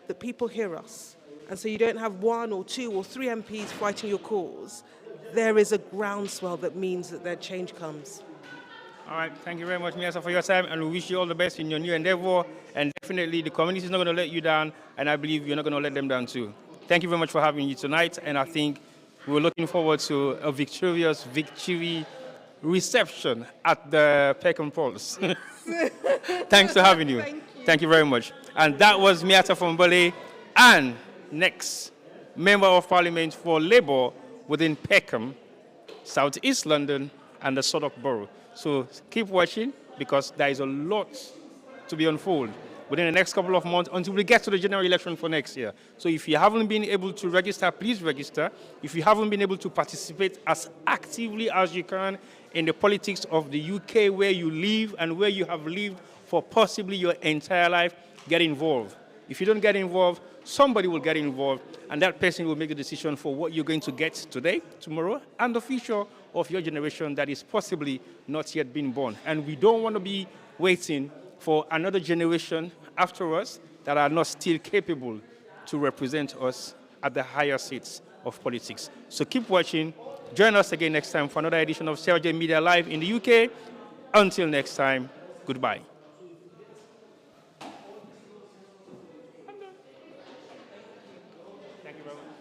H: that people hear us. And so you don't have 1 or 2 or 3 MPs fighting your cause. There is a groundswell that means that their change comes.
D: All right, thank you very much, Miatta, for your time, and we wish you all the best in your new endeavor. And definitely the community is not going to let you down, and I believe you're not going to let them down too. Thank you very much for having you tonight, and I think we're looking forward to a victorious victory reception at the Peckham Pulse. Thanks for having you. Thank you very much. And that was Miatta Fahnbulleh, and next, Member of Parliament for Labour within Peckham, South East London, and the Southwark Borough. So keep watching because there is a lot to be unfolded within the next couple of months until we get to the general election for next year. So if you haven't been able to register, please register. If you haven't been able to participate as actively as you can in the politics of the UK where you live and where you have lived for possibly your entire life, get involved. If you don't get involved, somebody will get involved, and that person will make a decision for what you're going to get today, tomorrow, and the future of your generation that is possibly not yet been born. And we don't want to be waiting for another generation after us that are not still capable to represent us at the higher seats of politics. So keep watching. Join us again next time for another edition of CRJ Media Live in the UK. Until next time, goodbye.